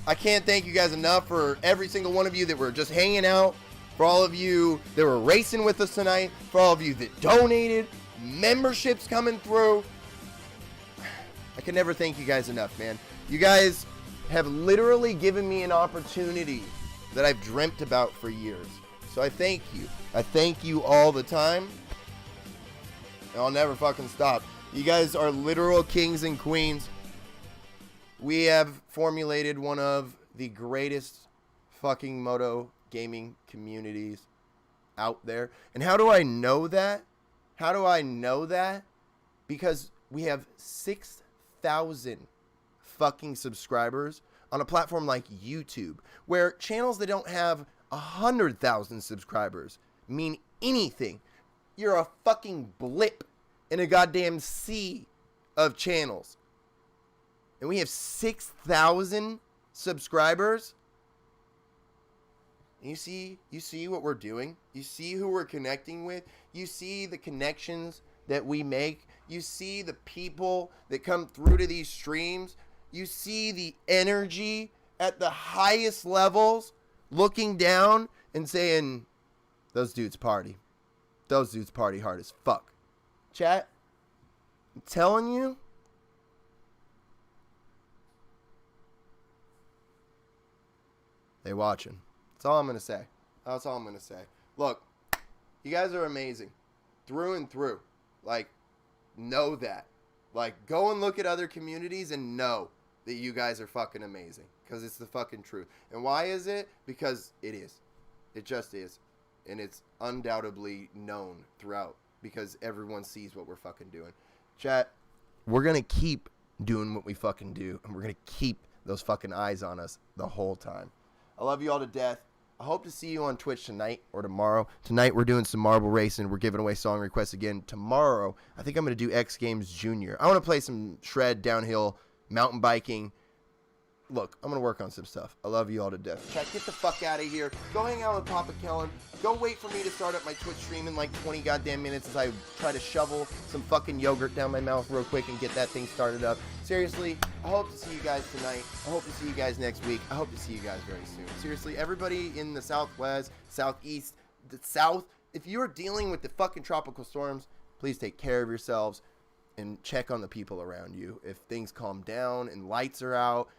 I can't thank you guys enough for every single one of you that were just hanging out, for all of you that were racing with us tonight, for all of you that donated, memberships coming through. I can never thank you guys enough, man. You guys have literally given me an opportunity that I've dreamt about for years. So I thank you. I thank you all the time. And I'll never fucking stop. You guys are literal kings and queens. We have formulated one of the greatest fucking moto gaming communities out there. And how do I know that? How do I know that? Because we have 6,000 fucking subscribers on a platform like YouTube, where channels that don't have 100,000 subscribers mean anything. You're a fucking blip in a goddamn sea of channels. And we have 6,000 subscribers. And you see what we're doing. You see who we're connecting with. You see the connections that we make. You see the people that come through to these streams. You see the energy at the highest levels, looking down and saying, those dudes party. Those dudes party hard as fuck. Chat, I'm telling you, they watching. That's all I'm going to say. That's all I'm going to say. Look, you guys are amazing. Through and through. Like, know that. Like, go and look at other communities and know that you guys are fucking amazing. Because it's the fucking truth. And why is it? Because it is. It just is. And it's undoubtedly known throughout. Because everyone sees what we're fucking doing. Chat, we're going to keep doing what we fucking do. And we're going to keep those fucking eyes on us the whole time. I love you all to death. I hope to see you on Twitch tonight or tomorrow. Tonight we're doing some marble racing. We're giving away song requests again. Tomorrow, I think I'm going to do X Games Junior. I want to play some shred, downhill, mountain biking. Look, I'm going to work on some stuff. I love you all to death. Chat, get the fuck out of here. Go hang out with Papa Kellen. Go wait for me to start up my Twitch stream in like 20 goddamn minutes as I try to shovel some fucking yogurt down my mouth real quick and get that thing started up. Seriously, I hope to see you guys tonight. I hope to see you guys next week. I hope to see you guys very soon. Seriously, everybody in the Southwest, Southeast, the South, if you're dealing with the fucking tropical storms, please take care of yourselves and check on the people around you. If things calm down and lights are out,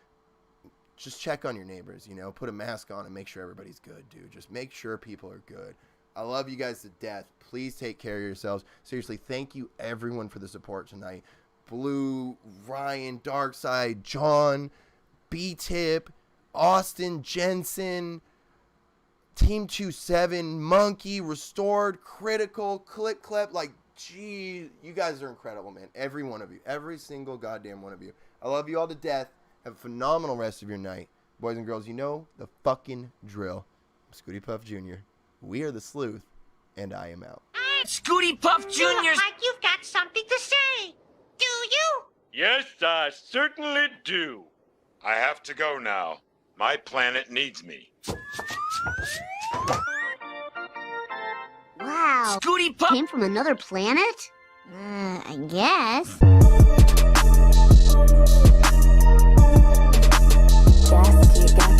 just check on your neighbors, you know, put a mask on and make sure everybody's good, dude. Just make sure people are good. I love you guys to death. Please take care of yourselves. Seriously, thank you everyone for the support tonight. Blue, Ryan, Darkside, John, B-Tip, Austin, Jensen, Team 27, Monkey, Restored, Critical, Click Clep. Like, gee, you guys are incredible, man. Every one of you. Every single goddamn one of you. I love you all to death. Have a phenomenal rest of your night. Boys and girls, you know the fucking drill. I'm Skooty Puff Jr. We are the Sleuth, and I am out. Skooty Puff Jr. You look like you've got something to say. Do you? Yes, I certainly do. I have to go now. My planet needs me. Wow. Skooty Pup! Came from another planet? I guess. Just you got